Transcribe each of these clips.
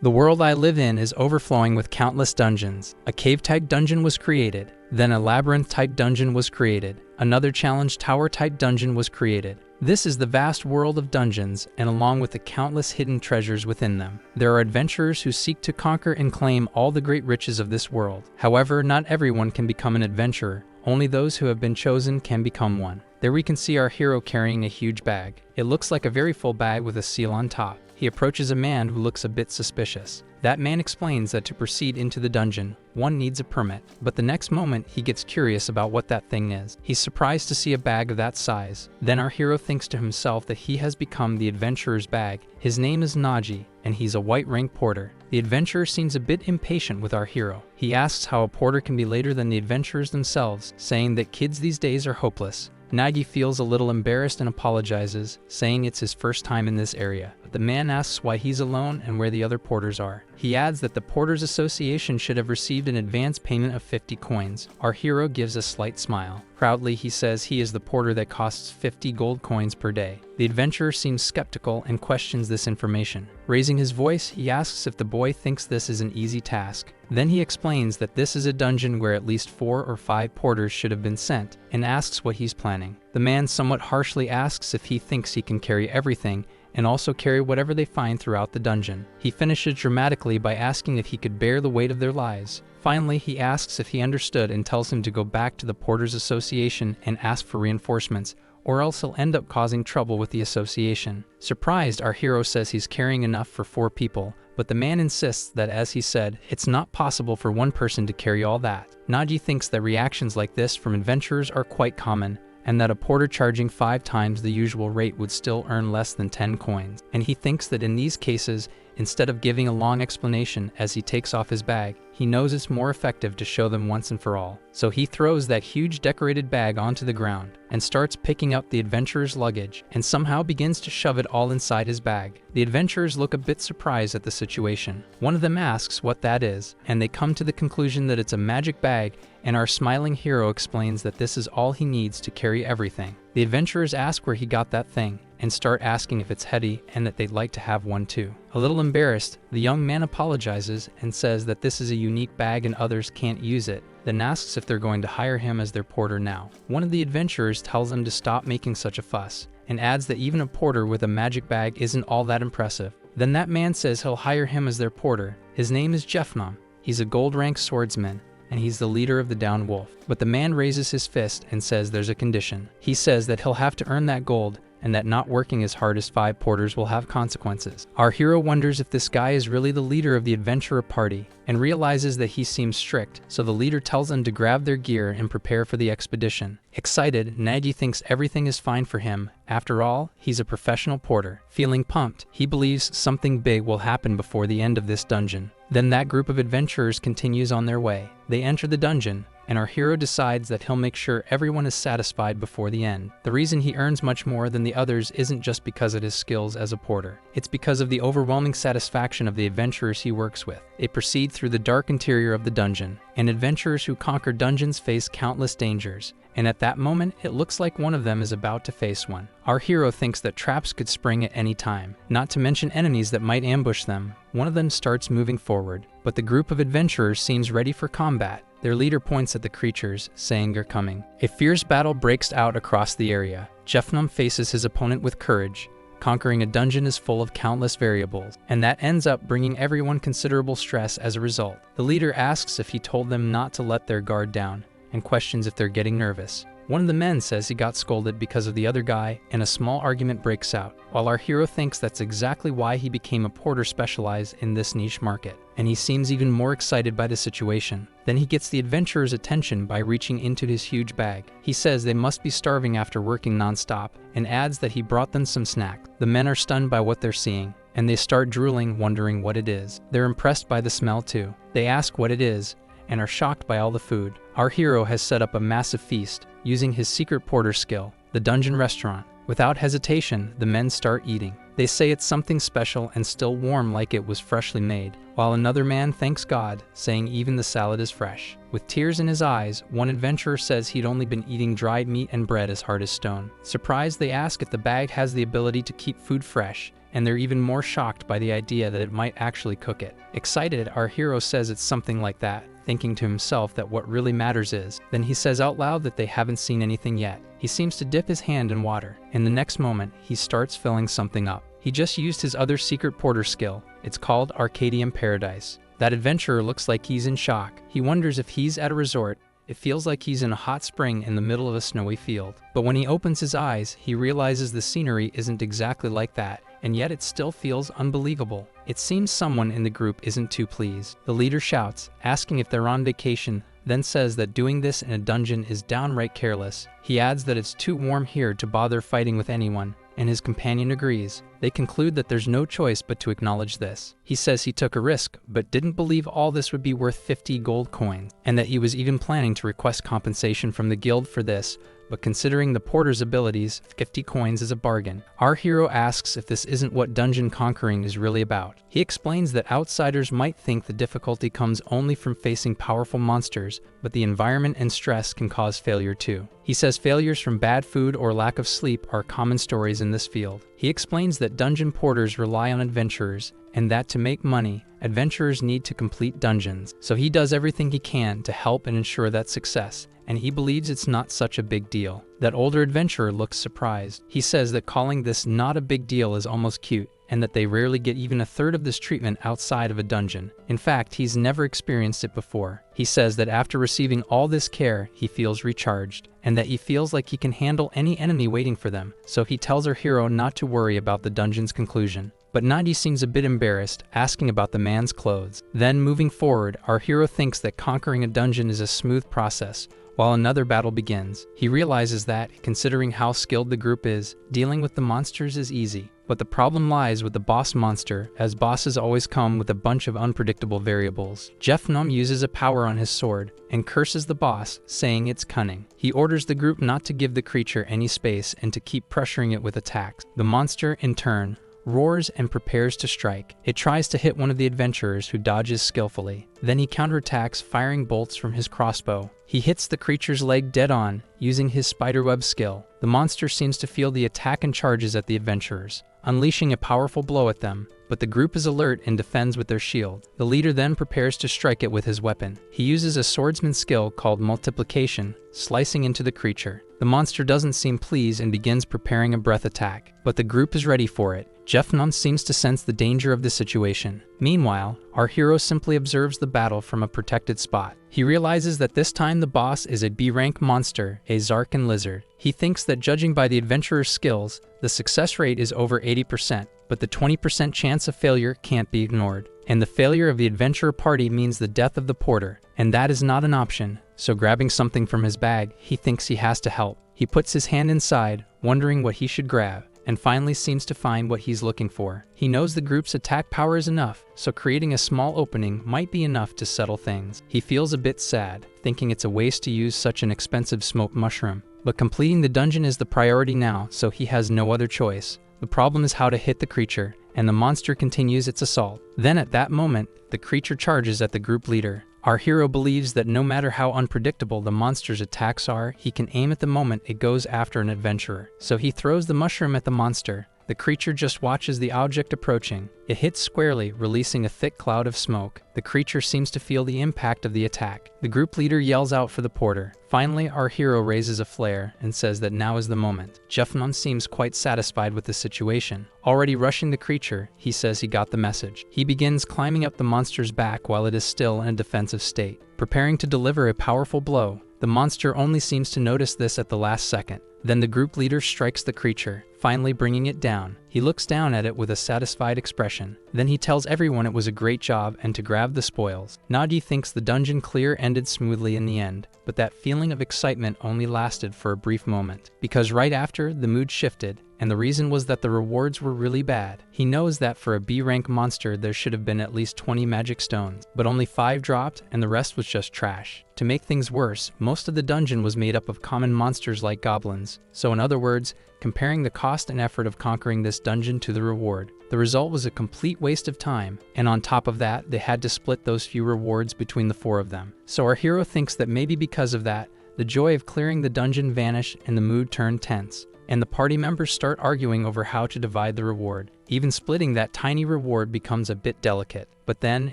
The world I live in is overflowing with countless dungeons. A cave-type dungeon was created. Then a labyrinth-type dungeon was created. Another challenge tower-type dungeon was created. This is the vast world of dungeons, and along with the countless hidden treasures within them, there are adventurers who seek to conquer and claim all the great riches of this world. However, not everyone can become an adventurer. Only those who have been chosen can become one. There we can see our hero carrying a huge bag. It looks like a very full bag with a seal on top. He approaches a man who looks a bit suspicious. That man explains that to proceed into the dungeon, one needs a permit, but the next moment he gets curious about what that thing is. He's surprised to see a bag of that size. Then our hero thinks to himself that he has become the adventurer's bag. His name is Naji, and he's a white rank porter. The adventurer seems a bit impatient with our hero. He asks how a porter can be later than the adventurers themselves, saying that kids these days are hopeless. Naji feels a little embarrassed and apologizes, saying it's his first time in this area. But the man asks why he's alone and where the other porters are. He adds that the Porters Association should have received an advance payment of 50 coins. Our hero gives a slight smile. Proudly, he says he is the porter that costs 50 gold coins per day. The adventurer seems skeptical and questions this information. Raising his voice, he asks if the boy thinks this is an easy task. Then he explains that this is a dungeon where at least 4 or 5 porters should have been sent, and asks what he's planning. The man somewhat harshly asks if he thinks he can carry everything, and also carry whatever they find throughout the dungeon. He finishes dramatically by asking if he could bear the weight of their lives. Finally, he asks if he understood and tells him to go back to the Porters Association and ask for reinforcements, or else he'll end up causing trouble with the association. Surprised, our hero says he's carrying enough for 4 people, but the man insists that, as he said, it's not possible for one person to carry all that. Naji thinks that reactions like this from adventurers are quite common, and that a porter charging 5 times the usual rate would still earn less than 10 coins. And he thinks that in these cases, instead of giving a long explanation as he takes off his bag, he knows it's more effective to show them once and for all. So he throws that huge decorated bag onto the ground and starts picking up the adventurer's luggage and somehow begins to shove it all inside his bag. The adventurers look a bit surprised at the situation. One of them asks what that is, and they come to the conclusion that it's a magic bag, and our smiling hero explains that this is all he needs to carry everything. The adventurers ask where he got that thing, and start asking if it's heady and that they'd like to have one too. A little embarrassed, the young man apologizes and says that this is a unique bag and others can't use it, then asks if they're going to hire him as their porter now. One of the adventurers tells him to stop making such a fuss, and adds that even a porter with a magic bag isn't all that impressive. Then that man says he'll hire him as their porter. His name is Jeffnam. He's a gold-rank swordsman, and he's the leader of the Down Wolf. But the man raises his fist and says there's a condition. He says that he'll have to earn that gold, and that not working as hard as 5 porters will have consequences. Our hero wonders if this guy is really the leader of the adventurer party, and realizes that he seems strict, so the leader tells them to grab their gear and prepare for the expedition. Excited, Naji thinks everything is fine for him. After all, he's a professional porter. Feeling pumped, he believes something big will happen before the end of this dungeon. Then that group of adventurers continues on their way. They enter the dungeon, and our hero decides that he'll make sure everyone is satisfied before the end. The reason he earns much more than the others isn't just because of his skills as a porter. It's because of the overwhelming satisfaction of the adventurers he works with. They proceed through the dark interior of the dungeon, and adventurers who conquer dungeons face countless dangers. And at that moment, it looks like one of them is about to face one. Our hero thinks that traps could spring at any time, not to mention enemies that might ambush them. One of them starts moving forward, but the group of adventurers seems ready for combat. Their leader points at the creatures, saying they're coming. A fierce battle breaks out across the area. Jeffnam faces his opponent with courage. Conquering a dungeon is full of countless variables, and that ends up bringing everyone considerable stress as a result. The leader asks if he told them not to let their guard down, and questions if they're getting nervous. One of the men says he got scolded because of the other guy, and a small argument breaks out, while our hero thinks that's exactly why he became a porter specialized in this niche market, and he seems even more excited by the situation. Then he gets the adventurer's attention by reaching into his huge bag. He says they must be starving after working non-stop, and adds that he brought them some snack. The men are stunned by what they're seeing, and they start drooling, wondering what it is. They're impressed by the smell too. They ask what it is, and are shocked by all the food. Our hero has set up a massive feast, using his secret porter skill, the dungeon restaurant. Without hesitation, the men start eating. They say it's something special and still warm like it was freshly made, while another man thanks God, saying even the salad is fresh. With tears in his eyes, one adventurer says he'd only been eating dried meat and bread as hard as stone. Surprised, they ask if the bag has the ability to keep food fresh, and they're even more shocked by the idea that it might actually cook it. Excited, our hero says it's something like that, thinking to himself that what really matters is. Then he says out loud that they haven't seen anything yet. He seems to dip his hand in water, and the next moment, he starts filling something up. He just used his other secret porter skill. It's called Arcadium Paradise. That adventurer looks like he's in shock. He wonders if he's at a resort. It feels like he's in a hot spring in the middle of a snowy field. But when he opens his eyes, he realizes the scenery isn't exactly like that, and yet it still feels unbelievable. It seems someone in the group isn't too pleased. The leader shouts, asking if they're on vacation, then says that doing this in a dungeon is downright careless. He adds that it's too warm here to bother fighting with anyone, and his companion agrees. They conclude that there's no choice but to acknowledge this. He says he took a risk, but didn't believe all this would be worth 50 gold coins, and that he was even planning to request compensation from the guild for this, but considering the porter's abilities, 50 coins is a bargain. Our hero asks if this isn't what dungeon conquering is really about. He explains that outsiders might think the difficulty comes only from facing powerful monsters, but the environment and stress can cause failure too. He says failures from bad food or lack of sleep are common stories in this field. He explains that dungeon porters rely on adventurers, and that to make money, adventurers need to complete dungeons. So he does everything he can to help and ensure that success, and he believes it's not such a big deal. That older adventurer looks surprised. He says that calling this not a big deal is almost cute, and that they rarely get even a third of this treatment outside of a dungeon. In fact, he's never experienced it before. He says that after receiving all this care, he feels recharged, and that he feels like he can handle any enemy waiting for them, so he tells our hero not to worry about the dungeon's conclusion. But Naji seems a bit embarrassed, asking about the man's clothes. Then, moving forward, our hero thinks that conquering a dungeon is a smooth process, while another battle begins. He realizes that, considering how skilled the group is, dealing with the monsters is easy. But the problem lies with the boss monster, as bosses always come with a bunch of unpredictable variables. Jeffnum uses a power on his sword, and curses the boss, saying it's cunning. He orders the group not to give the creature any space and to keep pressuring it with attacks. The monster, in turn, roars and prepares to strike. It tries to hit one of the adventurers, who dodges skillfully. Then he counterattacks, firing bolts from his crossbow. He hits the creature's leg dead on, using his spiderweb skill. The monster seems to feel the attack and charges at the adventurers, unleashing a powerful blow at them, but the group is alert and defends with their shield. The leader then prepares to strike it with his weapon. He uses a swordsman skill called multiplication, slicing into the creature. The monster doesn't seem pleased and begins preparing a breath attack, but the group is ready for it. Jeffnum seems to sense the danger of the situation. Meanwhile, our hero simply observes the battle from a protected spot. He realizes that this time the boss is a B-rank monster, a Zarkan lizard. He thinks that judging by the adventurer's skills, the success rate is over 80%, but the 20% chance of failure can't be ignored. And the failure of the adventurer party means the death of the porter, and that is not an option. So grabbing something from his bag, he thinks he has to help. He puts his hand inside, wondering what he should grab, and finally seems to find what he's looking for. He knows the group's attack power is enough, so creating a small opening might be enough to settle things. He feels a bit sad, thinking it's a waste to use such an expensive smoke mushroom. But completing the dungeon is the priority now, so he has no other choice. The problem is how to hit the creature, and the monster continues its assault. Then at that moment, the creature charges at the group leader. Our hero believes that no matter how unpredictable the monster's attacks are, he can aim at the moment it goes after an adventurer. So he throws the mushroom at the monster. The creature just watches the object approaching. It hits squarely, releasing a thick cloud of smoke. The creature seems to feel the impact of the attack. The group leader yells out for the porter. Finally, our hero raises a flare and says that now is the moment. Jeffnum seems quite satisfied with the situation. Already rushing the creature, he says he got the message. He begins climbing up the monster's back while it is still in a defensive state. Preparing to deliver a powerful blow, the monster only seems to notice this at the last second. Then the group leader strikes the creature, finally bringing it down. He looks down at it with a satisfied expression. Then he tells everyone it was a great job and to grab the spoils. Naji thinks the dungeon clear ended smoothly in the end, but that feeling of excitement only lasted for a brief moment, because right after, the mood shifted, and the reason was that the rewards were really bad. He knows that for a B-rank monster there should have been at least 20 magic stones, but only 5 dropped and the rest was just trash. To make things worse, most of the dungeon was made up of common monsters like goblins. So in other words, comparing the cost and effort of conquering this dungeon to the reward, the result was a complete waste of time, and on top of that, they had to split those few rewards between the 4 of them. So our hero thinks that maybe because of that, the joy of clearing the dungeon vanished and the mood turned tense. and the party members start arguing over how to divide the reward. Even splitting that tiny reward becomes a bit delicate. But then,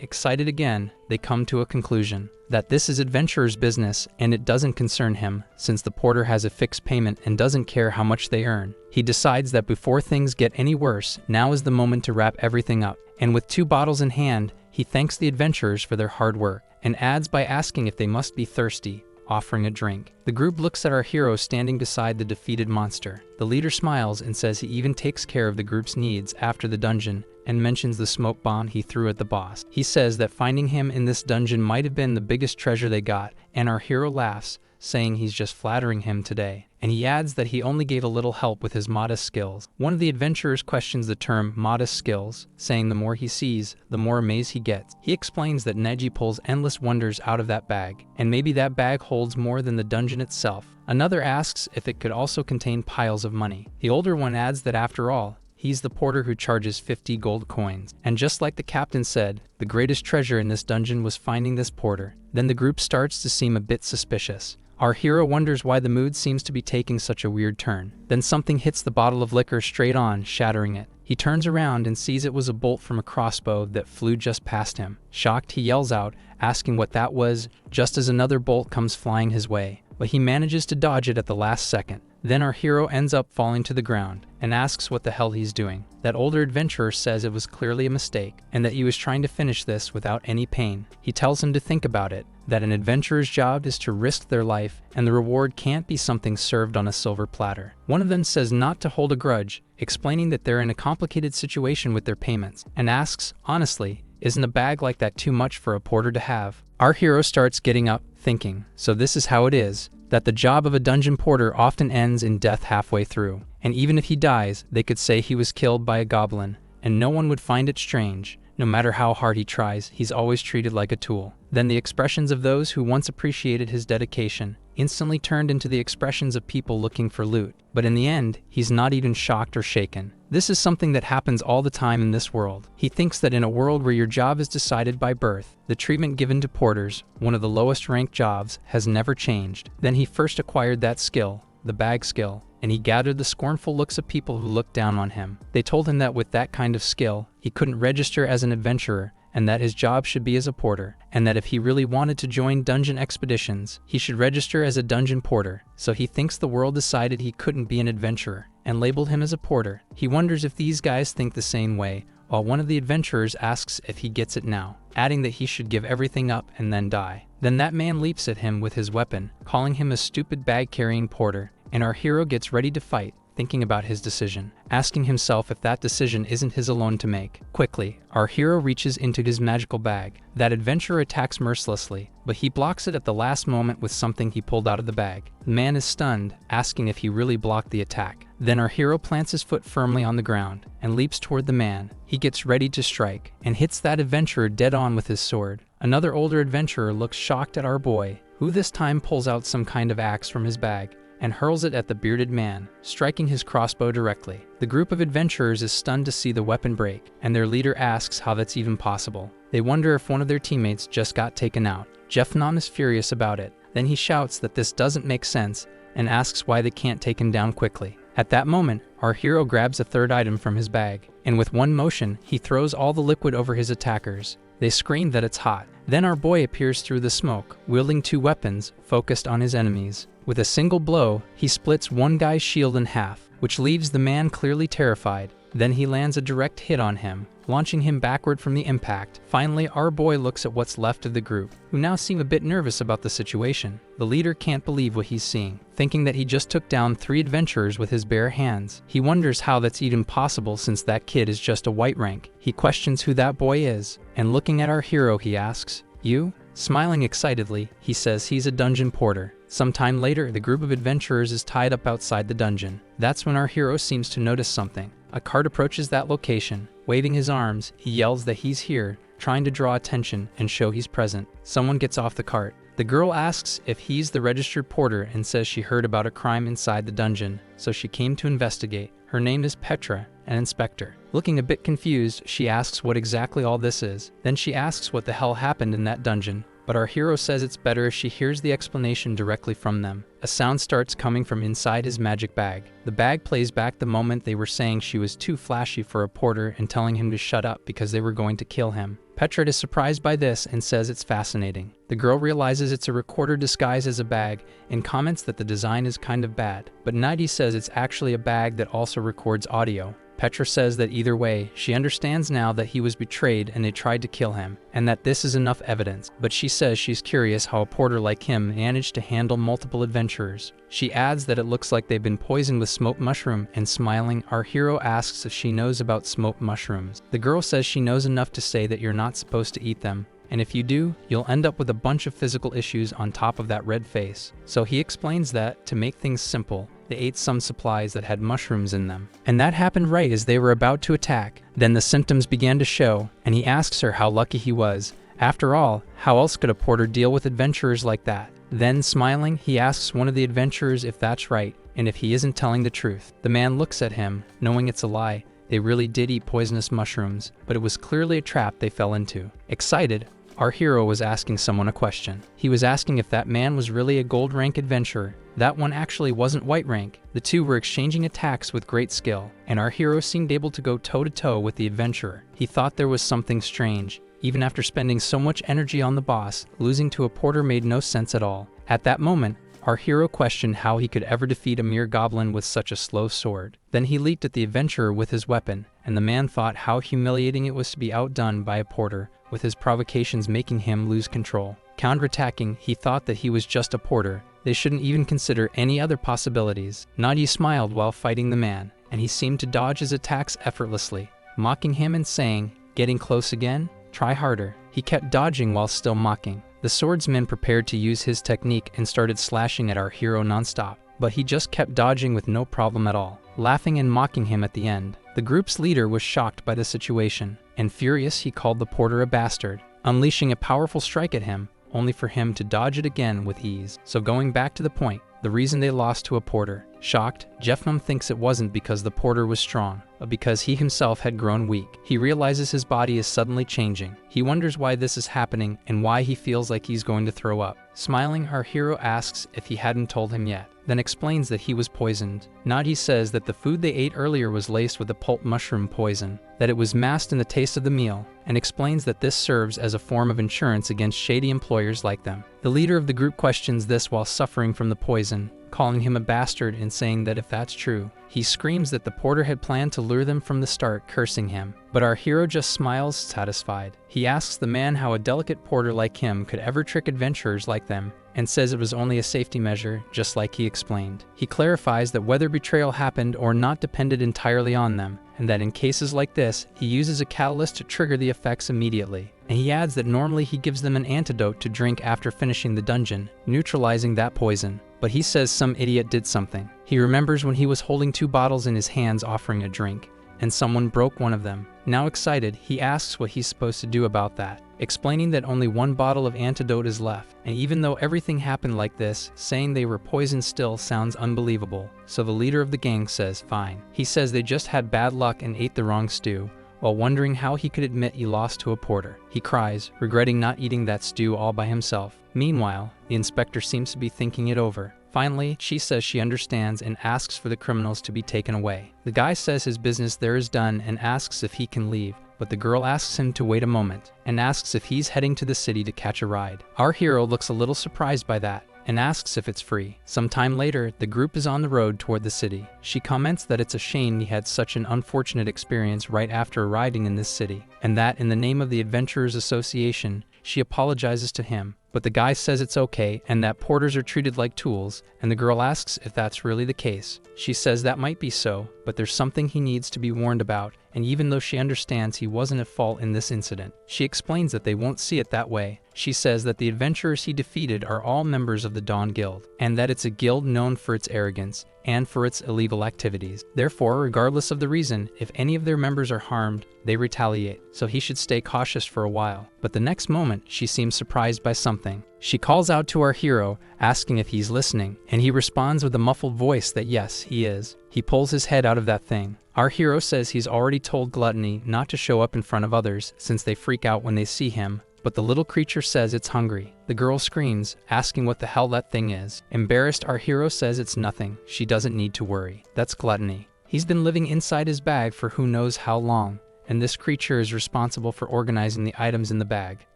excited again, they come to a conclusion that this is adventurer's business and it doesn't concern him, since the porter has a fixed payment and doesn't care how much they earn. He decides that before things get any worse, now is the moment to wrap everything up. And with 2 bottles in hand, he thanks the adventurers for their hard work, and adds by asking if they must be thirsty, offering a drink. The group looks at our hero standing beside the defeated monster. The leader smiles and says he even takes care of the group's needs after the dungeon, and mentions the smoke bomb he threw at the boss. He says that finding him in this dungeon might have been the biggest treasure they got, and our hero laughs, saying he's just flattering him today. And he adds that he only gave a little help with his modest skills. One of the adventurers questions the term modest skills, saying the more he sees, the more amazed he gets. He explains that Naji pulls endless wonders out of that bag, and maybe that bag holds more than the dungeon itself. Another asks if it could also contain piles of money. The older one adds that after all, he's the porter who charges 50 gold coins. And just like the captain said, the greatest treasure in this dungeon was finding this porter. Then the group starts to seem a bit suspicious. Our hero wonders why the mood seems to be taking such a weird turn. Then something hits the bottle of liquor straight on, shattering it. He turns around and sees it was a bolt from a crossbow that flew just past him. Shocked, he yells out, asking what that was, just as another bolt comes flying his way. But he manages to dodge it at the last second. Then our hero ends up falling to the ground and asks what the hell he's doing. That older adventurer says it was clearly a mistake and that he was trying to finish this without any pain. He tells him to think about it, that an adventurer's job is to risk their life and the reward can't be something served on a silver platter. One of them says not to hold a grudge, explaining that they're in a complicated situation with their payments, and asks, honestly, isn't a bag like that too much for a porter to have? Our hero starts getting up, thinking, so this is how it is, that the job of a dungeon porter often ends in death halfway through. And even if he dies, they could say he was killed by a goblin, and no one would find it strange. No matter how hard he tries, he's always treated like a tool. Then the expressions of those who once appreciated his dedication instantly turned into the expressions of people looking for loot. But in the end, he's not even shocked or shaken. This is something that happens all the time in this world. He thinks that in a world where your job is decided by birth, the treatment given to porters, one of the lowest ranked jobs, has never changed. Then he first acquired that skill, the bag skill, and he gathered the scornful looks of people who looked down on him. They told him that with that kind of skill, he couldn't register as an adventurer, and that his job should be as a porter, and that if he really wanted to join dungeon expeditions, he should register as a dungeon porter. So he thinks the world decided he couldn't be an adventurer, and labeled him as a porter. He wonders if these guys think the same way, while one of the adventurers asks if he gets it now, adding that he should give everything up and then die. Then that man leaps at him with his weapon, calling him a stupid bag-carrying porter, and our hero gets ready to fight, thinking about his decision, asking himself if that decision isn't his alone to make. Quickly, our hero reaches into his magical bag. That adventurer attacks mercilessly, but he blocks it at the last moment with something he pulled out of the bag. The man is stunned, asking if he really blocked the attack. Then our hero plants his foot firmly on the ground and leaps toward the man. He gets ready to strike and hits that adventurer dead on with his sword. Another older adventurer looks shocked at our boy, who this time pulls out some kind of axe from his bag and hurls it at the bearded man, striking his crossbow directly. The group of adventurers is stunned to see the weapon break, and their leader asks how that's even possible. They wonder if one of their teammates just got taken out. Jeffnom is furious about it. Then he shouts that this doesn't make sense and asks why they can't take him down quickly. At that moment, our hero grabs a third item from his bag, and with one motion, he throws all the liquid over his attackers. They scream that it's hot. Then our boy appears through the smoke, wielding 2 weapons, focused on his enemies. With a single blow, he splits one guy's shield in half, which leaves the man clearly terrified. Then he lands a direct hit on him, launching him backward from the impact. Finally, our boy looks at what's left of the group, who now seem a bit nervous about the situation. The leader can't believe what he's seeing, thinking that he just took down 3 adventurers with his bare hands. He wonders how that's even possible since that kid is just a white rank. He questions who that boy is, and looking at our hero he asks, "You?" Smiling excitedly, he says he's a dungeon porter. Sometime later, the group of adventurers is tied up outside the dungeon. That's when our hero seems to notice something. A cart approaches that location. Waving his arms, he yells that he's here, trying to draw attention and show he's present. Someone gets off the cart. The girl asks if he's the registered porter and says she heard about a crime inside the dungeon, so she came to investigate. Her name is Petra, an inspector. Looking a bit confused, she asks what exactly all this is. Then she asks what the hell happened in that dungeon, but our hero says it's better if she hears the explanation directly from them. A sound starts coming from inside his magic bag. The bag plays back the moment they were saying she was too flashy for a porter and telling him to shut up because they were going to kill him. Petra is surprised by this and says it's fascinating. The girl realizes it's a recorder disguised as a bag and comments that the design is kind of bad, but Naji says it's actually a bag that also records audio. Petra says that either way, she understands now that he was betrayed and they tried to kill him, and that this is enough evidence, but she says she's curious how a porter like him managed to handle multiple adventurers. She adds that it looks like they've been poisoned with smoked mushroom, and smiling, our hero asks if she knows about smoked mushrooms. The girl says she knows enough to say that you're not supposed to eat them, and if you do, you'll end up with a bunch of physical issues on top of that red face. So he explains that, to make things simple, they ate some supplies that had mushrooms in them. And that happened right as they were about to attack. Then the symptoms began to show, and he asks her how lucky he was. After all, how else could a porter deal with adventurers like that? Then, smiling, he asks one of the adventurers if that's right, and if he isn't telling the truth. The man looks at him, knowing it's a lie. They really did eat poisonous mushrooms, but it was clearly a trap they fell into. Excited, our hero was asking someone a question. He was asking if that man was really a gold rank adventurer. That one actually wasn't white rank. The two were exchanging attacks with great skill, and our hero seemed able to go toe-to-toe with the adventurer. He thought there was something strange. Even after spending so much energy on the boss, losing to a porter made no sense at all. At that moment, our hero questioned how he could ever defeat a mere goblin with such a slow sword. Then he leaped at the adventurer with his weapon, and the man thought how humiliating it was to be outdone by a porter, with his provocations making him lose control. Counterattacking, he thought that he was just a porter. They shouldn't even consider any other possibilities. Naji smiled while fighting the man, and he seemed to dodge his attacks effortlessly, mocking him and saying, "Getting close again? Try harder." He kept dodging while still mocking. The swordsman prepared to use his technique and started slashing at our hero nonstop, but he just kept dodging with no problem at all, laughing and mocking him at the end. The group's leader was shocked by the situation, and furious he called the porter a bastard, unleashing a powerful strike at him, only for him to dodge it again with ease. So going back to the point, the reason they lost to a porter. Shocked, Jeffnum thinks it wasn't because the porter was strong, but because he himself had grown weak. He realizes his body is suddenly changing. He wonders why this is happening and why he feels like he's going to throw up. Smiling, our hero asks if he hadn't told him yet, then explains that he was poisoned. Naji says that the food they ate earlier was laced with a pulp mushroom poison, that it was masked in the taste of the meal, and explains that this serves as a form of insurance against shady employers like them. The leader of the group questions this while suffering from the poison, calling him a bastard and saying that if that's true, he screams that the porter had planned to lure them from the start, cursing him. But our hero just smiles, satisfied. He asks the man how a delicate porter like him could ever trick adventurers like them, and says it was only a safety measure, just like he explained. He clarifies that whether betrayal happened or not depended entirely on them, and that in cases like this, he uses a catalyst to trigger the effects immediately. And he adds that normally he gives them an antidote to drink after finishing the dungeon, neutralizing that poison. But he says some idiot did something. He remembers when he was holding 2 bottles in his hands offering a drink, and someone broke one of them. Now excited, he asks what he's supposed to do about that, explaining that only 1 bottle of antidote is left. And even though everything happened like this, saying they were poisoned still sounds unbelievable. So the leader of the gang says fine. He says they just had bad luck and ate the wrong stew, while wondering how he could admit he lost to a porter. He cries, regretting not eating that stew all by himself. Meanwhile, the inspector seems to be thinking it over. Finally, she says she understands and asks for the criminals to be taken away. The guy says his business there is done and asks if he can leave, but the girl asks him to wait a moment and asks if he's heading to the city to catch a ride. Our hero looks a little surprised by that and asks if it's free. Sometime later, the group is on the road toward the city. She comments that it's a shame he had such an unfortunate experience right after arriving in this city, and that in the name of the Adventurers Association, she apologizes to him. But the guy says it's okay and that porters are treated like tools, and the girl asks if that's really the case. She says that might be so, but there's something he needs to be warned about, and even though she understands he wasn't at fault in this incident, she explains that they won't see it that way. She says that the adventurers he defeated are all members of the Dawn Guild, and that it's a guild known for its arrogance and for its illegal activities. Therefore, regardless of the reason, if any of their members are harmed, they retaliate, so he should stay cautious for a while. But the next moment, she seems surprised by something. She calls out to our hero, asking if he's listening, and he responds with a muffled voice that yes, he is. He pulls his head out of that thing. Our hero says he's already told Gluttony not to show up in front of others since they freak out when they see him, but the little creature says it's hungry. The girl screams, asking what the hell that thing is. Embarrassed, our hero says it's nothing. She doesn't need to worry. That's gluttony. He's been living inside his bag for who knows how long, and this creature is responsible for organizing the items in the bag.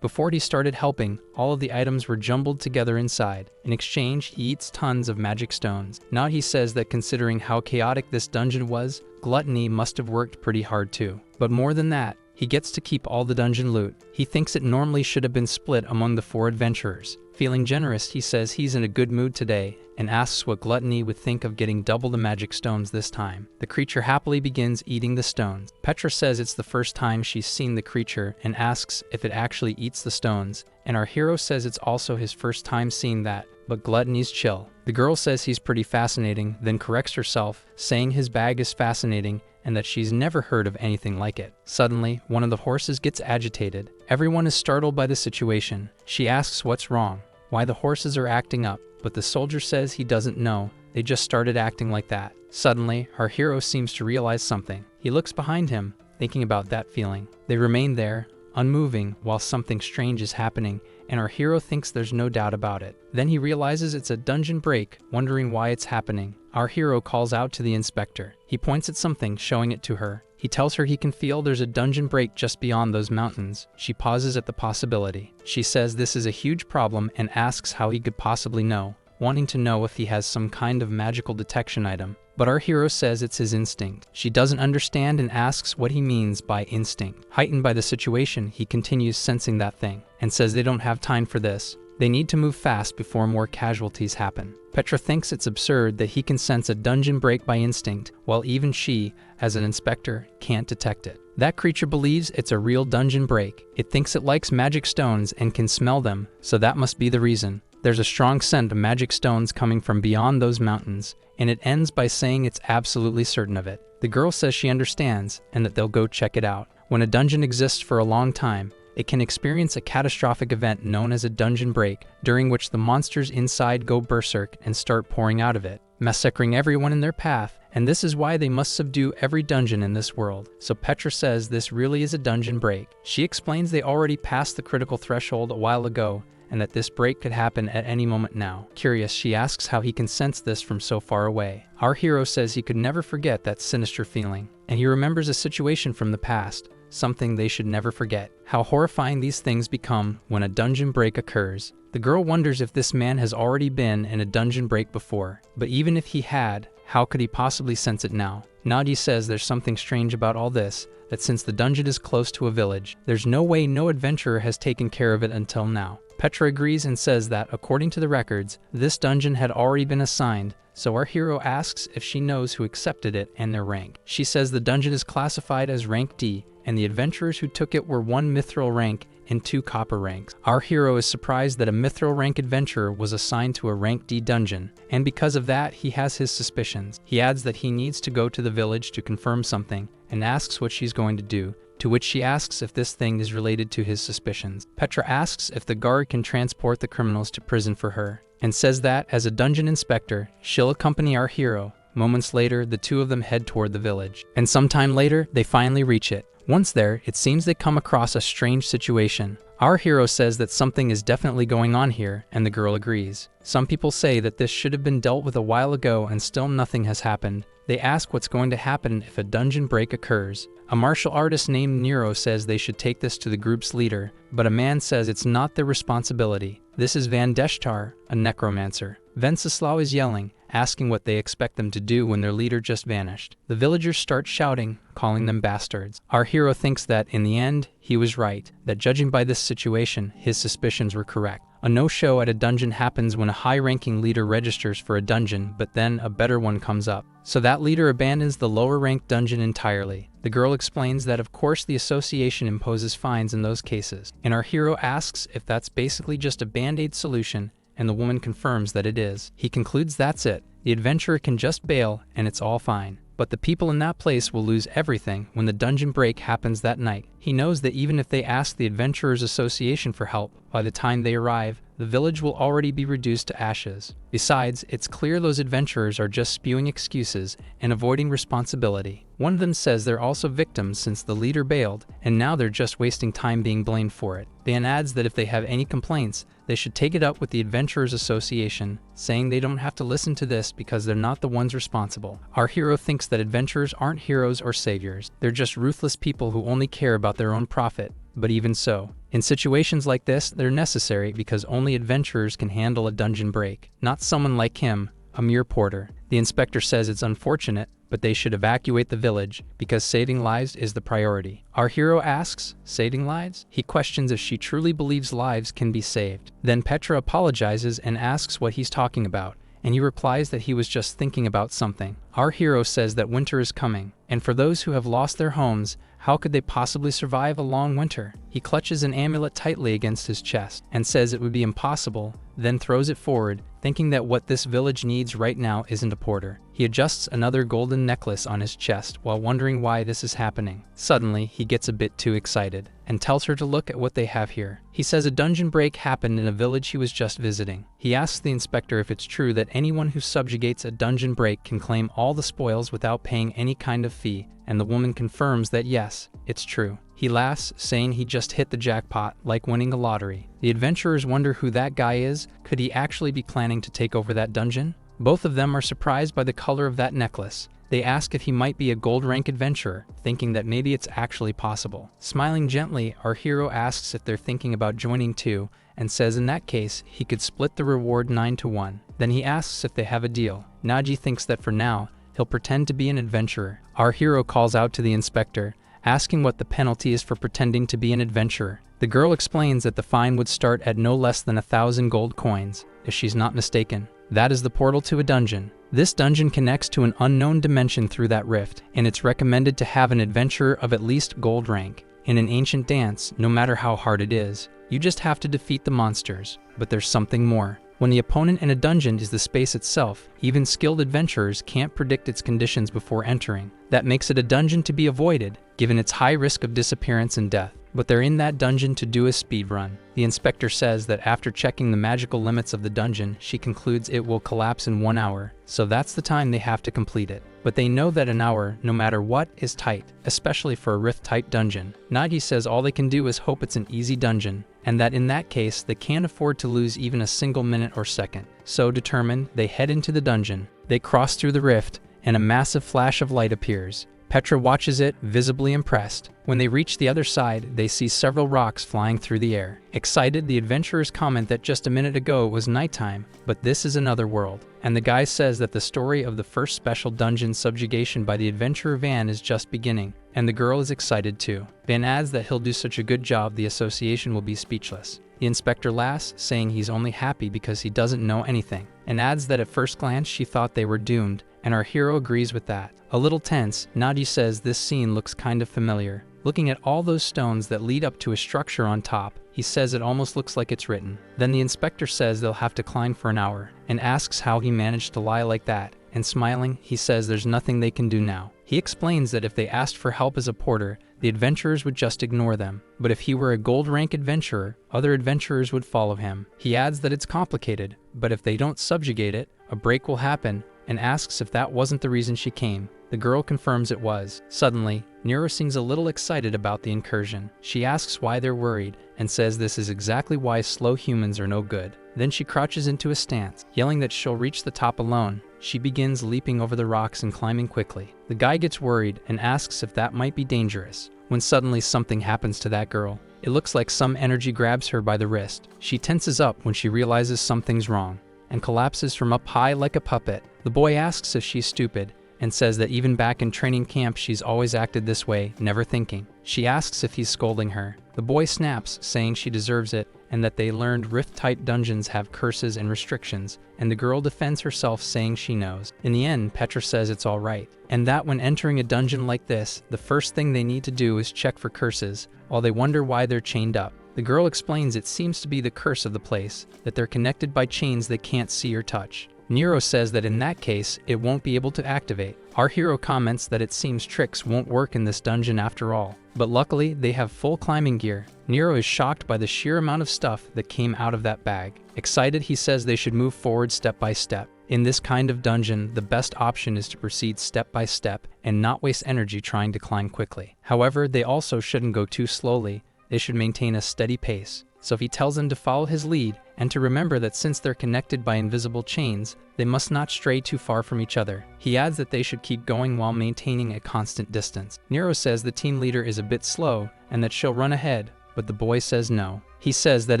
Before he started helping, all of the items were jumbled together inside. In exchange, he eats tons of magic stones. Naji says that considering how chaotic this dungeon was, gluttony must have worked pretty hard too. But more than that, he gets to keep all the dungeon loot. He thinks it normally should have been split among the 4 adventurers. Feeling generous, he says he's in a good mood today and asks what gluttony would think of getting double the magic stones this time. The creature happily begins eating the stones. Petra says it's the first time she's seen the creature and asks if it actually eats the stones, and our hero says it's also his first time seeing that, but gluttony's chill. The girl says he's pretty fascinating, then corrects herself, saying his bag is fascinating and that she's never heard of anything like it. Suddenly, one of the horses gets agitated. Everyone is startled by the situation. She asks what's wrong, why the horses are acting up, but the soldier says he doesn't know, they just started acting like that. Suddenly, our hero seems to realize something. He looks behind him, thinking about that feeling. They remain there, unmoving, while something strange is happening, and our hero thinks there's no doubt about it. Then he realizes it's a dungeon break, wondering why it's happening. Our hero calls out to the inspector. He points at something, showing it to her. He tells her he can feel there's a dungeon break just beyond those mountains. She pauses at the possibility. She says this is a huge problem and asks how he could possibly know, wanting to know if he has some kind of magical detection item. But our hero says it's his instinct. She doesn't understand and asks what he means by instinct. Heightened by the situation, he continues sensing that thing and says they don't have time for this. They need to move fast before more casualties happen. Petra thinks it's absurd that he can sense a dungeon break by instinct, while even she, as an inspector, can't detect it. That creature believes it's a real dungeon break. It thinks it likes magic stones and can smell them, so that must be the reason. There's a strong scent of magic stones coming from beyond those mountains, and it ends by saying it's absolutely certain of it. The girl says she understands, and that they'll go check it out. When a dungeon exists for a long time, it can experience a catastrophic event known as a dungeon break, during which the monsters inside go berserk and start pouring out of it, massacring everyone in their path, and this is why they must subdue every dungeon in this world. So Petra says this really is a dungeon break. She explains they already passed the critical threshold a while ago, and that this break could happen at any moment now. Curious, she asks how he can sense this from so far away. Our hero says he could never forget that sinister feeling, and he remembers a situation from the past, something they should never forget. How horrifying these things become when a dungeon break occurs. The girl wonders if this man has already been in a dungeon break before, but even if he had, how could he possibly sense it now? Naji says there's something strange about all this, that since the dungeon is close to a village, there's no way no adventurer has taken care of it until now. Petra agrees and says that, according to the records, this dungeon had already been assigned, so our hero asks if she knows who accepted it and their rank. She says the dungeon is classified as rank D, and the adventurers who took it were 1 mithril rank and 2 copper ranks. Our hero is surprised that a mithril rank adventurer was assigned to a rank D dungeon, and because of that, he has his suspicions. He adds that he needs to go to the village to confirm something, and asks what she's going to do, to which she asks if this thing is related to his suspicions. Petra asks if the guard can transport the criminals to prison for her, and says that, as a dungeon inspector, she'll accompany our hero. Moments later, the two of them head toward the village, and sometime later, they finally reach it. Once there, it seems they come across a strange situation. Our hero says that something is definitely going on here, and the girl agrees. Some people say that this should have been dealt with a while ago and still nothing has happened. They ask what's going to happen if a dungeon break occurs. A martial artist named Nero says they should take this to the group's leader, but a man says it's not their responsibility. This is Van Deshtar, a necromancer. Venceslau is yelling, asking what they expect them to do when their leader just vanished. The villagers start shouting, calling them bastards. Our hero thinks that, in the end, he was right, that judging by this situation, his suspicions were correct. A no-show at a dungeon happens when a high-ranking leader registers for a dungeon, but then a better one comes up. So that leader abandons the lower-ranked dungeon entirely. The girl explains that of course the association imposes fines in those cases, and our hero asks if that's basically just a band-aid solution, and the woman confirms that it is. He concludes that's it. The adventurer can just bail, and it's all fine. But the people in that place will lose everything when the dungeon break happens that night. He knows that even if they ask the Adventurers Association for help, by the time they arrive, the village will already be reduced to ashes. Besides, it's clear those adventurers are just spewing excuses and avoiding responsibility. One of them says they're also victims since the leader bailed, and now they're just wasting time being blamed for it. Ban adds that if they have any complaints, they should take it up with the Adventurers Association, saying they don't have to listen to this because they're not the ones responsible. Our hero thinks that adventurers aren't heroes or saviors. They're just ruthless people who only care about their own profit. But even so, in situations like this, they're necessary because only adventurers can handle a dungeon break, not someone like him, a mere porter. The inspector says it's unfortunate, but they should evacuate the village because saving lives is the priority. Our hero asks, saving lives? He questions if she truly believes lives can be saved. Then Petra apologizes and asks what he's talking about, and he replies that he was just thinking about something. Our hero says that winter is coming, and for those who have lost their homes, how could they possibly survive a long winter? He clutches an amulet tightly against his chest and says it would be impossible, then throws it forward, thinking that what this village needs right now isn't a porter. He adjusts another golden necklace on his chest while wondering why this is happening. Suddenly, he gets a bit too excited and tells her to look at what they have here. He says a dungeon break happened in a village he was just visiting. He asks the inspector if it's true that anyone who subjugates a dungeon break can claim all the spoils without paying any kind of fee, and the woman confirms that yes, it's true. He laughs, saying he just hit the jackpot, like winning a lottery. The adventurers wonder who that guy is. Could he actually be planning to take over that dungeon? Both of them are surprised by the color of that necklace. They ask if he might be a gold rank adventurer, thinking that maybe it's actually possible. Smiling gently, our hero asks if they're thinking about joining too, and says in that case, he could split the reward 9-1. Then he asks if they have a deal. Naji thinks that for now, he'll pretend to be an adventurer. Our hero calls out to the inspector, asking what the penalty is for pretending to be an adventurer. The girl explains that the fine would start at no less than 1,000 gold coins, if she's not mistaken. That is the portal to a dungeon. This dungeon connects to an unknown dimension through that rift, and it's recommended to have an adventurer of at least gold rank. In an ancient dance, no matter how hard it is, you just have to defeat the monsters. But there's something more. When the opponent in a dungeon is the space itself, even skilled adventurers can't predict its conditions before entering. That makes it a dungeon to be avoided, given its high risk of disappearance and death. But they're in that dungeon to do a speedrun. The inspector says that after checking the magical limits of the dungeon, she concludes it will collapse in 1 hour, so that's the time they have to complete it. But they know that an hour, no matter what, is tight, especially for a rift-type dungeon. Naji says all they can do is hope it's an easy dungeon, and that in that case, they can't afford to lose even a single minute or second. So determined, they head into the dungeon. They cross through the rift, and a massive flash of light appears. Petra watches it, visibly impressed. When they reach the other side, they see several rocks flying through the air. Excited, the adventurers comment that just a minute ago it was nighttime, but this is another world. And the guy says that the story of the first special dungeon subjugation by the adventurer Van is just beginning, and the girl is excited too. Van adds that he'll do such a good job the association will be speechless. The inspector laughs, saying he's only happy because he doesn't know anything, and adds that at first glance she thought they were doomed, and our hero agrees with that. A little tense, Naji says this scene looks kind of familiar. Looking at all those stones that lead up to a structure on top, he says it almost looks like it's written. Then the inspector says they'll have to climb for an hour, and asks how he managed to lie like that, and smiling, he says there's nothing they can do now. He explains that if they asked for help as a porter, the adventurers would just ignore them, but if he were a gold rank adventurer, other adventurers would follow him. He adds that it's complicated, but if they don't subjugate it, a break will happen, and asks if that wasn't the reason she came. The girl confirms it was. Suddenly, Nero seems a little excited about the incursion. She asks why they're worried, and says this is exactly why slow humans are no good. Then she crouches into a stance, yelling that she'll reach the top alone. She begins leaping over the rocks and climbing quickly. The guy gets worried and asks if that might be dangerous, when suddenly something happens to that girl. It looks like some energy grabs her by the wrist. She tenses up when she realizes something's wrong, and collapses from up high like a puppet. The boy asks if she's stupid, and says that even back in training camp she's always acted this way, never thinking. She asks if he's scolding her. The boy snaps, saying she deserves it, and that they learned rift-type dungeons have curses and restrictions, and the girl defends herself saying she knows. In the end, Petra says it's alright, and that when entering a dungeon like this, the first thing they need to do is check for curses, while they wonder why they're chained up. The girl explains it seems to be the curse of the place, that they're connected by chains they can't see or touch. Nero says that in that case, it won't be able to activate. Our hero comments that it seems tricks won't work in this dungeon after all. but luckily they have full climbing gear. Nero is shocked by the sheer amount of stuff that came out of that bag. Excited, he says they should move forward step by step. In this kind of dungeon, the best option is to proceed step by step and not waste energy trying to climb quickly. However, they also shouldn't go too slowly. They should maintain a steady pace. So he tells them to follow his lead and to remember that since they're connected by invisible chains, they must not stray too far from each other. He adds that they should keep going while maintaining a constant distance. Nero says the team leader is a bit slow and that she'll run ahead, but the boy says no. He says that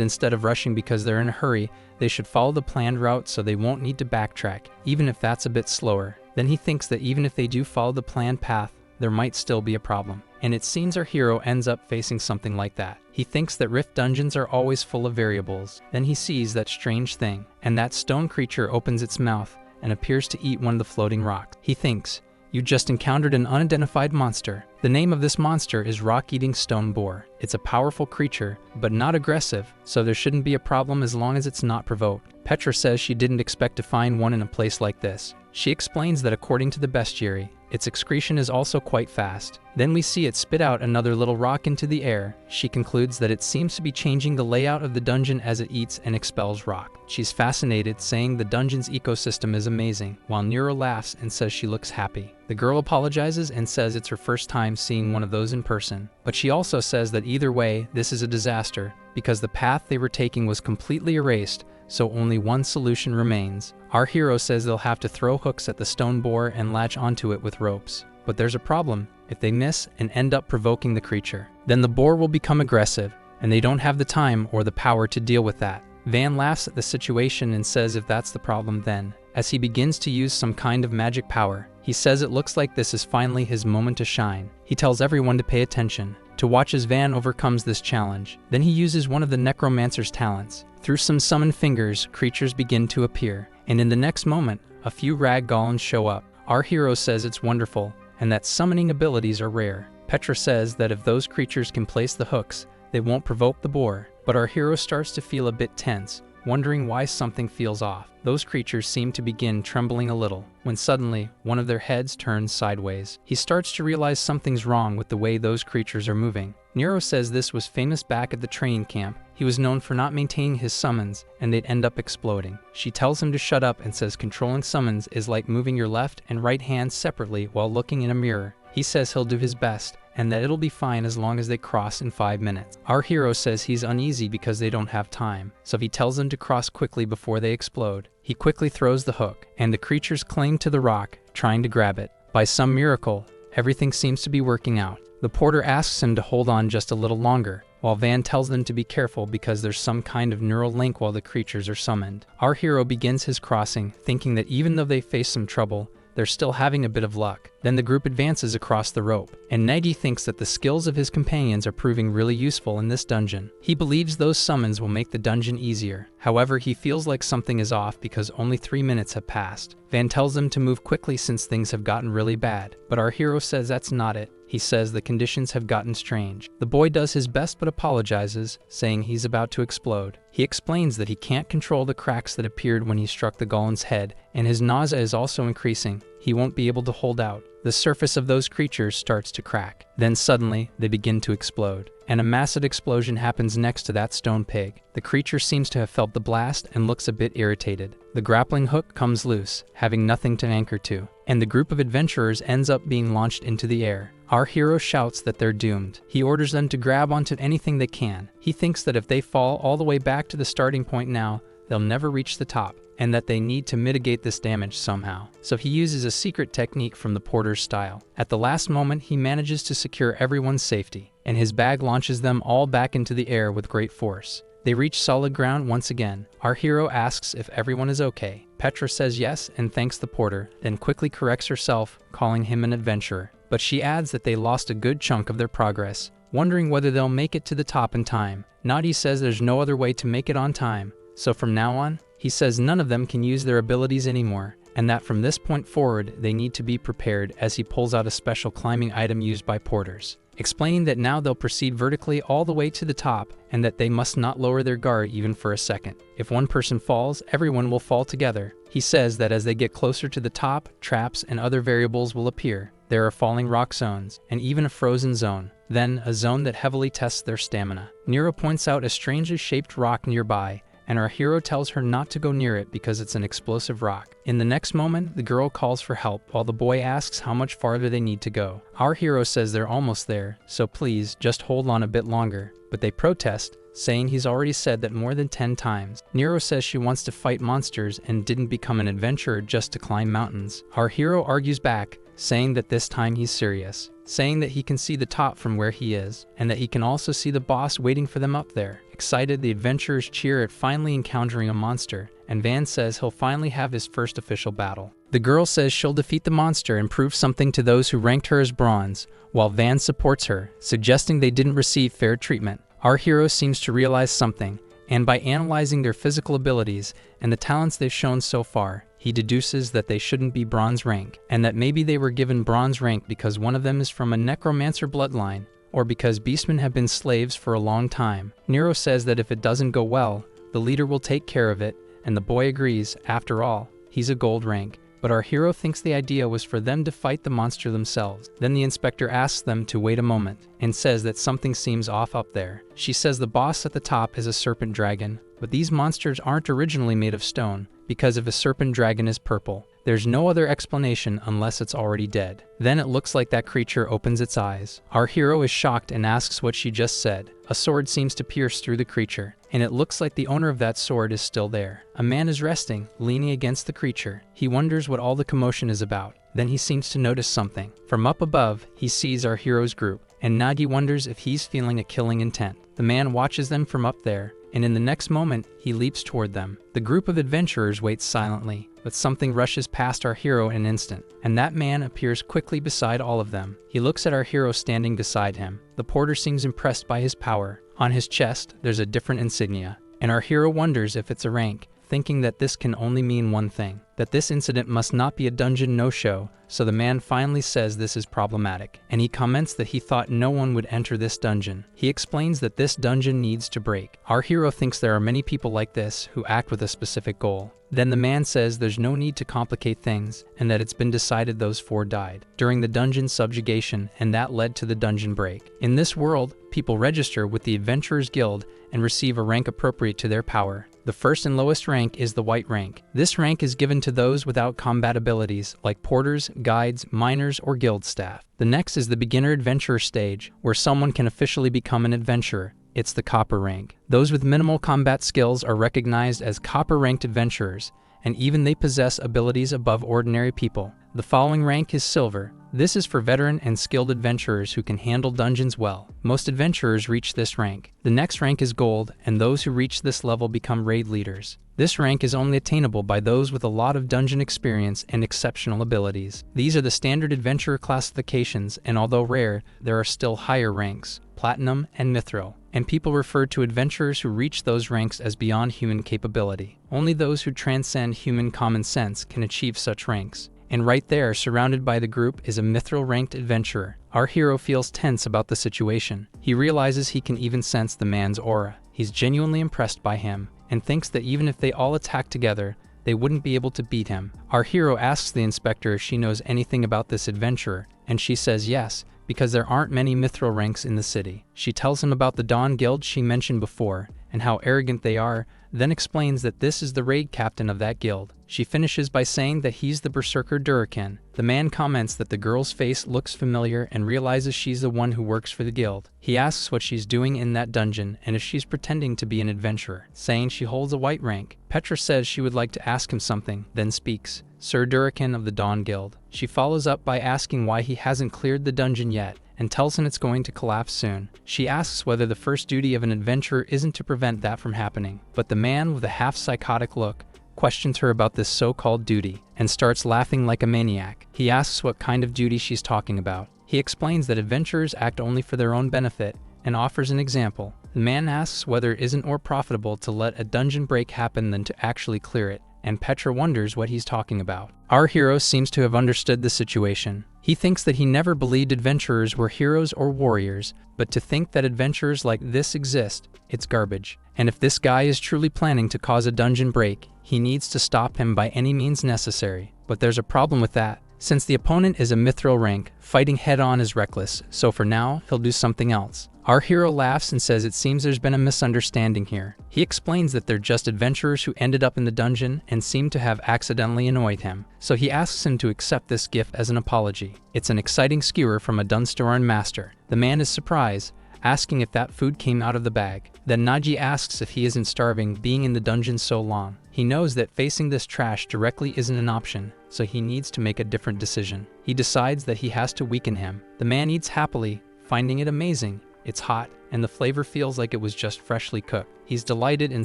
instead of rushing because they're in a hurry, they should follow the planned route so they won't need to backtrack, even if that's a bit slower. Then he thinks that even if they do follow the planned path, there might still be a problem. And it seems our hero ends up facing something like that. He thinks that rift dungeons are always full of variables. Then he sees that strange thing, and that stone creature opens its mouth and appears to eat one of the floating rocks. He thinks, "You just encountered an unidentified monster." The name of this monster is rock-eating stone boar. It's a powerful creature, but not aggressive, so there shouldn't be a problem as long as it's not provoked. Petra says she didn't expect to find one in a place like this. She explains that according to the bestiary, its excretion is also quite fast. Then we see it spit out another little rock into the air. She concludes that it seems to be changing the layout of the dungeon as it eats and expels rock. She's fascinated, saying the dungeon's ecosystem is amazing, while Nero laughs and says she looks happy. The girl apologizes and says it's her first time seeing one of those in person. But she also says that either way, this is a disaster, because the path they were taking was completely erased, so only one solution remains. Our hero says they'll have to throw hooks at the stone boar and latch onto it with ropes. But there's a problem. If they miss and end up provoking the creature, then the boar will become aggressive, and they don't have the time or the power to deal with that. Van laughs at the situation and says if that's the problem then, as he begins to use some kind of magic power, he says it looks like this is finally his moment to shine. He tells everyone to pay attention, to watch as Van overcomes this challenge. Then he uses one of the necromancer's talents. Through some summoned fingers, creatures begin to appear, and in the next moment, a few rag golems show up. Our hero says it's wonderful, and that summoning abilities are rare. Petra says that if those creatures can place the hooks, they won't provoke the boar. But our hero starts to feel a bit tense, wondering why something feels off. Those creatures seem to begin trembling a little, when suddenly, one of their heads turns sideways. He starts to realize something's wrong with the way those creatures are moving. Nero says this was famous back at the training camp. He was known for not maintaining his summons, and they'd end up exploding. She tells him to shut up and says controlling summons is like moving your left and right hands separately while looking in a mirror. He says he'll do his best, and that it'll be fine as long as they cross in 5 minutes. Our hero says he's uneasy because they don't have time, so he tells them to cross quickly before they explode. He quickly throws the hook, and the creatures cling to the rock, trying to grab it. By some miracle, everything seems to be working out. The porter asks him to hold on just a little longer, while Van tells them to be careful because there's some kind of neural link while the creatures are summoned. Our hero begins his crossing, thinking that even though they face some trouble, they're still having a bit of luck. Then the group advances across the rope, and Naji thinks that the skills of his companions are proving really useful in this dungeon. He believes those summons will make the dungeon easier. However, he feels like something is off because only 3 minutes have passed. Van tells them to move quickly since things have gotten really bad, but our hero says that's not it. He says the conditions have gotten strange. The boy does his best but apologizes, saying he's about to explode. He explains that he can't control the cracks that appeared when he struck the golem's head, and his nausea is also increasing. He won't be able to hold out. The surface of those creatures starts to crack. Then suddenly, they begin to explode, and a massive explosion happens next to that stone pig. The creature seems to have felt the blast and looks a bit irritated. The grappling hook comes loose, having nothing to anchor to, and the group of adventurers ends up being launched into the air. Our hero shouts that they're doomed. He orders them to grab onto anything they can. He thinks that if they fall all the way back to the starting point now, they'll never reach the top, and that they need to mitigate this damage somehow. So he uses a secret technique from the porter's style. At the last moment, he manages to secure everyone's safety, and his bag launches them all back into the air with great force. They reach solid ground once again. Our hero asks if everyone is okay. Petra says yes and thanks the porter, then quickly corrects herself, calling him an adventurer. But she adds that they lost a good chunk of their progress, wondering whether they'll make it to the top in time. Naji says there's no other way to make it on time, so from now on, he says none of them can use their abilities anymore, and that from this point forward, they need to be prepared as he pulls out a special climbing item used by porters, explaining that now they'll proceed vertically all the way to the top and that they must not lower their guard even for a second. If one person falls, everyone will fall together. He says that as they get closer to the top, traps and other variables will appear. There are falling rock zones, and even a frozen zone. Then, a zone that heavily tests their stamina. Nero points out a strangely shaped rock nearby, and our hero tells her not to go near it because it's an explosive rock. In the next moment, the girl calls for help while the boy asks how much farther they need to go. Our hero says they're almost there, so please, just hold on a bit longer. But they protest, saying he's already said that more than 10 times. Nero says she wants to fight monsters and didn't become an adventurer just to climb mountains. Our hero argues back, saying that this time he's serious, saying that he can see the top from where he is, and that he can also see the boss waiting for them up there. Excited, the adventurers cheer at finally encountering a monster, and Van says he'll finally have his first official battle. The girl says she'll defeat the monster and prove something to those who ranked her as bronze, while Van supports her, suggesting they didn't receive fair treatment. Our hero seems to realize something, and by analyzing their physical abilities and the talents they've shown so far, he deduces that they shouldn't be bronze rank, and that maybe they were given bronze rank because one of them is from a necromancer bloodline, or because beastmen have been slaves for a long time. Nero says that if it doesn't go well, the leader will take care of it, and the boy agrees. After all, he's a gold rank. But our hero thinks the idea was for them to fight the monster themselves. Then the inspector asks them to wait a moment, and says that something seems off up there. She says the boss at the top is a serpent dragon, but these monsters aren't originally made of stone, because if a serpent dragon is purple, there's no other explanation unless it's already dead. Then it looks like that creature opens its eyes. Our hero is shocked and asks what she just said. A sword seems to pierce through the creature, and it looks like the owner of that sword is still there. A man is resting, leaning against the creature. He wonders what all the commotion is about. Then he seems to notice something. From up above, he sees our hero's group, and Naji wonders if he's feeling a killing intent. The man watches them from up there, and in the next moment, he leaps toward them. The group of adventurers waits silently, but something rushes past our hero in an instant, and that man appears quickly beside all of them. He looks at our hero standing beside him. The porter seems impressed by his power. On his chest, there's a different insignia, and our hero wonders if it's a rank, thinking that this can only mean one thing, that this incident must not be a dungeon no-show. So the man finally says this is problematic, and he comments that he thought no one would enter this dungeon. He explains that this dungeon needs to break. Our hero thinks there are many people like this who act with a specific goal. Then the man says there's no need to complicate things, and that it's been decided those 4 died during the dungeon subjugation, and that led to the dungeon break. In this world, people register with the Adventurers Guild and receive a rank appropriate to their power. The first and lowest rank is the white rank. This rank is given to those without combat abilities, like porters, guides, miners, or guild staff. The next is the beginner adventurer stage, where someone can officially become an adventurer. It's the copper rank. Those with minimal combat skills are recognized as copper-ranked adventurers, and even they possess abilities above ordinary people. The following rank is silver. This is for veteran and skilled adventurers who can handle dungeons well. Most adventurers reach this rank. The next rank is gold, and those who reach this level become raid leaders. This rank is only attainable by those with a lot of dungeon experience and exceptional abilities. These are the standard adventurer classifications, and although rare, there are still higher ranks, platinum and mithril, and people refer to adventurers who reach those ranks as beyond human capability. Only those who transcend human common sense can achieve such ranks. And right there, surrounded by the group, is a mithril-ranked adventurer. Our hero feels tense about the situation. He realizes he can even sense the man's aura. He's genuinely impressed by him, and thinks that even if they all attack together, they wouldn't be able to beat him. Our hero asks the inspector if she knows anything about this adventurer, and she says yes, because there aren't many mithril ranks in the city. She tells him about the Dawn Guild she mentioned before, and how arrogant they are, then explains that this is the raid captain of that guild. She finishes by saying that he's the berserker Durakan. The man comments that the girl's face looks familiar and realizes she's the one who works for the guild. He asks what she's doing in that dungeon and if she's pretending to be an adventurer, saying she holds a white rank. Petra says she would like to ask him something, then speaks. Sir Durakan of the Dawn Guild. She follows up by asking why he hasn't cleared the dungeon yet, and tells him it's going to collapse soon. She asks whether the first duty of an adventurer isn't to prevent that from happening, but the man with a half-psychotic look questions her about this so-called duty, and starts laughing like a maniac. He asks what kind of duty she's talking about. He explains that adventurers act only for their own benefit, and offers an example. The man asks whether it isn't more profitable to let a dungeon break happen than to actually clear it, and Petra wonders what he's talking about. Our hero seems to have understood the situation. He thinks that he never believed adventurers were heroes or warriors, but to think that adventurers like this exist, it's garbage. And if this guy is truly planning to cause a dungeon break, he needs to stop him by any means necessary. But there's a problem with that. Since the opponent is a mithril rank, fighting head-on is reckless, so for now, he'll do something else. Our hero laughs and says it seems there's been a misunderstanding here. He explains that they're just adventurers who ended up in the dungeon and seem to have accidentally annoyed him, so he asks him to accept this gift as an apology. It's an exciting skewer from a Dunstoran master. The man is surprised, asking if that food came out of the bag. Then Naji asks if he isn't starving being in the dungeon so long. He knows that facing this trash directly isn't an option, so he needs to make a different decision. He decides that he has to weaken him. The man eats happily, finding it amazing. It's hot, and the flavor feels like it was just freshly cooked. He's delighted and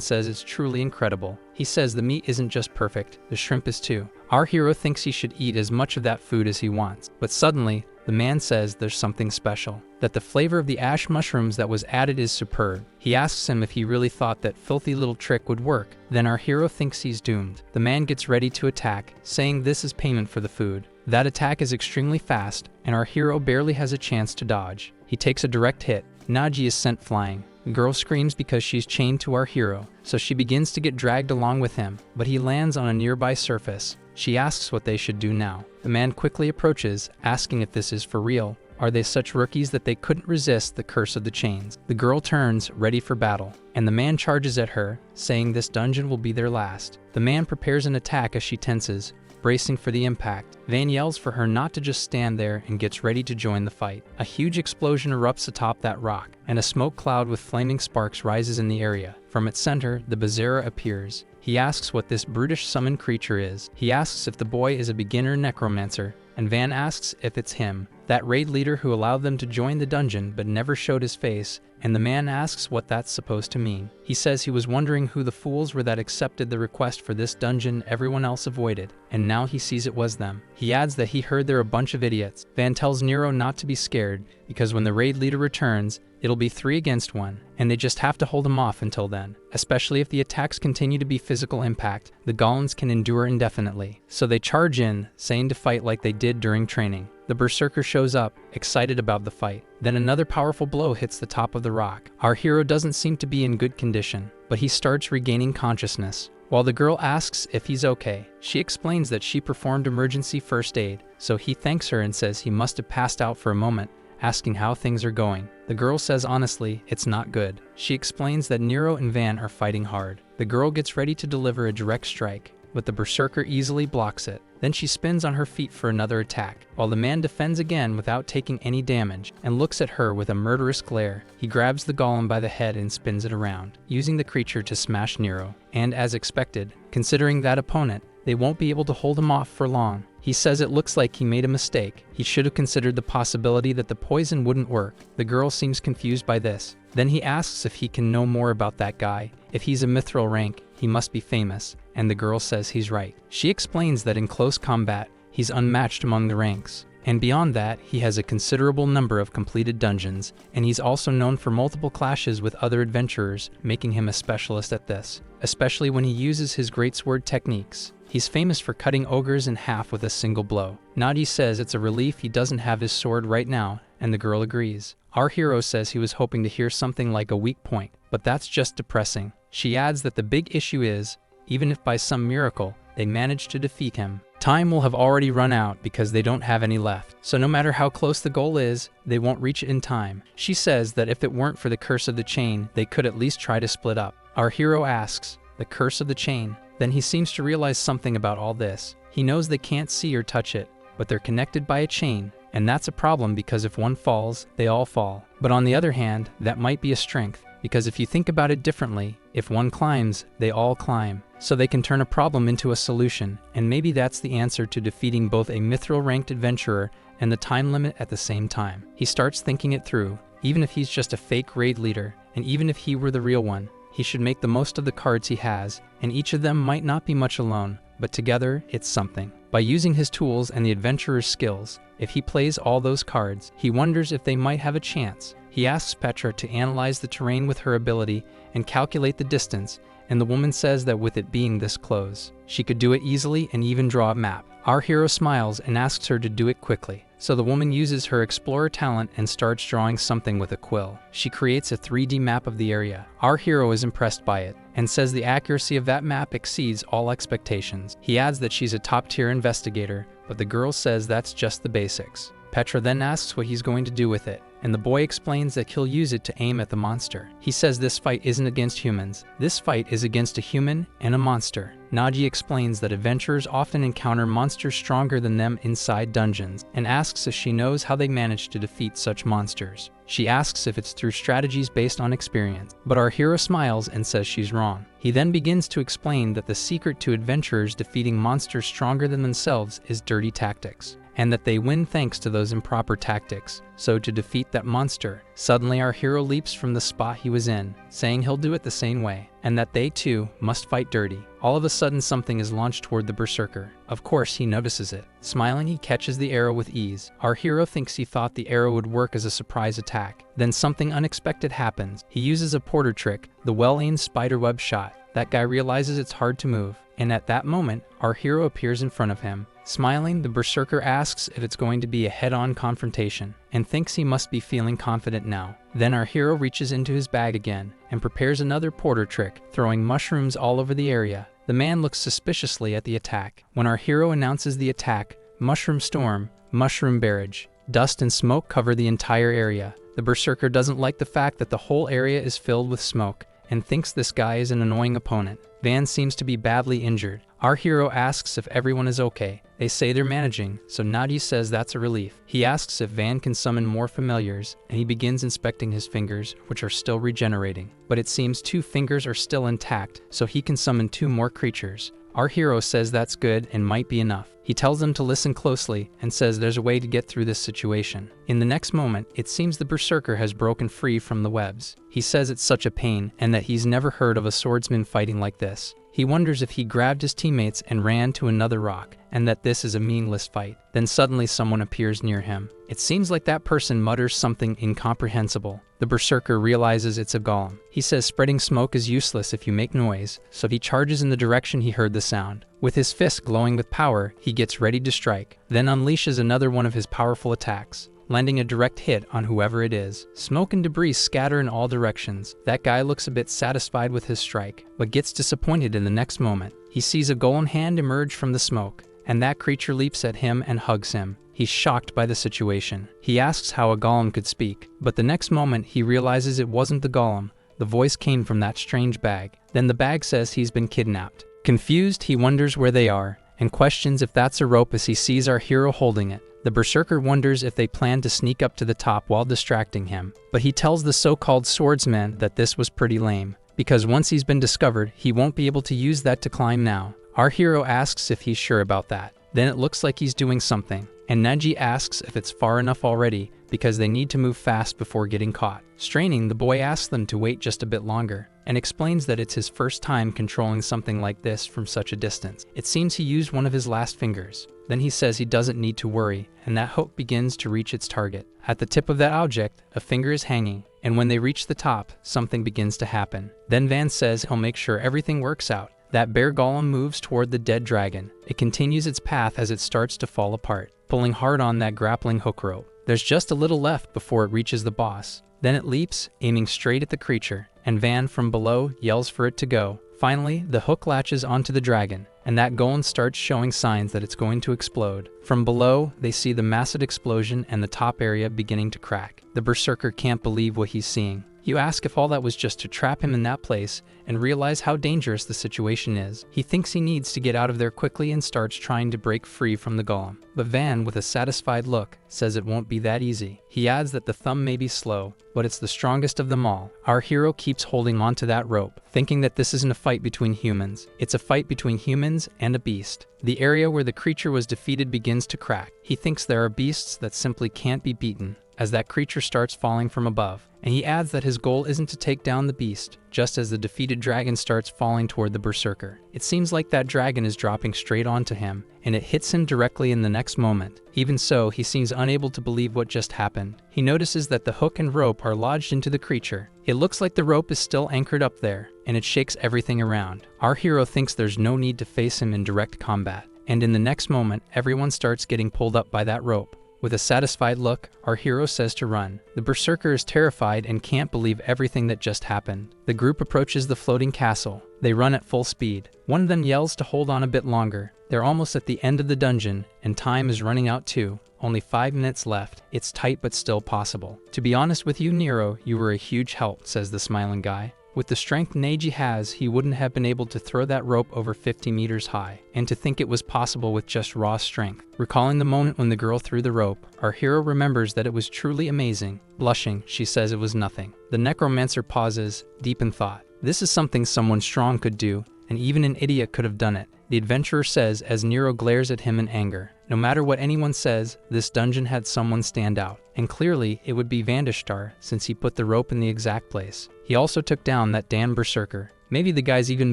says it's truly incredible. He says the meat isn't just perfect, the shrimp is too. Our hero thinks he should eat as much of that food as he wants, but suddenly, the man says there's something special, that the flavor of the ash mushrooms that was added is superb. He asks him if he really thought that filthy little trick would work. Then our hero thinks he's doomed. The man gets ready to attack, saying this is payment for the food. That attack is extremely fast, and our hero barely has a chance to dodge. He takes a direct hit. Naji is sent flying. The girl screams because she's chained to our hero, so she begins to get dragged along with him, but he lands on a nearby surface. She asks what they should do now. The man quickly approaches, asking if this is for real. Are they such rookies that they couldn't resist the curse of the chains? The girl turns, ready for battle, and the man charges at her, saying this dungeon will be their last. The man prepares an attack as she tenses, bracing for the impact. Van yells for her not to just stand there and gets ready to join the fight. A huge explosion erupts atop that rock, and a smoke cloud with flaming sparks rises in the area. From its center, the Bazera appears. He asks what this brutish summoned creature is. He asks if the boy is a beginner necromancer, and Van asks if it's him, that raid leader who allowed them to join the dungeon but never showed his face, and the man asks what that's supposed to mean. He says he was wondering who the fools were that accepted the request for this dungeon everyone else avoided, and now he sees it was them. He adds that he heard they're a bunch of idiots. Van tells Nero not to be scared, because when the raid leader returns, it'll be 3 against 1, and they just have to hold him off until then. Especially if the attacks continue to be physical impact, the golems can endure indefinitely. So they charge in, saying to fight like they did during training. The berserker shows up, excited about the fight. Then another powerful blow hits the top of the rock. Our hero doesn't seem to be in good condition, but he starts regaining consciousness. While the girl asks if he's okay, she explains that she performed emergency first aid, so he thanks her and says he must have passed out for a moment, asking how things are going. The girl says honestly, it's not good. She explains that Nero and Van are fighting hard. The girl gets ready to deliver a direct strike, but the berserker easily blocks it. Then she spins on her feet for another attack, while the man defends again without taking any damage, and looks at her with a murderous glare. He grabs the golem by the head and spins it around, using the creature to smash Nero. And as expected, considering that opponent, they won't be able to hold him off for long. He says it looks like he made a mistake. He should have considered the possibility that the poison wouldn't work. The girl seems confused by this. Then he asks if he can know more about that guy. If he's a mithril rank, he must be famous, and the girl says he's right. She explains that in close combat, he's unmatched among the ranks. And beyond that, he has a considerable number of completed dungeons, and he's also known for multiple clashes with other adventurers, making him a specialist at this, especially when he uses his greatsword techniques. He's famous for cutting ogres in half with a single blow. Naji says it's a relief he doesn't have his sword right now, and the girl agrees. Our hero says he was hoping to hear something like a weak point, but that's just depressing. She adds that the big issue is, even if by some miracle, they manage to defeat him, time will have already run out because they don't have any left. So no matter how close the goal is, they won't reach it in time. She says that if it weren't for the curse of the chain, they could at least try to split up. Our hero asks, the curse of the chain? Then he seems to realize something about all this. He knows they can't see or touch it, but they're connected by a chain, and that's a problem because if one falls, they all fall. But on the other hand, that might be a strength, because if you think about it differently, if one climbs, they all climb. So they can turn a problem into a solution, and maybe that's the answer to defeating both a mithril-ranked adventurer and the time limit at the same time. He starts thinking it through. Even if he's just a fake raid leader, and even if he were the real one, he should make the most of the cards he has, and each of them might not be much alone, but together, it's something. By using his tools and the adventurer's skills, if he plays all those cards, he wonders if they might have a chance. He asks Petra to analyze the terrain with her ability and calculate the distance, and the woman says that with it being this close, she could do it easily and even draw a map. Our hero smiles and asks her to do it quickly. So the woman uses her explorer talent and starts drawing something with a quill. She creates a 3D map of the area. Our hero is impressed by it and says the accuracy of that map exceeds all expectations. He adds that she's a top-tier investigator, but the girl says that's just the basics. Petra then asks what he's going to do with it, and the boy explains that he'll use it to aim at the monster. He says this fight isn't against humans. This fight is against a human and a monster. Naji explains that adventurers often encounter monsters stronger than them inside dungeons, and asks if she knows how they manage to defeat such monsters. She asks if it's through strategies based on experience, but our hero smiles and says she's wrong. He then begins to explain that the secret to adventurers defeating monsters stronger than themselves is dirty tactics, and that they win thanks to those improper tactics. So to defeat that monster, suddenly our hero leaps from the spot he was in, saying he'll do it the same way, and that they too must fight dirty. All of a sudden something is launched toward the berserker. Of course he notices it. Smiling, he catches the arrow with ease. Our hero thinks he thought the arrow would work as a surprise attack. Then something unexpected happens. He uses a porter trick, the well-aimed spiderweb shot. That guy realizes it's hard to move, and at that moment, our hero appears in front of him. Smiling, the berserker asks if it's going to be a head-on confrontation, and thinks he must be feeling confident now. Then our hero reaches into his bag again, and prepares another porter trick, throwing mushrooms all over the area. The man looks suspiciously at the attack. When our hero announces the attack, mushroom storm, mushroom barrage, dust and smoke cover the entire area. The berserker doesn't like the fact that the whole area is filled with smoke, and thinks this guy is an annoying opponent. Van seems to be badly injured. Our hero asks if everyone is okay. They say they're managing, so Naji says that's a relief. He asks if Van can summon more familiars, and he begins inspecting his fingers, which are still regenerating. But it seems 2 fingers are still intact, so he can summon 2 more creatures. Our hero says that's good and might be enough. He tells them to listen closely and says there's a way to get through this situation. In the next moment, it seems the berserker has broken free from the webs. He says it's such a pain and that he's never heard of a swordsman fighting like this. He wonders if he grabbed his teammates and ran to another rock, and that this is a meaningless fight. Then suddenly someone appears near him. It seems like that person mutters something incomprehensible. The berserker realizes it's a golem. He says spreading smoke is useless if you make noise, so he charges in the direction he heard the sound. With his fist glowing with power, he gets ready to strike, then unleashes another one of his powerful attacks, landing a direct hit on whoever it is. Smoke and debris scatter in all directions. That guy looks a bit satisfied with his strike, but gets disappointed in the next moment. He sees a golem hand emerge from the smoke, and that creature leaps at him and hugs him. He's shocked by the situation. He asks how a golem could speak, but the next moment he realizes it wasn't the golem. The voice came from that strange bag. Then the bag says he's been kidnapped. Confused, he wonders where they are, and questions if that's a rope as he sees our hero holding it. The berserker wonders if they plan to sneak up to the top while distracting him, but he tells the so-called swordsman that this was pretty lame, because once he's been discovered, he won't be able to use that to climb now. Our hero asks if he's sure about that. Then it looks like he's doing something, and Naji asks if it's far enough already, because they need to move fast before getting caught. Straining, the boy asks them to wait just a bit longer, and explains that it's his first time controlling something like this from such a distance. It seems he used one of his last fingers. Then he says he doesn't need to worry, and that hook begins to reach its target. At the tip of that object, a finger is hanging, and when they reach the top, something begins to happen. Then Van says he'll make sure everything works out. That bear golem moves toward the dead dragon. It continues its path as it starts to fall apart, pulling hard on that grappling hook rope. There's just a little left before it reaches the boss. Then it leaps, aiming straight at the creature, and Van from below yells for it to go. Finally, the hook latches onto the dragon, and that golem starts showing signs that it's going to explode. From below, they see the massive explosion and the top area beginning to crack. The berserker can't believe what he's seeing. You ask if all that was just to trap him in that place and realize how dangerous the situation is. He thinks he needs to get out of there quickly and starts trying to break free from the golem. But Van, with a satisfied look, says it won't be that easy. He adds that the thumb may be slow, but it's the strongest of them all. Our hero keeps holding onto that rope, thinking that this isn't a fight between humans. It's a fight between humans and a beast. The area where the creature was defeated begins to crack. He thinks there are beasts that simply can't be beaten, as that creature starts falling from above. And he adds that his goal isn't to take down the beast, just as the defeated dragon starts falling toward the berserker. It seems like that dragon is dropping straight onto him, and it hits him directly in the next moment. Even so, he seems unable to believe what just happened. He notices that the hook and rope are lodged into the creature. It looks like the rope is still anchored up there, and it shakes everything around. Our hero thinks there's no need to face him in direct combat, and in the next moment, everyone starts getting pulled up by that rope. With a satisfied look, our hero says to run. The berserker is terrified and can't believe everything that just happened. The group approaches the floating castle. They run at full speed. One of them yells to hold on a bit longer. They're almost at the end of the dungeon, and time is running out too. Only 5 minutes left. It's tight but still possible. To be honest with you, Nero, you were a huge help, says the smiling guy. With the strength Naji has, he wouldn't have been able to throw that rope over 50 meters high, and to think it was possible with just raw strength. Recalling the moment when the girl threw the rope, our hero remembers that it was truly amazing. Blushing, she says it was nothing. The necromancer pauses, deep in thought. This is something someone strong could do, and even an idiot could have done it. The adventurer says as Nero glares at him in anger. No matter what anyone says, this dungeon had someone stand out. And clearly, it would be Vandeshtar, since he put the rope in the exact place. He also took down that damn berserker. Maybe the guy's even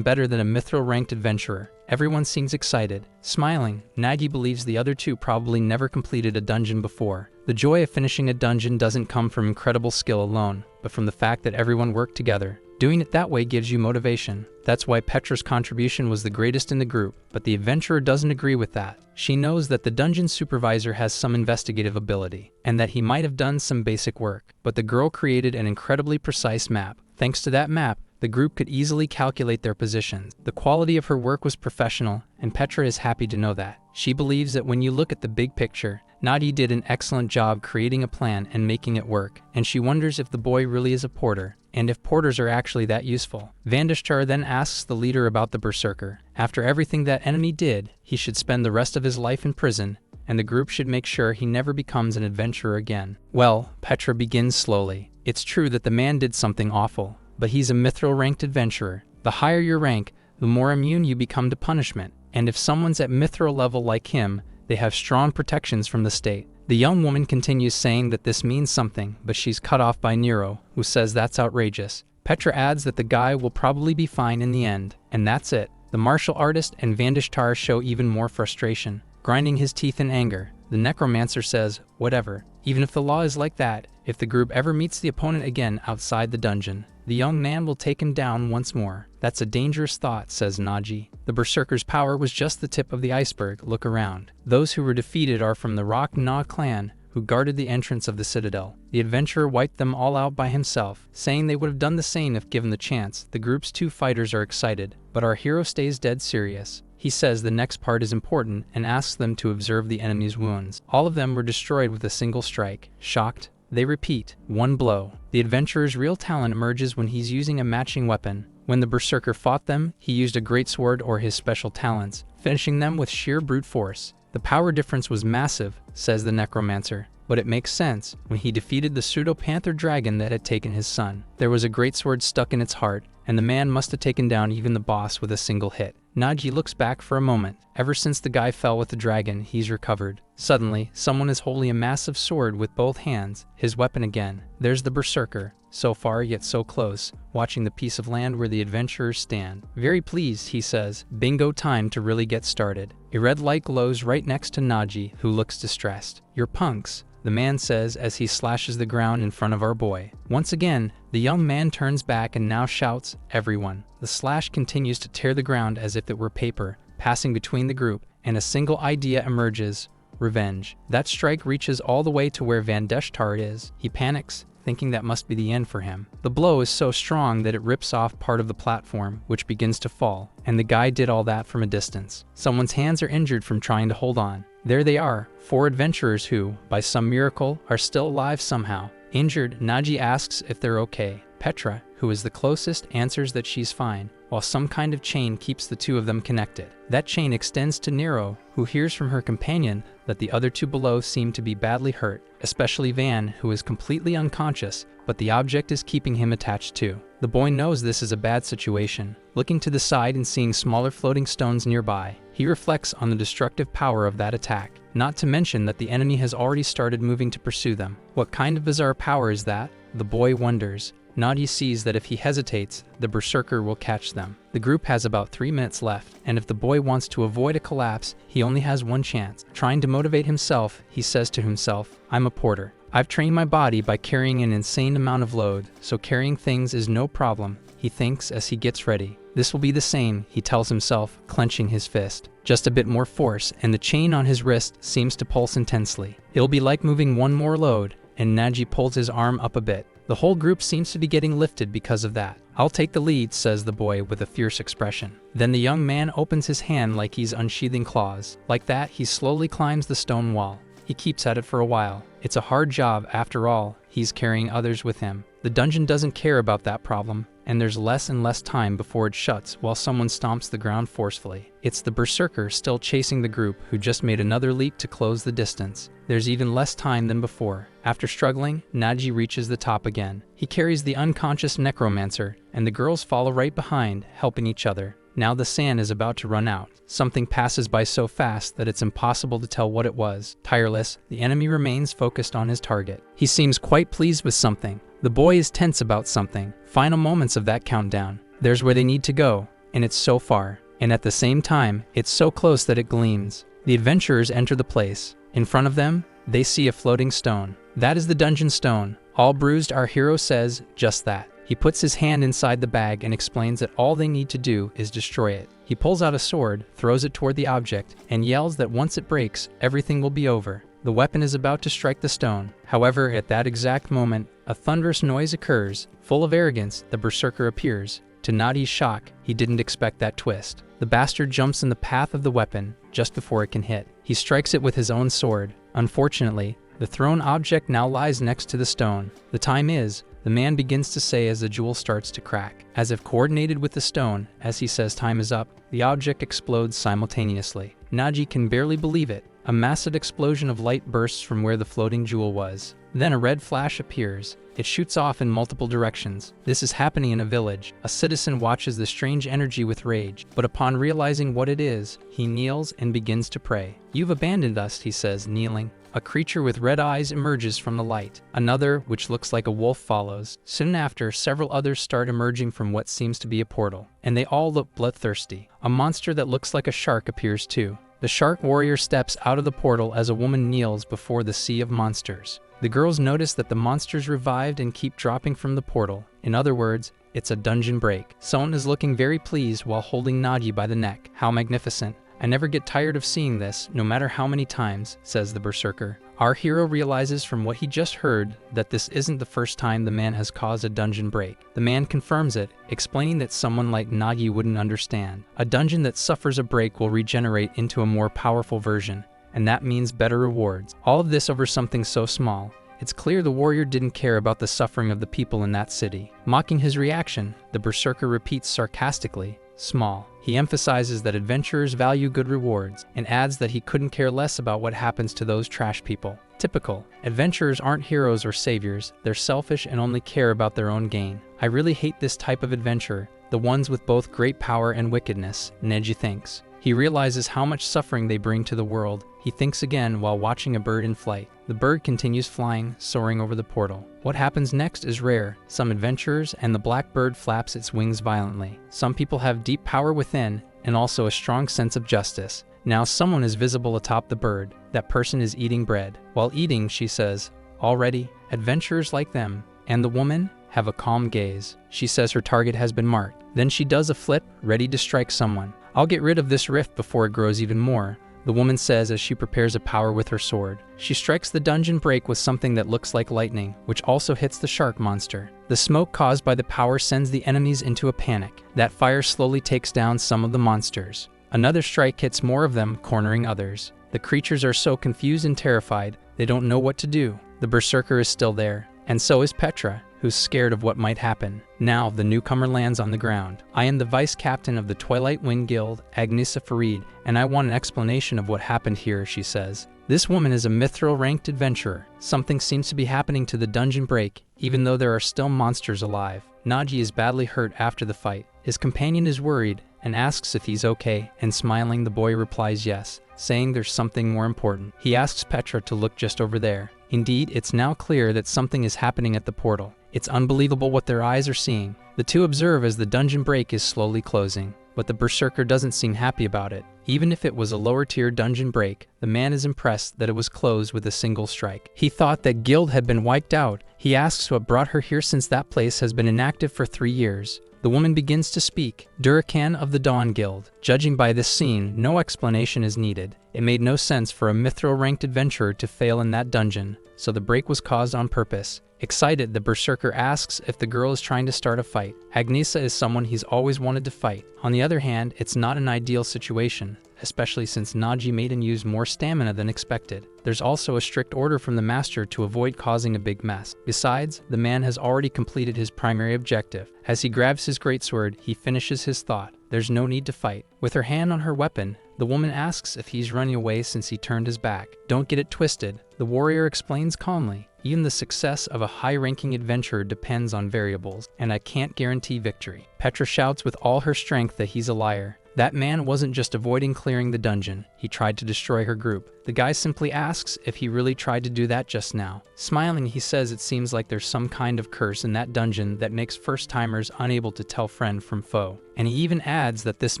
better than a mithril-ranked adventurer. Everyone seems excited. Smiling, Naji believes the other two probably never completed a dungeon before. The joy of finishing a dungeon doesn't come from incredible skill alone, but from the fact that everyone worked together. Doing it that way gives you motivation. That's why Petra's contribution was the greatest in the group, but the adventurer doesn't agree with that. She knows that the dungeon supervisor has some investigative ability, and that he might have done some basic work, but the girl created an incredibly precise map. Thanks to that map, the group could easily calculate their positions. The quality of her work was professional, and Petra is happy to know that. She believes that when you look at the big picture, Naji did an excellent job creating a plan and making it work, and she wonders if the boy really is a porter, and if porters are actually that useful. Vandeshtar then asks the leader about the berserker. After everything that enemy did, he should spend the rest of his life in prison, and the group should make sure he never becomes an adventurer again. Well, Petra begins slowly. It's true that the man did something awful, but he's a mithril-ranked adventurer. The higher your rank, the more immune you become to punishment, and if someone's at mithril level like him, they have strong protections from the state. The young woman continues saying that this means something, but she's cut off by Nero, who says that's outrageous. Petra adds that the guy will probably be fine in the end, and that's it. The martial artist and Vandeshtar show even more frustration, grinding his teeth in anger. The necromancer says, whatever. Even if the law is like that, if the group ever meets the opponent again outside the dungeon, the young man will take him down once more. That's a dangerous thought, says Naji. The berserker's power was just the tip of the iceberg. Look around. Those who were defeated are from the Rock Na clan, who guarded the entrance of the citadel. The adventurer wiped them all out by himself, saying they would have done the same if given the chance. The group's 2 fighters are excited, but our hero stays dead serious. He says the next part is important and asks them to observe the enemy's wounds. All of them were destroyed with a single strike. Shocked, they repeat, 1 blow. The adventurer's real talent emerges when he's using a matching weapon. When the berserker fought them, he used a greatsword or his special talents, finishing them with sheer brute force. The power difference was massive, says the necromancer, but it makes sense. When he defeated the pseudo-panther dragon that had taken his son, there was a greatsword stuck in its heart, and the man must have taken down even the boss with a single hit. Naji looks back for a moment. Ever since the guy fell with the dragon, he's recovered. Suddenly, someone is holding a massive sword with both hands, his weapon again. There's the berserker, so far yet so close, watching the piece of land where the adventurers stand. Very pleased, he says, bingo time to really get started. A red light glows right next to Naji, who looks distressed. You're punks, the man says as he slashes the ground in front of our boy. Once again, the young man turns back and now shouts, everyone. The slash continues to tear the ground as if it were paper, passing between the group, and a single idea emerges, revenge. That strike reaches all the way to where Vandeshtar is. He panics, thinking that must be the end for him. The blow is so strong that it rips off part of the platform, which begins to fall, and the guy did all that from a distance. Someone's hands are injured from trying to hold on. There they are, 4 adventurers who, by some miracle, are still alive somehow. Injured, Naji asks if they're okay. Petra, who is the closest, answers that she's fine, while some kind of chain keeps the 2 of them connected. That chain extends to Nero, who hears from her companion that the other 2 below seem to be badly hurt, especially Van, who is completely unconscious, but the object is keeping him attached too. The boy knows this is a bad situation. Looking to the side and seeing smaller floating stones nearby, he reflects on the destructive power of that attack, not to mention that the enemy has already started moving to pursue them. What kind of bizarre power is that? The boy wonders. Naji sees that if he hesitates, the berserker will catch them. The group has about 3 minutes left, and if the boy wants to avoid a collapse, he only has one chance. Trying to motivate himself, he says to himself, I'm a porter. I've trained my body by carrying an insane amount of load, so carrying things is no problem, he thinks as he gets ready. This will be the same, he tells himself, clenching his fist. Just a bit more force, and the chain on his wrist seems to pulse intensely. It'll be like moving one more load, and Naji pulls his arm up a bit. The whole group seems to be getting lifted because of that. I'll take the lead, says the boy with a fierce expression. Then the young man opens his hand like he's unsheathing claws. Like that, he slowly climbs the stone wall. He keeps at it for a while. It's a hard job, after all, he's carrying others with him. The dungeon doesn't care about that problem, and there's less and less time before it shuts while someone stomps the ground forcefully. It's the berserker still chasing the group who just made another leap to close the distance. There's even less time than before. After struggling, Naji reaches the top again. He carries the unconscious necromancer, and the girls follow right behind, helping each other. Now the sand is about to run out. Something passes by so fast that it's impossible to tell what it was. Tireless, the enemy remains focused on his target. He seems quite pleased with something. The boy is tense about something. Final moments of that countdown. There's where they need to go, and it's so far. And at the same time, it's so close that it gleams. The adventurers enter the place. In front of them, they see a floating stone. That is the dungeon stone. All bruised, our hero says just that. He puts his hand inside the bag and explains that all they need to do is destroy it. He pulls out a sword, throws it toward the object, and yells that once it breaks, everything will be over. The weapon is about to strike the stone. However, at that exact moment, a thunderous noise occurs. Full of arrogance, the berserker appears. To Nadi's shock, he didn't expect that twist. The bastard jumps in the path of the weapon just before it can hit. He strikes it with his own sword. Unfortunately, the thrown object now lies next to the stone. The time is, the man begins to say as the jewel starts to crack. As if coordinated with the stone, as he says time is up, the object explodes simultaneously. Naji can barely believe it. A massive explosion of light bursts from where the floating jewel was. Then a red flash appears. It shoots off in multiple directions. This is happening in a village. A citizen watches the strange energy with rage, but upon realizing what it is, he kneels and begins to pray. "You've abandoned us," he says, kneeling. A creature with red eyes emerges from the light. Another, which looks like a wolf, follows. Soon after, several others start emerging from what seems to be a portal, and they all look bloodthirsty. A monster that looks like a shark appears too. The shark warrior steps out of the portal as a woman kneels before the sea of monsters. The girls notice that the monsters revived and keep dropping from the portal. In other words, it's a dungeon break. Son is looking very pleased while holding Naji by the neck. "How magnificent. I never get tired of seeing this, no matter how many times," says the berserker. Our hero realizes from what he just heard that this isn't the first time the man has caused a dungeon break. The man confirms it, explaining that someone like Naji wouldn't understand. A dungeon that suffers a break will regenerate into a more powerful version, and that means better rewards. All of this over something so small. It's clear the warrior didn't care about the suffering of the people in that city. Mocking his reaction, the berserker repeats sarcastically, "Small." He emphasizes that adventurers value good rewards, and adds that he couldn't care less about what happens to those trash people. Typical. Adventurers aren't heroes or saviors, they're selfish and only care about their own gain. I really hate this type of adventure, the ones with both great power and wickedness, Naji thinks. He realizes how much suffering they bring to the world. He thinks again while watching a bird in flight. The bird continues flying, soaring over the portal. What happens next is rare. Some adventurers, and the black bird flaps its wings violently. Some people have deep power within, and also a strong sense of justice. Now someone is visible atop the bird. That person is eating bread. While eating, she says, "Already, adventurers like them." And the woman have a calm gaze. She says her target has been marked. Then she does a flip, ready to strike someone. "I'll get rid of this rift before it grows even more," the woman says as she prepares a power with her sword. She strikes the dungeon break with something that looks like lightning, which also hits the shark monster. The smoke caused by the power sends the enemies into a panic. That fire slowly takes down some of the monsters. Another strike hits more of them, cornering others. The creatures are so confused and terrified, they don't know what to do. The berserker is still there, and so is Petra, who's scared of what might happen. Now, the newcomer lands on the ground. "I am the vice captain of the Twilight Wind Guild, Agnisa Farid, and I want an explanation of what happened here," she says. This woman is a mithril-ranked adventurer. Something seems to be happening to the dungeon break, even though there are still monsters alive. Naji is badly hurt after the fight. His companion is worried and asks if he's okay, and smiling the boy replies yes, saying there's something more important. He asks Petra to look just over there. Indeed, it's now clear that something is happening at the portal. It's unbelievable what their eyes are seeing. The two observe as the dungeon break is slowly closing, but the berserker doesn't seem happy about it. Even if it was a lower-tier dungeon break, the man is impressed that it was closed with a single strike. He thought that guild had been wiped out. He asks what brought her here since that place has been inactive for 3 years. The woman begins to speak. Durakan of the Dawn Guild. Judging by this scene, no explanation is needed. It made no sense for a mithril-ranked adventurer to fail in that dungeon, so the break was caused on purpose. Excited, the berserker asks if the girl is trying to start a fight. Agnesa is someone he's always wanted to fight. On the other hand, it's not an ideal situation, especially since Naji made him use more stamina than expected. There's also a strict order from the master to avoid causing a big mess. Besides, the man has already completed his primary objective. As he grabs his greatsword, he finishes his thought. There's no need to fight. With her hand on her weapon, the woman asks if he's running away since he turned his back. Don't get it twisted, the warrior explains calmly. Even the success of a high-ranking adventurer depends on variables, and I can't guarantee victory. Petra shouts with all her strength that he's a liar. That man wasn't just avoiding clearing the dungeon, he tried to destroy her group. The guy simply asks if he really tried to do that just now. Smiling, he says it seems like there's some kind of curse in that dungeon that makes first-timers unable to tell friend from foe. And he even adds that this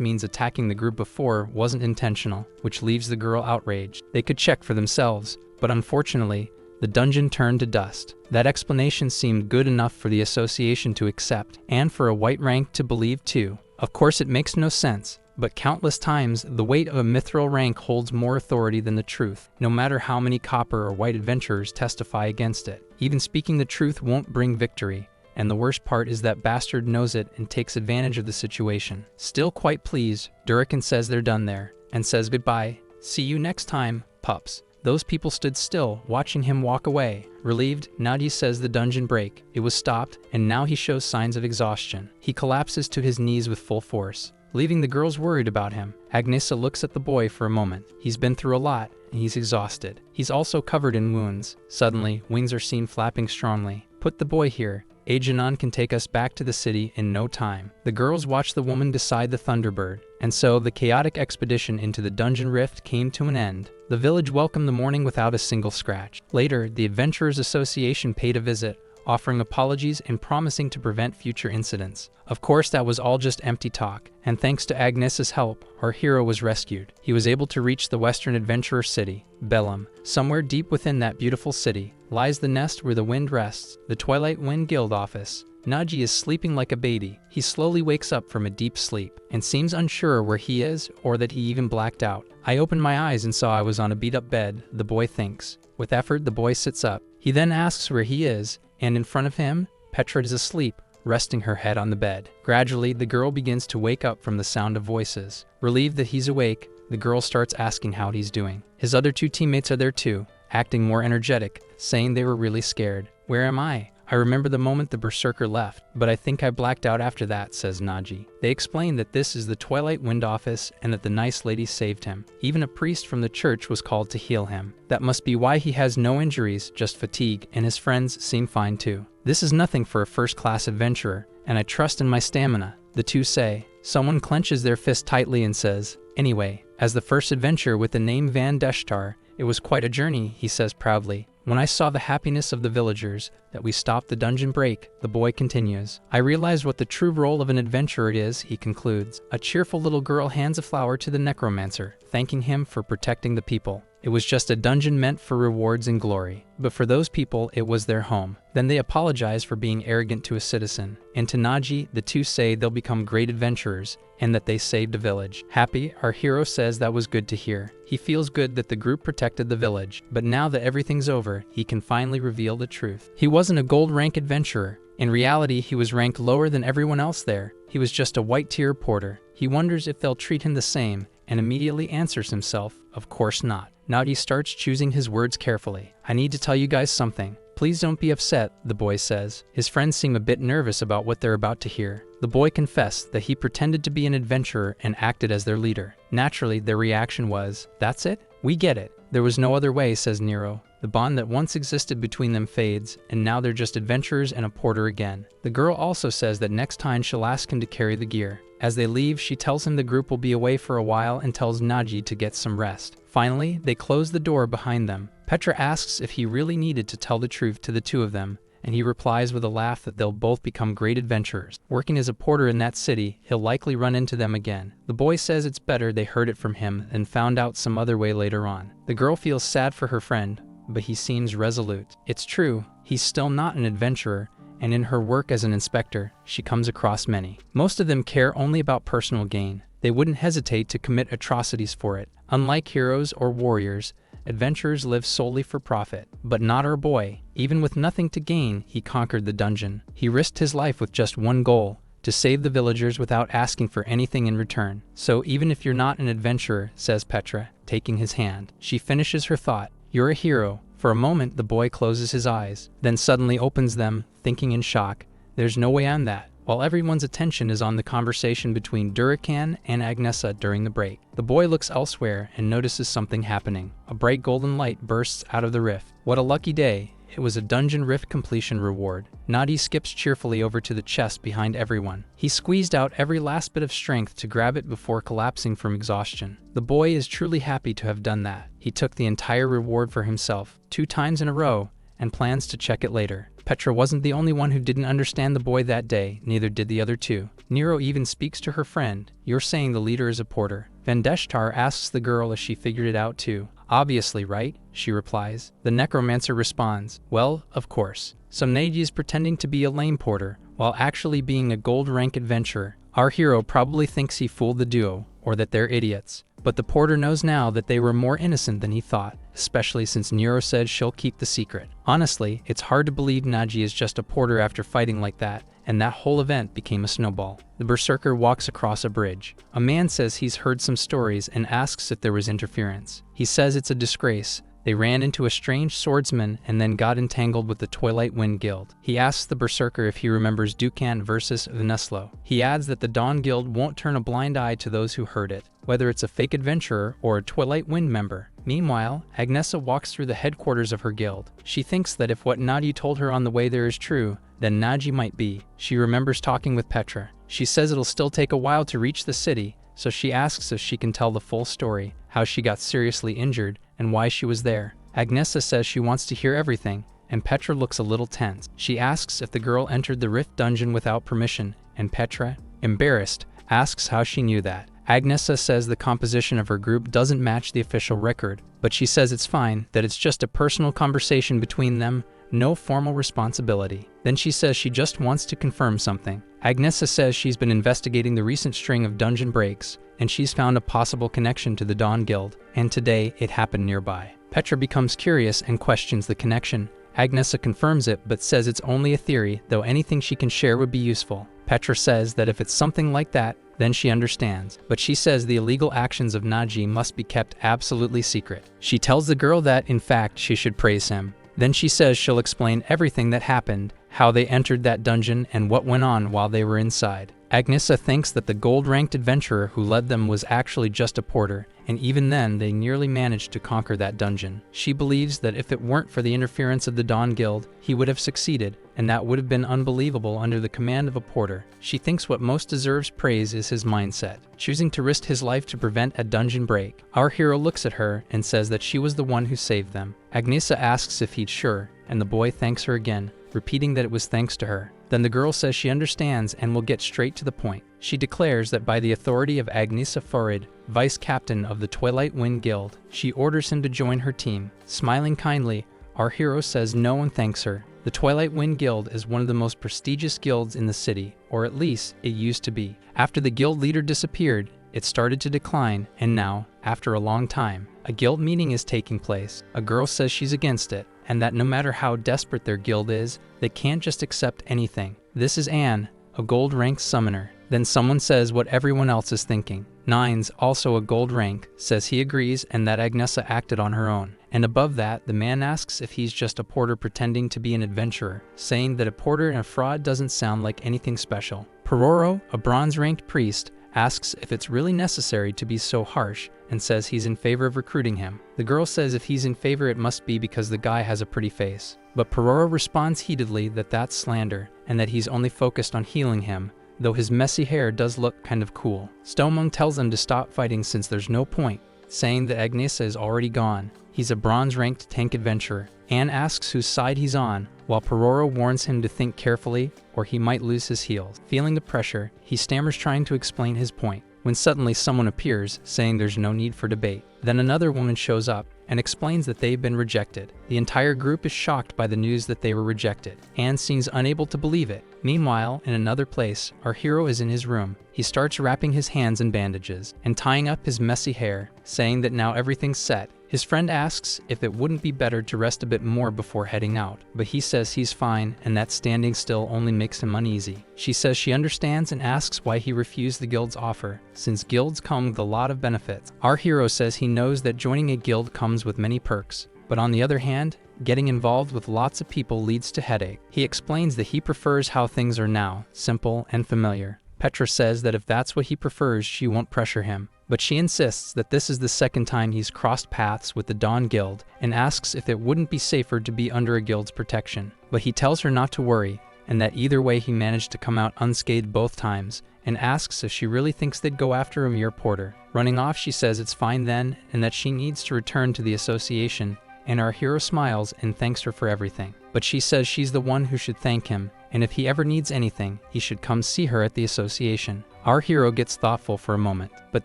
means attacking the group before wasn't intentional, which leaves the girl outraged. They could check for themselves, but unfortunately, the dungeon turned to dust. That explanation seemed good enough for the association to accept, and for a white rank to believe too. Of course it makes no sense, but countless times the weight of a mithril rank holds more authority than the truth, no matter how many copper or white adventurers testify against it. Even speaking the truth won't bring victory, and the worst part is that bastard knows it and takes advantage of the situation. Still quite pleased, Durakan says they're done there, and says goodbye. See you next time, pups. Those people stood still, watching him walk away. Relieved, Naji says the dungeon break. It was stopped, and now he shows signs of exhaustion. He collapses to his knees with full force, leaving the girls worried about him. Agnesa looks at the boy for a moment. He's been through a lot, and he's exhausted. He's also covered in wounds. Suddenly, wings are seen flapping strongly. Put the boy here. Ajanon can take us back to the city in no time. The girls watch the woman beside the Thunderbird, and so the chaotic expedition into the dungeon rift came to an end. The village welcomed the morning without a single scratch. Later, the Adventurers Association paid a visit, offering apologies and promising to prevent future incidents. Of course, that was all just empty talk, and thanks to Agnes's help, our hero was rescued. He was able to reach the Western Adventurer City, Bellum. Somewhere deep within that beautiful city lies the nest where the wind rests, the Twilight Wind Guild office. Naji is sleeping like a baby. He slowly wakes up from a deep sleep, and seems unsure where he is or that he even blacked out. I opened my eyes and saw I was on a beat-up bed, the boy thinks. With effort, the boy sits up. He then asks where he is, and in front of him, Petra is asleep, resting her head on the bed. Gradually, the girl begins to wake up from the sound of voices. Relieved that he's awake, the girl starts asking how he's doing. His other two teammates are there too, acting more energetic, saying they were really scared. Where am I? I remember the moment the berserker left, but I think I blacked out after that, says Naji. They explain that this is the Twilight Wind office and that the nice lady saved him. Even a priest from the church was called to heal him. That must be why he has no injuries, just fatigue, and his friends seem fine too. This is nothing for a first-class adventurer, and I trust in my stamina, the two say. Someone clenches their fist tightly and says, anyway, as the first adventurer with the name Van Deshtar, it was quite a journey, he says proudly. When I saw the happiness of the villagers, that we stopped the dungeon break, the boy continues. I realized what the true role of an adventurer is, he concludes. A cheerful little girl hands a flower to the necromancer, thanking him for protecting the people. It was just a dungeon meant for rewards and glory, but for those people it was their home. Then they apologize for being arrogant to a citizen, and to Naji, the two say they'll become great adventurers, and that they saved a village. Happy, our hero says that was good to hear. He feels good that the group protected the village, but now that everything's over, he can finally reveal the truth. He wasn't a gold rank adventurer. In reality, he was ranked lower than everyone else there. He was just a white tier porter. He wonders if they'll treat him the same, and immediately answers himself, of course not. Naji starts choosing his words carefully. I need to tell you guys something. Please don't be upset, the boy says. His friends seem a bit nervous about what they're about to hear. The boy confessed that he pretended to be an adventurer and acted as their leader. Naturally, their reaction was, that's it? We get it. There was no other way, says Nero. The bond that once existed between them fades, and now they're just adventurers and a porter again. The girl also says that next time she'll ask him to carry the gear. As they leave, she tells him the group will be away for a while and tells Naji to get some rest. Finally, they close the door behind them. Petra asks if he really needed to tell the truth to the two of them, and he replies with a laugh that they'll both become great adventurers. Working as a porter in that city, he'll likely run into them again. The boy says it's better they heard it from him and found out some other way later on. The girl feels sad for her friend, but he seems resolute. It's true, he's still not an adventurer, and in her work as an inspector, she comes across many. Most of them care only about personal gain. They wouldn't hesitate to commit atrocities for it. Unlike heroes or warriors, adventurers live solely for profit. But not our boy. Even with nothing to gain, he conquered the dungeon. He risked his life with just one goal: to save the villagers without asking for anything in return. So even if you're not an adventurer, says Petra, taking his hand. She finishes her thought. You're a hero. For a moment, the boy closes his eyes, then suddenly opens them, thinking in shock, there's no way I'm that. While everyone's attention is on the conversation between Durakan and Agnesa during the break, the boy looks elsewhere and notices something happening. A bright golden light bursts out of the rift. What a lucky day. It was a dungeon rift completion reward. Naji skips cheerfully over to the chest behind everyone. He squeezed out every last bit of strength to grab it before collapsing from exhaustion. The boy is truly happy to have done that. He took the entire reward for himself, 2 times in a row, and plans to check it later. Petra wasn't the only one who didn't understand the boy that day, neither did the other 2. Nero even speaks to her friend. You're saying the leader is a porter. Vendeshtar asks the girl if she figured it out too. Obviously, right? She replies. The necromancer responds, well, of course. So Naji is pretending to be a lame porter, while actually being a gold rank adventurer. Our hero probably thinks he fooled the duo, or that they're idiots. But the porter knows now that they were more innocent than he thought, especially since Nero said she'll keep the secret. Honestly, it's hard to believe Naji is just a porter after fighting like that, and that whole event became a snowball. The berserker walks across a bridge. A man says he's heard some stories and asks if there was interference. He says it's a disgrace. They ran into a strange swordsman and then got entangled with the Twilight Wind Guild. He asks the berserker if he remembers Dukan versus Veneslo. He adds that the Dawn Guild won't turn a blind eye to those who heard it, whether it's a fake adventurer or a Twilight Wind member. Meanwhile, Agnesa walks through the headquarters of her guild. She thinks that if what Naji told her on the way there is true, then Naji might be. She remembers talking with Petra. She says it'll still take a while to reach the city, so she asks if she can tell the full story, how she got seriously injured, and why she was there. Agnesa says she wants to hear everything, and Petra looks a little tense. She asks if the girl entered the Rift dungeon without permission, and Petra, embarrassed, asks how she knew that. Agnesa says the composition of her group doesn't match the official record, but she says it's fine, that it's just a personal conversation between them, no formal responsibility. Then she says she just wants to confirm something. Agnesa says she's been investigating the recent string of dungeon breaks, and she's found a possible connection to the Dawn Guild, and today it happened nearby. Petra becomes curious and questions the connection. Agnesa confirms it but says it's only a theory, though anything she can share would be useful. Petra says that if it's something like that, then she understands, but she says the illegal actions of Naji must be kept absolutely secret. She tells the girl that, in fact, she should praise him. Then she says she'll explain everything that happened, how they entered that dungeon and what went on while they were inside. Agnesa thinks that the gold-ranked adventurer who led them was actually just a porter, and even then they nearly managed to conquer that dungeon. She believes that if it weren't for the interference of the Dawn Guild, he would have succeeded, and that would have been unbelievable under the command of a porter. She thinks what most deserves praise is his mindset, choosing to risk his life to prevent a dungeon break. Our hero looks at her and says that she was the one who saved them. Agnesa asks if he's sure, and the boy thanks her again, repeating that it was thanks to her. Then the girl says she understands and will get straight to the point. She declares that by the authority of Agnesa Farid, vice captain of the Twilight Wind Guild, she orders him to join her team. Smiling kindly, our hero says no and thanks her. The Twilight Wind Guild is one of the most prestigious guilds in the city, or at least it used to be. After the guild leader disappeared, it started to decline, and now, after a long time, a guild meeting is taking place. A girl says she's against it, and that no matter how desperate their guild is, they can't just accept anything. This is Anne, a gold-ranked summoner. Then someone says what everyone else is thinking. Nines, also a gold rank, says he agrees and that Agnesa acted on her own. And above that, the man asks if he's just a porter pretending to be an adventurer, saying that a porter and a fraud doesn't sound like anything special. Pororo, a bronze-ranked priest, asks if it's really necessary to be so harsh and says he's in favor of recruiting him. The girl says if he's in favor it must be because the guy has a pretty face. But Pororo responds heatedly that that's slander and that he's only focused on healing him, though his messy hair does look kind of cool. Stomung tells them to stop fighting since there's no point, saying that Agnesa is already gone. He's a bronze-ranked tank adventurer. Anne asks whose side he's on, while Pororo warns him to think carefully or he might lose his heels. Feeling the pressure, he stammers trying to explain his point, when suddenly someone appears, saying there's no need for debate. Then another woman shows up, and explains that they've been rejected. The entire group is shocked by the news that they were rejected. Anne seems unable to believe it. Meanwhile, in another place, our hero is in his room. He starts wrapping his hands in bandages and tying up his messy hair, saying that now everything's set. His friend asks if it wouldn't be better to rest a bit more before heading out, but he says he's fine and that standing still only makes him uneasy. She says she understands and asks why he refused the guild's offer, since guilds come with a lot of benefits. Our hero says he knows that joining a guild comes with many perks, but on the other hand, getting involved with lots of people leads to headache. He explains that he prefers how things are now, simple and familiar. Petra says that if that's what he prefers, she won't pressure him, but she insists that this is the second time he's crossed paths with the Dawn Guild and asks if it wouldn't be safer to be under a guild's protection. But he tells her not to worry, and that either way he managed to come out unscathed both times, and asks if she really thinks they'd go after a mere porter. Running off, she says it's fine then, and that she needs to return to the association, and our hero smiles and thanks her for everything. But she says she's the one who should thank him, and if he ever needs anything, he should come see her at the association. Our hero gets thoughtful for a moment, but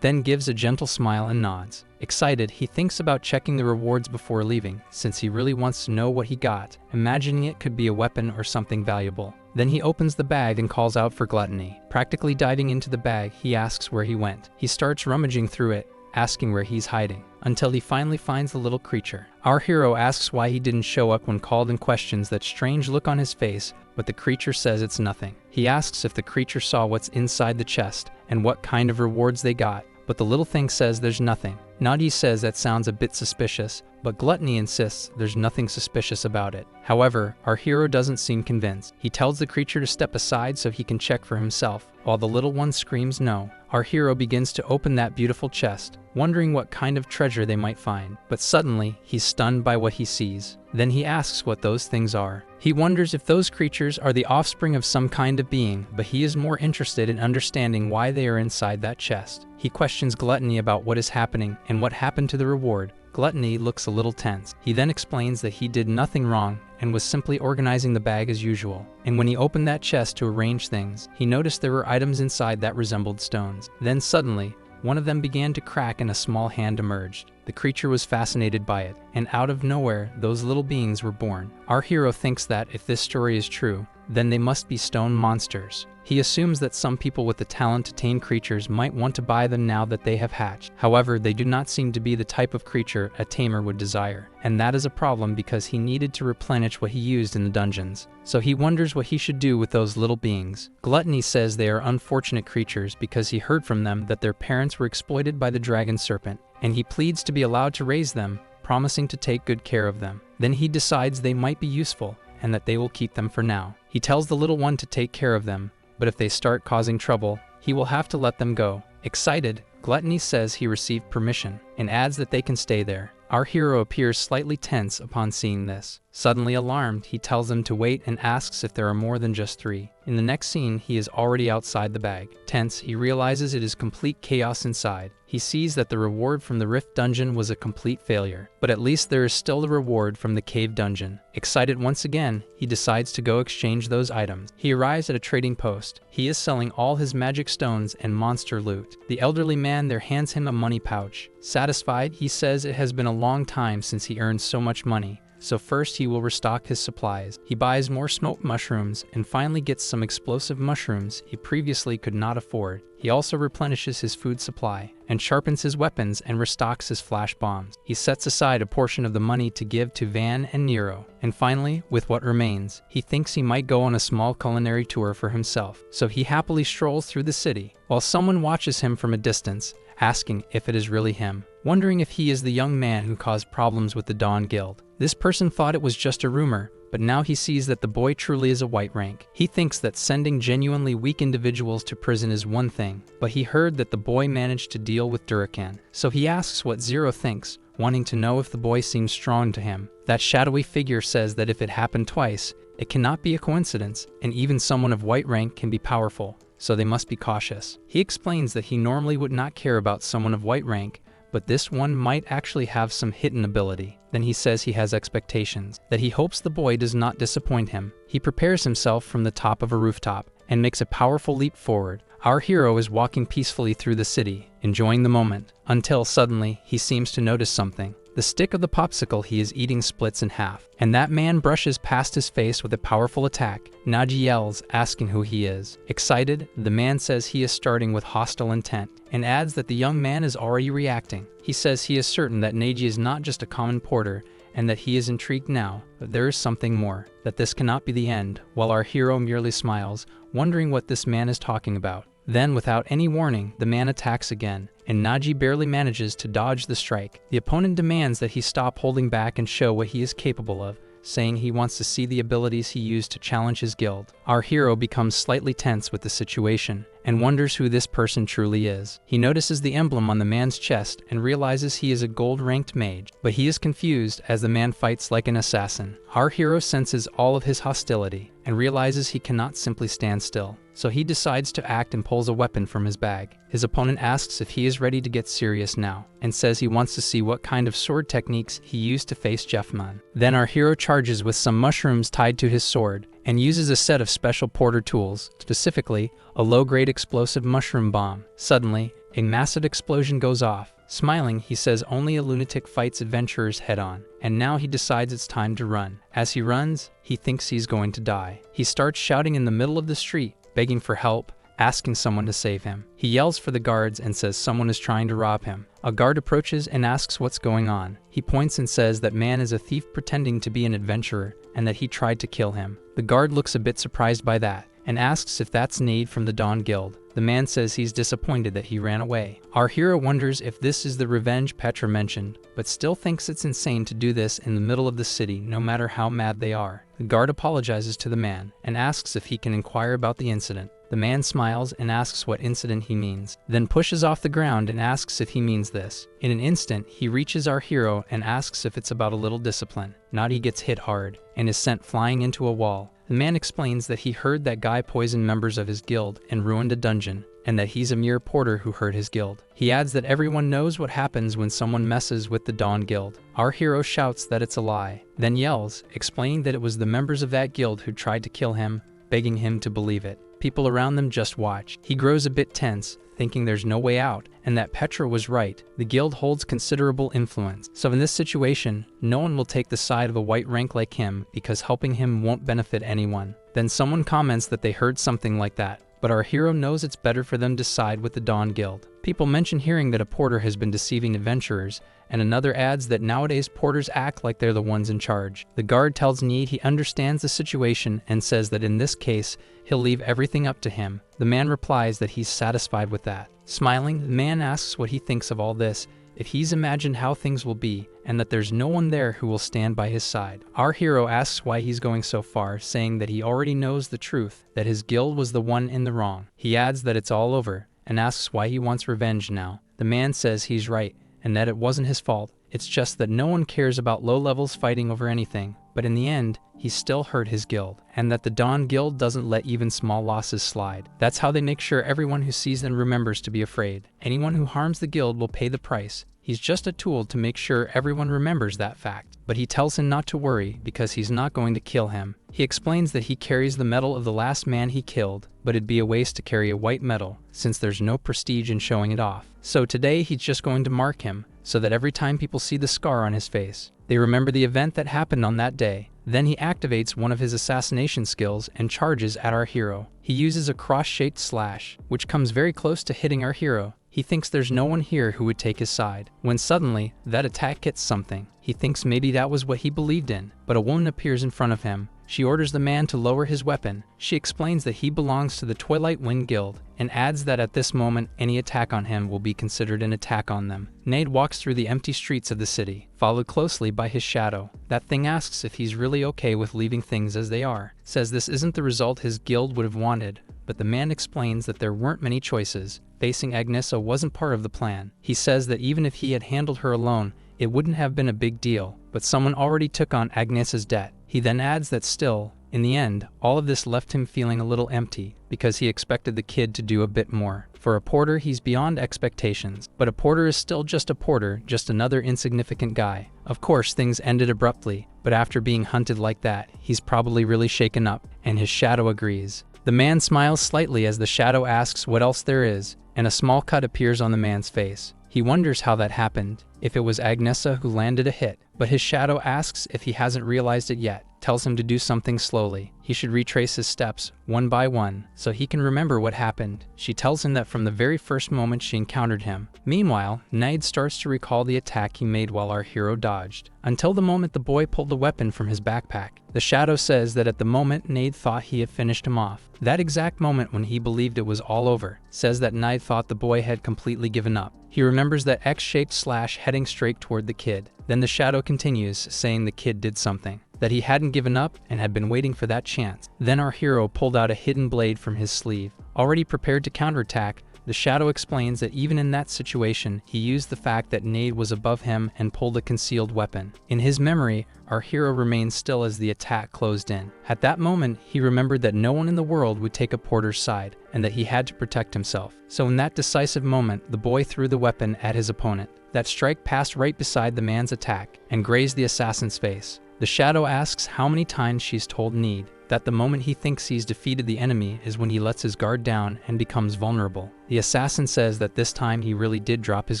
then gives a gentle smile and nods. Excited, he thinks about checking the rewards before leaving, since he really wants to know what he got, imagining it could be a weapon or something valuable. Then he opens the bag and calls out for Gluttony. Practically diving into the bag, he asks where he went. He starts rummaging through it, asking where he's hiding, until he finally finds the little creature. Our hero asks why he didn't show up when called and questions that strange look on his face, but the creature says it's nothing. He asks if the creature saw what's inside the chest and what kind of rewards they got, but the little thing says there's nothing. Naji says that sounds a bit suspicious, but Gluttony insists there's nothing suspicious about it. However, our hero doesn't seem convinced. He tells the creature to step aside so he can check for himself, while the little one screams no. Our hero begins to open that beautiful chest, wondering what kind of treasure they might find, but suddenly he's stunned by what he sees. Then he asks what those things are. He wonders if those creatures are the offspring of some kind of being, but he is more interested in understanding why they are inside that chest. He questions Gluttony about what is happening and what happened to the reward. Gluttony looks a little tense. He then explains that he did nothing wrong and was simply organizing the bag as usual. And when he opened that chest to arrange things, he noticed there were items inside that resembled stones. Then suddenly, one of them began to crack and a small hand emerged. The creature was fascinated by it, and out of nowhere, those little beings were born. Our hero thinks that if this story is true, then they must be stone monsters. He assumes that some people with the talent to tame creatures might want to buy them now that they have hatched. However, they do not seem to be the type of creature a tamer would desire, and that is a problem because he needed to replenish what he used in the dungeons. So he wonders what he should do with those little beings. Gluttony says they are unfortunate creatures because he heard from them that their parents were exploited by the dragon serpent, and he pleads to be allowed to raise them, promising to take good care of them. Then he decides they might be useful, and that they will keep them for now. He tells the little one to take care of them, but if they start causing trouble, he will have to let them go. Excited, Gluttony says he received permission, and adds that they can stay there. Our hero appears slightly tense upon seeing this. Suddenly alarmed, he tells them to wait and asks if there are more than just 3. In the next scene, he is already outside the bag. Tense, he realizes it is complete chaos inside. He sees that the reward from the Rift dungeon was a complete failure, but at least there is still the reward from the cave dungeon. Excited once again, he decides to go exchange those items. He arrives at a trading post. He is selling all his magic stones and monster loot. The elderly man there hands him a money pouch. Satisfied, he says it has been a long time since he earned so much money. So first he will restock his supplies. He buys more smoked mushrooms and finally gets some explosive mushrooms he previously could not afford. He also replenishes his food supply and sharpens his weapons and restocks his flash bombs. He sets aside a portion of the money to give to Van and Nero. And finally, with what remains, he thinks he might go on a small culinary tour for himself. So he happily strolls through the city, while someone watches him from a distance, asking if it is really him, wondering if he is the young man who caused problems with the Dawn Guild. This person thought it was just a rumor, but now he sees that the boy truly is a white rank. He thinks that sending genuinely weak individuals to prison is one thing, but he heard that the boy managed to deal with Durakan. So he asks what Zero thinks, wanting to know if the boy seems strong to him. That shadowy figure says that if it happened twice, it cannot be a coincidence, and even someone of white rank can be powerful, so they must be cautious. He explains that he normally would not care about someone of white rank, but this one might actually have some hidden ability. Then he says he has expectations, that he hopes the boy does not disappoint him. He prepares himself from the top of a rooftop and makes a powerful leap forward. Our hero is walking peacefully through the city, enjoying the moment, until suddenly he seems to notice something. The stick of the popsicle he is eating splits in half, and that man brushes past his face with a powerful attack. Naji yells, asking who he is. Excited, the man says he is starting with hostile intent, and adds that the young man is already reacting. He says he is certain that Naji is not just a common porter, and that he is intrigued now, but there is something more, that this cannot be the end, while our hero merely smiles, wondering what this man is talking about. Then, without any warning, the man attacks again, and Naji barely manages to dodge the strike. The opponent demands that he stop holding back and show what he is capable of, saying he wants to see the abilities he used to challenge his guild. Our hero becomes slightly tense with the situation, and wonders who this person truly is. He notices the emblem on the man's chest and realizes he is a gold-ranked mage, but he is confused as the man fights like an assassin. Our hero senses all of his hostility and realizes he cannot simply stand still, so he decides to act and pulls a weapon from his bag. His opponent asks if he is ready to get serious now, and says he wants to see what kind of sword techniques he used to face Jeffman. Then our hero charges with some mushrooms tied to his sword, and uses a set of special porter tools, specifically a low-grade explosive mushroom bomb. Suddenly, a massive explosion goes off. Smiling, he says only a lunatic fights adventurers head-on, and now he decides it's time to run. As he runs, he thinks he's going to die. He starts shouting in the middle of the street, begging for help, asking someone to save him. He yells for the guards and says someone is trying to rob him. A guard approaches and asks what's going on. He points and says that man is a thief pretending to be an adventurer and that he tried to kill him. The guard looks a bit surprised by that and asks if that's Nade from the Dawn Guild. The man says he's disappointed that he ran away. Our hero wonders if this is the revenge Petra mentioned, but still thinks it's insane to do this in the middle of the city no matter how mad they are. The guard apologizes to the man and asks if he can inquire about the incident. The man smiles and asks what incident he means, then pushes off the ground and asks if he means this. In an instant, he reaches our hero and asks if it's about a little discipline. Naji gets hit hard and is sent flying into a wall. The man explains that he heard that guy poisoned members of his guild and ruined a dungeon, and that he's a mere porter who hurt his guild. He adds that everyone knows what happens when someone messes with the Dawn Guild. Our hero shouts that it's a lie, then yells, explaining that it was the members of that guild who tried to kill him, begging him to believe it. People around them just watch. He grows a bit tense, thinking there's no way out, and that Petra was right. The guild holds considerable influence. So in this situation, no one will take the side of a white rank like him because helping him won't benefit anyone. Then someone comments that they heard something like that, but our hero knows it's better for them to side with the Dawn Guild. People mention hearing that a porter has been deceiving adventurers, and another adds that nowadays porters act like they're the ones in charge. The guard tells Need he understands the situation and says that in this case, he'll leave everything up to him. The man replies that he's satisfied with that. Smiling, the man asks what he thinks of all this, if he's imagined how things will be, and that there's no one there who will stand by his side. Our hero asks why he's going so far, saying that he already knows the truth, that his guild was the one in the wrong. He adds that it's all over, and asks why he wants revenge now. The man says he's right, and that it wasn't his fault. It's just that no one cares about low levels fighting over anything, but in the end, he still hurt his guild, and that the Dawn Guild doesn't let even small losses slide. That's how they make sure everyone who sees them remembers to be afraid. Anyone who harms the guild will pay the price. He's just a tool to make sure everyone remembers that fact. But he tells him not to worry because he's not going to kill him. He explains that he carries the medal of the last man he killed, but it'd be a waste to carry a white medal since there's no prestige in showing it off. So today he's just going to mark him so that every time people see the scar on his face, they remember the event that happened on that day. Then he activates one of his assassination skills and charges at our hero. He uses a cross-shaped slash, which comes very close to hitting our hero. He thinks there's no one here who would take his side, when suddenly, that attack hits something. He thinks maybe that was what he believed in, but a woman appears in front of him. She orders the man to lower his weapon. She explains that he belongs to the Twilight Wind Guild, and adds that at this moment, any attack on him will be considered an attack on them. Nade walks through the empty streets of the city, followed closely by his shadow. That thing asks if he's really okay with leaving things as they are, says this isn't the result his guild would have wanted, but the man explains that there weren't many choices. Facing Agnesa wasn't part of the plan. He says that even if he had handled her alone, it wouldn't have been a big deal, but someone already took on Agnesa's debt. He then adds that still, in the end, all of this left him feeling a little empty, because he expected the kid to do a bit more. For a porter, he's beyond expectations, but a porter is still just a porter, just another insignificant guy. Of course, things ended abruptly, but after being hunted like that, he's probably really shaken up, and his shadow agrees. The man smiles slightly as the shadow asks what else there is, and a small cut appears on the man's face. He wonders how that happened, if it was Agnesa who landed a hit, but his shadow asks if he hasn't realized it yet, tells him to do something slowly. He should retrace his steps, one by one, so he can remember what happened. She tells him that from the very first moment she encountered him. Meanwhile, Naid starts to recall the attack he made while our hero dodged, until the moment the boy pulled the weapon from his backpack. The shadow says that at the moment Naid thought he had finished him off. That exact moment when he believed it was all over, says that Naid thought the boy had completely given up. He remembers that X-shaped slash heading straight toward the kid. Then the shadow continues, saying the kid did something, that he hadn't given up and had been waiting for that chance. Then our hero pulled out a hidden blade from his sleeve. Already prepared to counterattack, the shadow explains that even in that situation, he used the fact that Naid was above him and pulled a concealed weapon. In his memory, our hero remained still as the attack closed in. At that moment, he remembered that no one in the world would take a porter's side, and that he had to protect himself. So in that decisive moment, the boy threw the weapon at his opponent. That strike passed right beside the man's attack, and grazed the assassin's face. The shadow asks how many times she's told Naid that the moment he thinks he's defeated the enemy is when he lets his guard down and becomes vulnerable. The assassin says that this time he really did drop his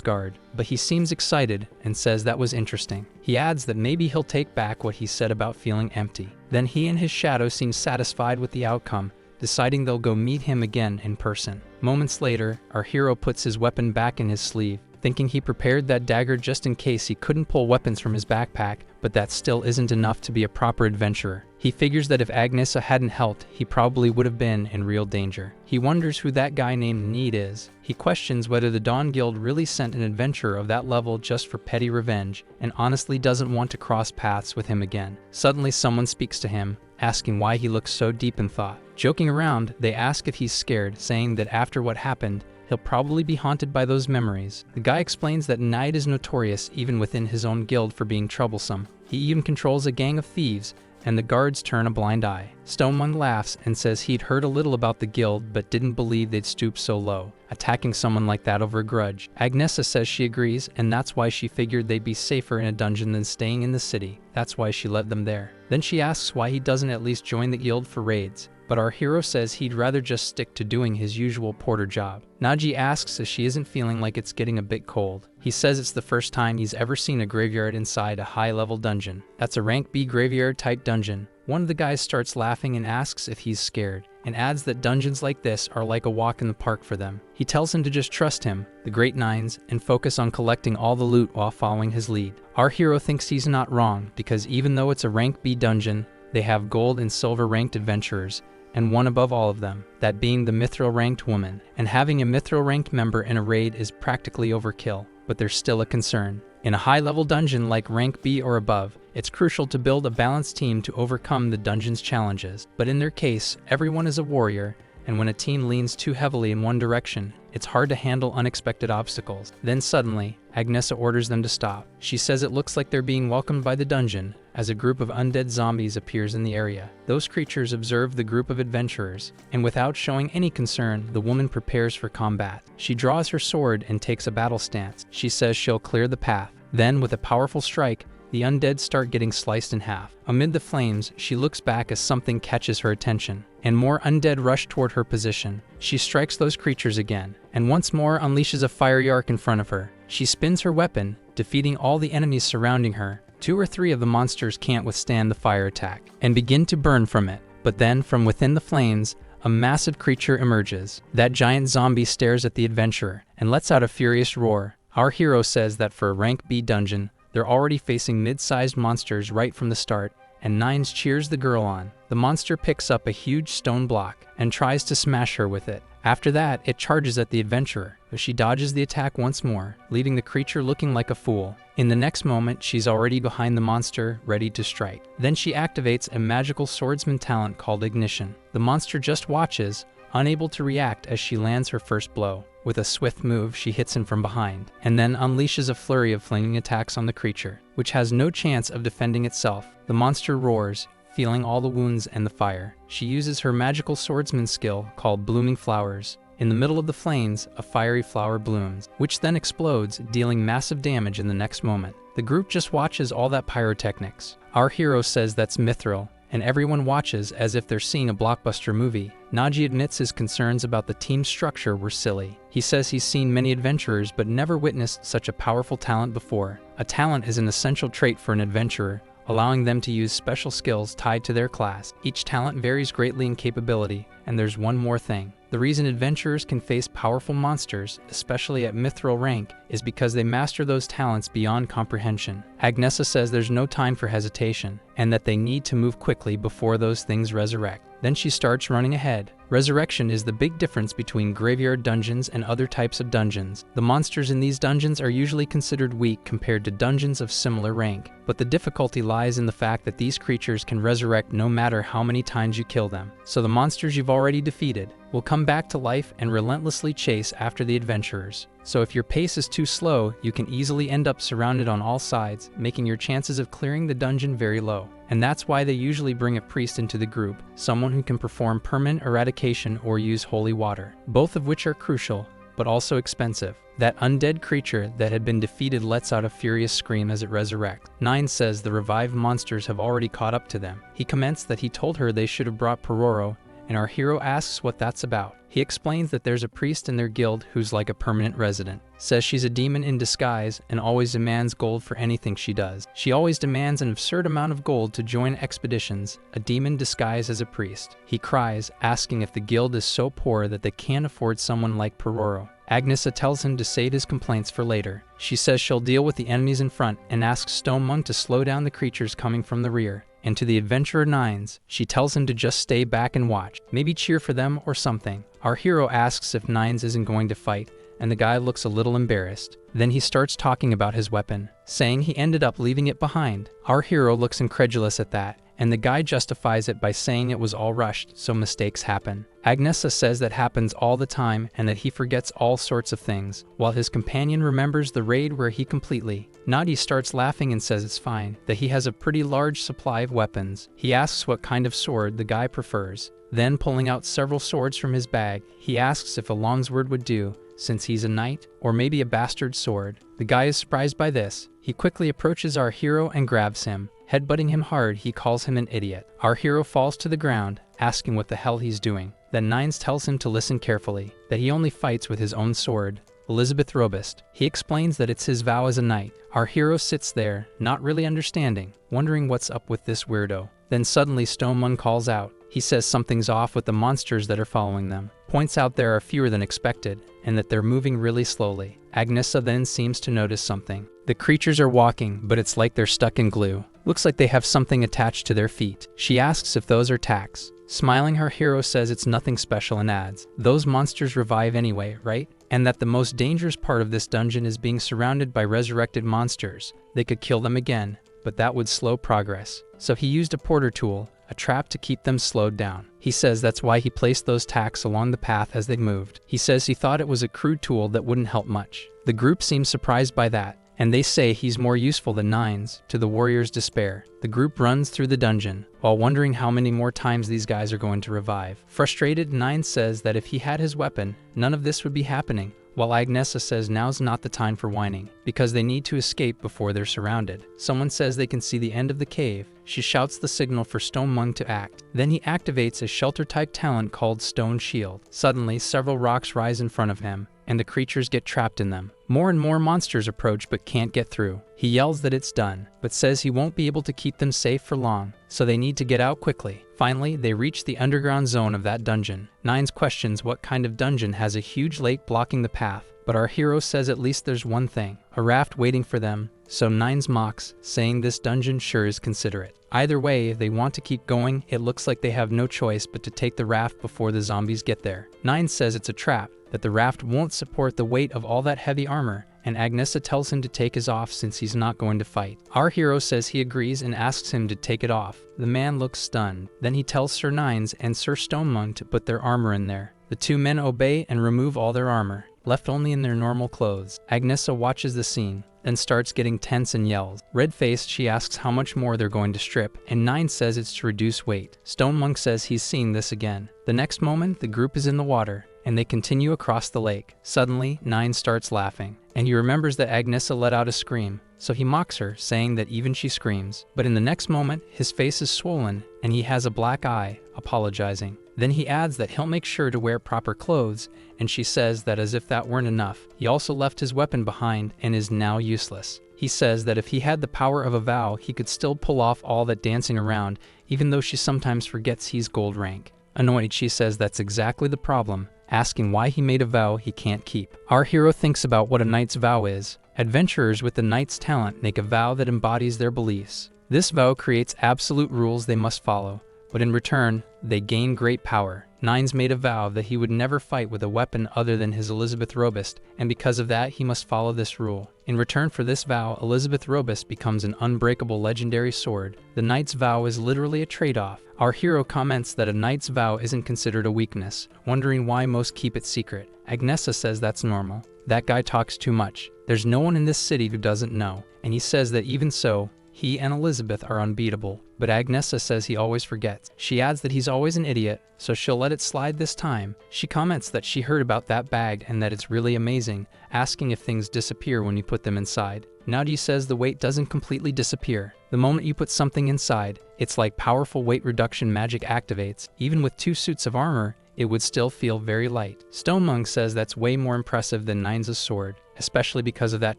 guard, but he seems excited and says that was interesting. He adds that maybe he'll take back what he said about feeling empty. Then he and his shadow seem satisfied with the outcome, deciding they'll go meet him again in person. Moments later, our hero puts his weapon back in his sleeve, thinking he prepared that dagger just in case he couldn't pull weapons from his backpack, but that still isn't enough to be a proper adventurer. He figures that if Agnesa hadn't helped, he probably would have been in real danger. He wonders who that guy named Naid is. He questions whether the Dawn Guild really sent an adventurer of that level just for petty revenge, and honestly doesn't want to cross paths with him again. Suddenly someone speaks to him, asking why he looks so deep in thought. Joking around, they ask if he's scared, saying that after what happened, he'll probably be haunted by those memories. The guy explains that Naid is notorious even within his own guild for being troublesome. He even controls a gang of thieves, and the guards turn a blind eye. Stoneman laughs and says he'd heard a little about the guild but didn't believe they'd stoop so low, attacking someone like that over a grudge. Agnesa says she agrees, and that's why she figured they'd be safer in a dungeon than staying in the city. That's why she led them there. Then she asks why he doesn't at least join the guild for raids, but our hero says he'd rather just stick to doing his usual porter job. Naji asks if she isn't feeling like it's getting a bit cold. He says it's the first time he's ever seen a graveyard inside a high-level dungeon. That's a rank B graveyard-type dungeon. One of the guys starts laughing and asks if he's scared, and adds that dungeons like this are like a walk in the park for them. He tells him to just trust him, the Great Nines, and focus on collecting all the loot while following his lead. Our hero thinks he's not wrong, because even though it's a rank B dungeon, they have gold and silver ranked adventurers, and one above all of them, that being the mithril ranked woman. And having a mithril ranked member in a raid is practically overkill, but there's still a concern. In a high-level dungeon like rank B or above, it's crucial to build a balanced team to overcome the dungeon's challenges. But in their case, everyone is a warrior, and when a team leans too heavily in one direction, it's hard to handle unexpected obstacles. Then suddenly, Agnesa orders them to stop. She says it looks like they're being welcomed by the dungeon, as a group of undead zombies appears in the area. Those creatures observe the group of adventurers, and without showing any concern, the woman prepares for combat. She draws her sword and takes a battle stance. She says she'll clear the path. Then, with a powerful strike, the undead start getting sliced in half. Amid the flames, she looks back as something catches her attention, and more undead rush toward her position. She strikes those creatures again, and once more unleashes a fiery arc in front of her. She spins her weapon, defeating all the enemies surrounding her. 2 or 3 of the monsters can't withstand the fire attack, and begin to burn from it. But then, from within the flames, a massive creature emerges. That giant zombie stares at the adventurer, and lets out a furious roar. Our hero says that for a rank B dungeon, they're already facing mid-sized monsters right from the start, and Nines cheers the girl on. The monster picks up a huge stone block and tries to smash her with it. After that, it charges at the adventurer, but she dodges the attack once more, leaving the creature looking like a fool. In the next moment, she's already behind the monster, ready to strike. Then she activates a magical swordsman talent called Ignition. The monster just watches, unable to react as she lands her first blow. With a swift move, she hits him from behind, and then unleashes a flurry of flaming attacks on the creature, which has no chance of defending itself. The monster roars, feeling all the wounds and the fire. She uses her magical swordsman skill called Blooming Flowers. In the middle of the flames, a fiery flower blooms, which then explodes, dealing massive damage in the next moment. The group just watches all that pyrotechnics. Our hero says that's mithril, and everyone watches as if they're seeing a blockbuster movie. Naji admits his concerns about the team structure were silly. He says he's seen many adventurers but never witnessed such a powerful talent before. A talent is an essential trait for an adventurer, allowing them to use special skills tied to their class. Each talent varies greatly in capability, and there's one more thing. The reason adventurers can face powerful monsters, especially at mithril rank, is because they master those talents beyond comprehension. Agnesa says there's no time for hesitation, and that they need to move quickly before those things resurrect. Then she starts running ahead. Resurrection is the big difference between graveyard dungeons and other types of dungeons. The monsters in these dungeons are usually considered weak compared to dungeons of similar rank, but the difficulty lies in the fact that these creatures can resurrect no matter how many times you kill them. So the monsters you've already defeated will come back to life and relentlessly chase after the adventurers. So if your pace is too slow, you can easily end up surrounded on all sides, making your chances of clearing the dungeon very low. And that's why they usually bring a priest into the group, someone who can perform permanent eradication or use holy water, both of which are crucial, but also expensive. That undead creature that had been defeated lets out a furious scream as it resurrects. Nine says the revived monsters have already caught up to them. He comments that he told her they should have brought Pororo, and our hero asks what that's about. He explains that there's a priest in their guild who's like a permanent resident. Says she's a demon in disguise and always demands gold for anything she does. She always demands an absurd amount of gold to join expeditions, a demon disguised as a priest. He cries, asking if the guild is so poor that they can't afford someone like Pororo. Agnesa tells him to save his complaints for later. She says she'll deal with the enemies in front and asks Stone Monk to slow down the creatures coming from the rear. And to the adventurer Nines, she tells him to just stay back and watch, maybe cheer for them or something. Our hero asks if Nines isn't going to fight, and the guy looks a little embarrassed. Then he starts talking about his weapon, saying he ended up leaving it behind. Our hero looks incredulous at that, and the guy justifies it by saying it was all rushed, so mistakes happen. Agnesa says that happens all the time and that he forgets all sorts of things, while his companion remembers the raid where he completely. Naji starts laughing and says it's fine, that he has a pretty large supply of weapons. He asks what kind of sword the guy prefers. Then, pulling out several swords from his bag, he asks if a longsword would do, since he's a knight, or maybe a bastard sword. The guy is surprised by this. He quickly approaches our hero and grabs him. Headbutting him hard, he calls him an idiot. Our hero falls to the ground, asking what the hell he's doing. Then Nines tells him to listen carefully, that he only fights with his own sword, Elizabeth Robust. He explains that it's his vow as a knight. Our hero sits there, not really understanding, wondering what's up with this weirdo. Then suddenly Stone Monk calls out. He says something's off with the monsters that are following them, points out there are fewer than expected, and that they're moving really slowly. Agnesa then seems to notice something. The creatures are walking, but it's like they're stuck in glue. Looks like they have something attached to their feet. She asks if those are tacks. Smiling, her hero says it's nothing special and adds, those monsters revive anyway, right? And that the most dangerous part of this dungeon is being surrounded by resurrected monsters. They could kill them again, but that would slow progress. So he used a porter tool, a trap to keep them slowed down. He says that's why he placed those tacks along the path as they moved. He says he thought it was a crude tool that wouldn't help much. The group seems surprised by that, and they say he's more useful than Nines, to the warrior's despair. The group runs through the dungeon, while wondering how many more times these guys are going to revive. Frustrated, Nines says that if he had his weapon, none of this would be happening, while Agnesa says now's not the time for whining, because they need to escape before they're surrounded. Someone says they can see the end of the cave. She shouts the signal for Stone Monk to act. Then he activates a shelter-type talent called Stone Shield. Suddenly, several rocks rise in front of him, and the creatures get trapped in them. More and more monsters approach but can't get through. He yells that it's done, but says he won't be able to keep them safe for long, so they need to get out quickly. Finally, they reach the underground zone of that dungeon. Nines questions what kind of dungeon has a huge lake blocking the path, but our hero says at least there's one thing, a raft waiting for them, so Nines mocks, saying this dungeon sure is considerate. Either way, if they want to keep going, it looks like they have no choice but to take the raft before the zombies get there. Nines says it's a trap, that the raft won't support the weight of all that heavy armor, and Agnesa tells him to take his off since he's not going to fight. Our hero says he agrees and asks him to take it off. The man looks stunned. Then he tells Sir Nines and Sir Stone Monk to put their armor in there. The two men obey and remove all their armor, left only in their normal clothes. Agnesa watches the scene, then starts getting tense and yells. Red-faced, she asks how much more they're going to strip, and Nines says it's to reduce weight. Stone Monk says he's seeing this again. The next moment, the group is in the water, and they continue across the lake. Suddenly, Nines starts laughing, and he remembers that Agnesa let out a scream, so he mocks her, saying that even she screams. But in the next moment, his face is swollen, and he has a black eye, apologizing. Then he adds that he'll make sure to wear proper clothes, and she says that as if that weren't enough, he also left his weapon behind and is now useless. He says that if he had the power of a vow, he could still pull off all that dancing around, even though she sometimes forgets he's gold rank. Annoyed, she says that's exactly the problem, asking why he made a vow he can't keep. Our hero thinks about what a knight's vow is. Adventurers with the knight's talent make a vow that embodies their beliefs. This vow creates absolute rules they must follow, but in return, they gain great power. Nines made a vow that he would never fight with a weapon other than his Elizabeth Robust, and because of that he must follow this rule. In return for this vow, Elizabeth Robust becomes an unbreakable legendary sword. The knight's vow is literally a trade-off. Our hero comments that a knight's vow isn't considered a weakness, wondering why most keep it secret. Agnesa says that's normal. That guy talks too much. There's no one in this city who doesn't know, and he says that even so, he and Elizabeth are unbeatable, but Agnesa says he always forgets. She adds that he's always an idiot, so she'll let it slide this time. She comments that she heard about that bag and that it's really amazing, asking if things disappear when you put them inside. Naji says the weight doesn't completely disappear. The moment you put something inside, it's like powerful weight reduction magic activates. Even with 2 suits of armor, it would still feel very light. Stonemonk says that's way more impressive than Nines' sword, especially because of that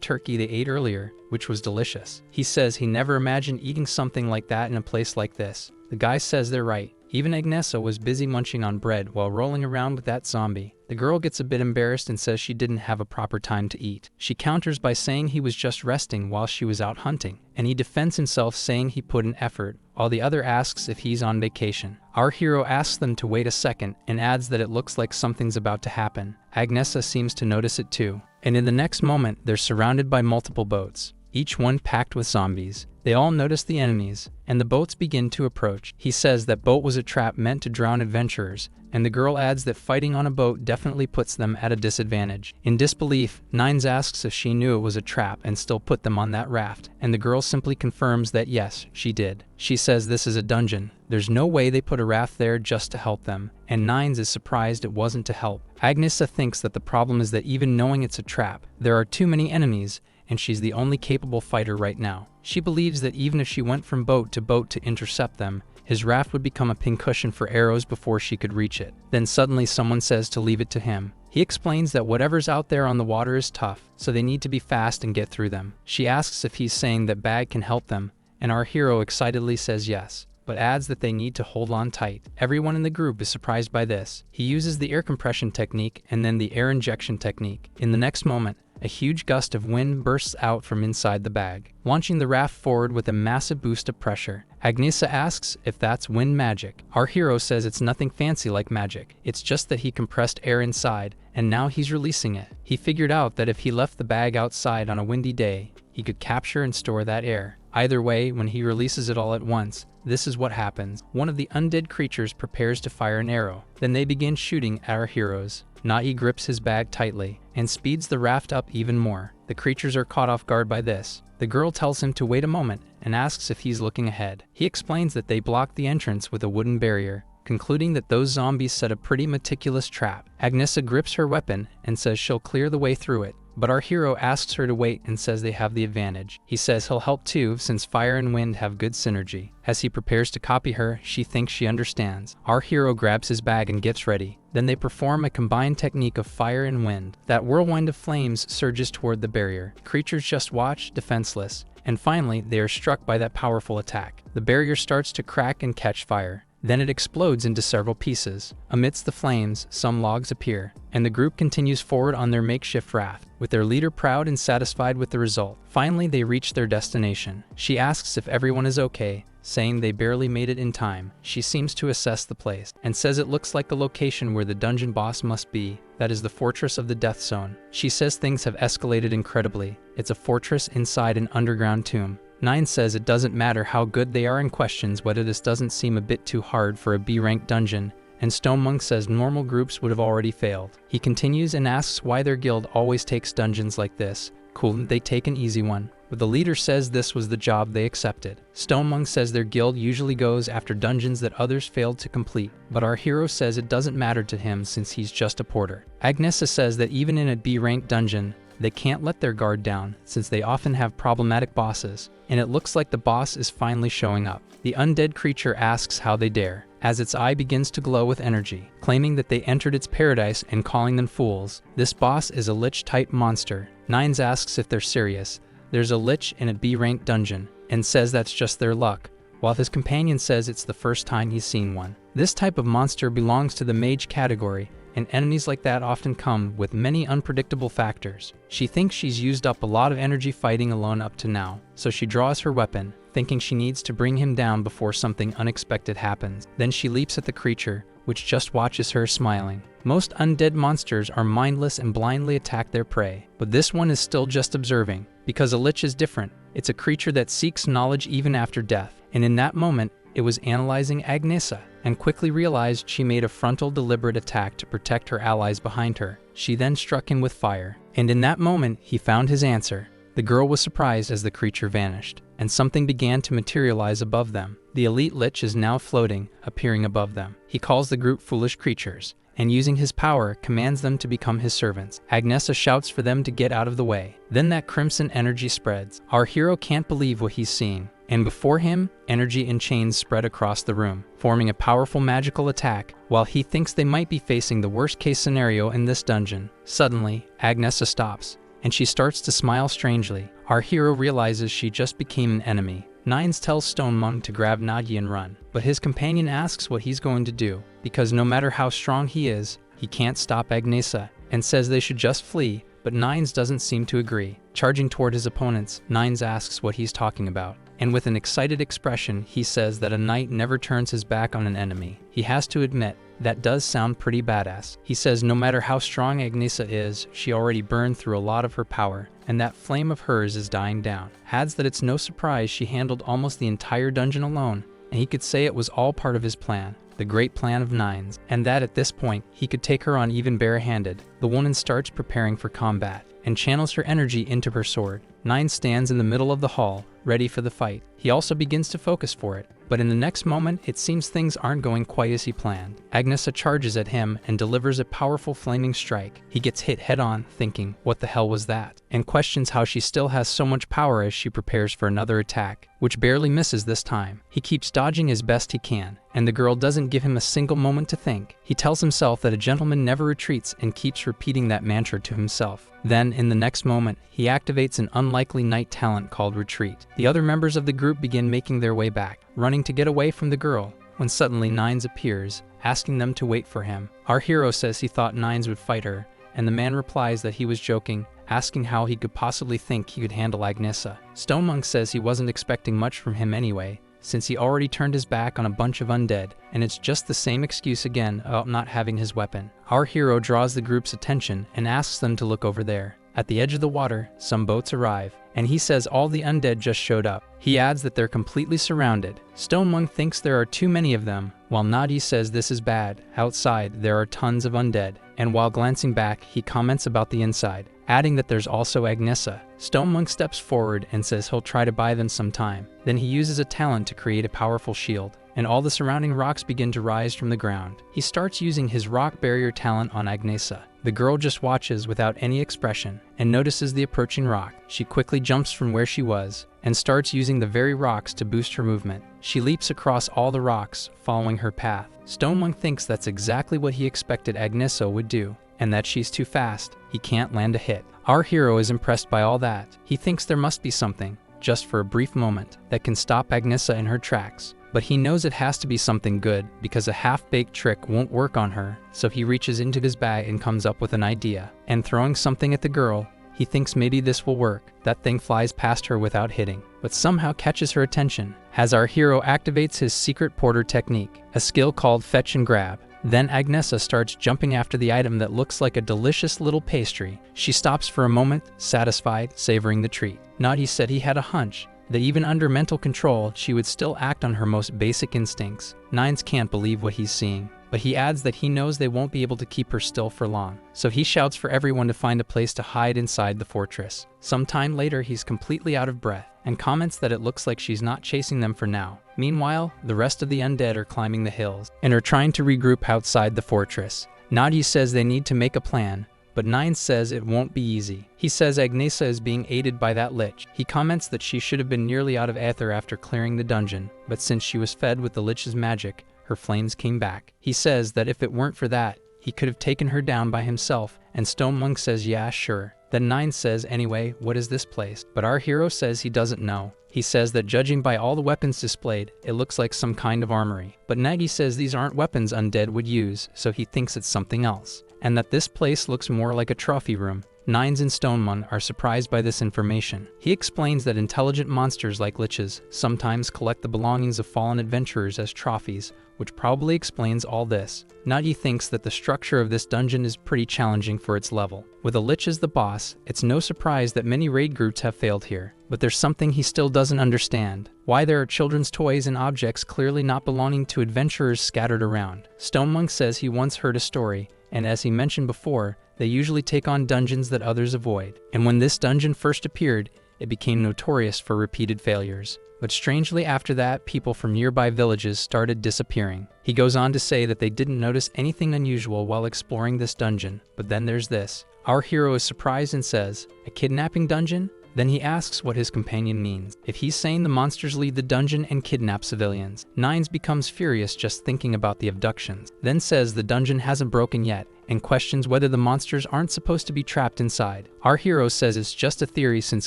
turkey they ate earlier, which was delicious. He says he never imagined eating something like that in a place like this. The guy says they're right. Even Agnesa was busy munching on bread while rolling around with that zombie. The girl gets a bit embarrassed and says she didn't have a proper time to eat. She counters by saying he was just resting while she was out hunting, and he defends himself saying he put in effort, while the other asks if he's on vacation. Our hero asks them to wait a second and adds that it looks like something's about to happen. Agnesa seems to notice it too, and in the next moment they're surrounded by multiple boats, each one packed with zombies. They all notice the enemies, and the boats begin to approach. He says that boat was a trap meant to drown adventurers, and the girl adds that fighting on a boat definitely puts them at a disadvantage. In disbelief, Nines asks if she knew it was a trap and still put them on that raft, and the girl simply confirms that yes, she did. She says this is a dungeon. There's no way they put a raft there just to help them, and Nines is surprised it wasn't to help. Agnesa thinks that the problem is that even knowing it's a trap, there are too many enemies, and she's the only capable fighter right now. She believes that even if she went from boat to intercept them, his raft would become a pincushion for arrows before she could reach it. Then suddenly someone says to leave it to him. He explains that whatever's out there on the water is tough, so they need to be fast and get through them. She asks if he's saying that Bag can help them, and our hero excitedly says yes, but adds that they need to hold on tight. Everyone in the group is surprised by this. He uses the air compression technique and then the air injection technique. In the next moment, a huge gust of wind bursts out from inside the bag, launching the raft forward with a massive boost of pressure. Agnesa asks if that's wind magic. Our hero says it's nothing fancy like magic. It's just that he compressed air inside, and now he's releasing it. He figured out that if he left the bag outside on a windy day, he could capture and store that air. Either way, when he releases it all at once, this is what happens. One of the undead creatures prepares to fire an arrow. Then they begin shooting at our heroes. Naji grips his bag tightly and speeds the raft up even more. The creatures are caught off guard by this. The girl tells him to wait a moment and asks if he's looking ahead. He explains that they blocked the entrance with a wooden barrier, concluding that those zombies set a pretty meticulous trap. Agnesa grips her weapon and says she'll clear the way through it, but our hero asks her to wait and says they have the advantage. He says he'll help too since fire and wind have good synergy. As he prepares to copy her, she thinks she understands. Our hero grabs his bag and gets ready. Then they perform a combined technique of fire and wind. That whirlwind of flames surges toward the barrier. Creatures just watch, defenseless, and finally they are struck by that powerful attack. The barrier starts to crack and catch fire. Then it explodes into several pieces. Amidst the flames, some logs appear, and the group continues forward on their makeshift raft, with their leader proud and satisfied with the result. Finally, they reach their destination. She asks if everyone is okay, saying they barely made it in time. She seems to assess the place, and says it looks like the location where the dungeon boss must be. That is the fortress of the Death Zone. She says things have escalated incredibly. It's a fortress inside an underground tomb. Nine says it doesn't matter how good they are and questions whether this doesn't seem a bit too hard for a B-rank dungeon, and Stonemonk says normal groups would have already failed. He continues and asks why their guild always takes dungeons like this. Couldn't they take an easy one? But the leader says this was the job they accepted. Stonemonk says their guild usually goes after dungeons that others failed to complete, but our hero says it doesn't matter to him since he's just a porter. Agnesa says that even in a B-rank dungeon, They can't let their guard down, since they often have problematic bosses, and it looks like the boss is finally showing up. The undead creature asks how they dare, as its eye begins to glow with energy, claiming that they entered its paradise and calling them fools. This boss is a lich-type monster. Nines asks if they're serious. There's a lich in a B-ranked dungeon, and says that's just their luck, while his companion says it's the first time he's seen one. This type of monster belongs to the mage category, and enemies like that often come with many unpredictable factors. She thinks she's used up a lot of energy fighting alone up to now, so she draws her weapon, thinking she needs to bring him down before something unexpected happens. Then she leaps at the creature, which just watches her smiling. Most undead monsters are mindless and blindly attack their prey, but this one is still just observing, because a lich is different. It's a creature that seeks knowledge even after death, and in that moment, it was analyzing Agnesa, and quickly realized she made a frontal deliberate attack to protect her allies behind her. She then struck him with fire, and in that moment, he found his answer. The girl was surprised as the creature vanished, and something began to materialize above them. The elite lich is now floating, appearing above them. He calls the group foolish creatures, and using his power, commands them to become his servants. Agnesa shouts for them to get out of the way. Then that crimson energy spreads. Our hero can't believe what he's seeing, and before him, energy in chains spread across the room, forming a powerful magical attack, while he thinks they might be facing the worst-case scenario in this dungeon. Suddenly, Agnesa stops, and she starts to smile strangely. Our hero realizes she just became an enemy. Nines tells Stone Monk to grab Naji and run, but his companion asks what he's going to do, because no matter how strong he is, he can't stop Agnesa, and says they should just flee, but Nines doesn't seem to agree. Charging toward his opponents, Nines asks what he's talking about, and with an excited expression, he says that a knight never turns his back on an enemy. He has to admit, that does sound pretty badass. He says no matter how strong Agnesa is, she already burned through a lot of her power, and that flame of hers is dying down. Adds that it's no surprise she handled almost the entire dungeon alone, and he could say it was all part of his plan, the great plan of Nines, and that at this point, he could take her on even barehanded. The woman starts preparing for combat, and channels her energy into her sword. Nines stands in the middle of the hall, ready for the fight. He also begins to focus for it, but in the next moment, it seems things aren't going quite as he planned. Agnesa charges at him and delivers a powerful flaming strike. He gets hit head-on, thinking, what the hell was that? And questions how she still has so much power as she prepares for another attack, which barely misses this time. He keeps dodging as best he can, and the girl doesn't give him a single moment to think. He tells himself that a gentleman never retreats and keeps repeating that mantra to himself. Then, in the next moment, he activates an unlikely knight talent called Retreat. The other members of the group begin making their way back, running to get away from the girl, when suddenly Nines appears, asking them to wait for him. Our hero says he thought Nines would fight her, and the man replies that he was joking, asking how he could possibly think he could handle Agnesa. Stone Monk says he wasn't expecting much from him anyway, since he already turned his back on a bunch of undead, and it's just the same excuse again about not having his weapon. Our hero draws the group's attention and asks them to look over there. At the edge of the water, some boats arrive, and he says all the undead just showed up. He adds that they're completely surrounded. Stone Monk thinks there are too many of them, while Naji says this is bad. Outside, there are tons of undead, and while glancing back, he comments about the inside, adding that there's also Agnesa. Stone Monk steps forward and says he'll try to buy them some time. Then he uses a talent to create a powerful shield, and all the surrounding rocks begin to rise from the ground. He starts using his rock barrier talent on Agnesa. The girl just watches without any expression and notices the approaching rock. She quickly jumps from where she was and starts using the very rocks to boost her movement. She leaps across all the rocks, following her path. Stone Monk thinks that's exactly what he expected Agnesa would do, and that she's too fast. He can't land a hit. Our hero is impressed by all that. He thinks there must be something, just for a brief moment, that can stop Agnesa in her tracks. But he knows it has to be something good, because a half-baked trick won't work on her, so he reaches into his bag and comes up with an idea. And throwing something at the girl, he thinks maybe this will work. That thing flies past her without hitting, but somehow catches her attention, as our hero activates his secret porter technique, a skill called fetch and grab. Then Agnesa starts jumping after the item that looks like a delicious little pastry. She stops for a moment, satisfied, savoring the treat. Naji said he had a hunch that even under mental control, she would still act on her most basic instincts. Nines can't believe what he's seeing, but he adds that he knows they won't be able to keep her still for long. So he shouts for everyone to find a place to hide inside the fortress. Sometime later, he's completely out of breath and comments that it looks like she's not chasing them for now. Meanwhile, the rest of the undead are climbing the hills and are trying to regroup outside the fortress. Naji says they need to make a plan, but Nines says it won't be easy. He says Agnesa is being aided by that lich. He comments that she should have been nearly out of ether after clearing the dungeon, but since she was fed with the lich's magic, her flames came back. He says that if it weren't for that, he could have taken her down by himself, and Stone Monk says yeah, sure. Then Nines says, anyway, what is this place? But our hero says he doesn't know. He says that judging by all the weapons displayed, it looks like some kind of armory. But Naji says these aren't weapons undead would use, so he thinks it's something else. And that this place looks more like a trophy room. Nines and Stonemon are surprised by this information. He explains that intelligent monsters like liches sometimes collect the belongings of fallen adventurers as trophies, which probably explains all this. Naji thinks that the structure of this dungeon is pretty challenging for its level. With a lich as the boss, it's no surprise that many raid groups have failed here. But there's something he still doesn't understand. Why there are children's toys and objects clearly not belonging to adventurers scattered around. Stone Monk says he once heard a story, and as he mentioned before, they usually take on dungeons that others avoid. And when this dungeon first appeared, it became notorious for repeated failures. But strangely after that, people from nearby villages started disappearing. He goes on to say that they didn't notice anything unusual while exploring this dungeon. But then there's this. Our hero is surprised and says, "A kidnapping dungeon?" Then he asks what his companion means. If he's saying the monsters leave the dungeon and kidnap civilians. Nines becomes furious just thinking about the abductions. Then says the dungeon hasn't broken yet, and questions whether the monsters aren't supposed to be trapped inside. Our hero says it's just a theory since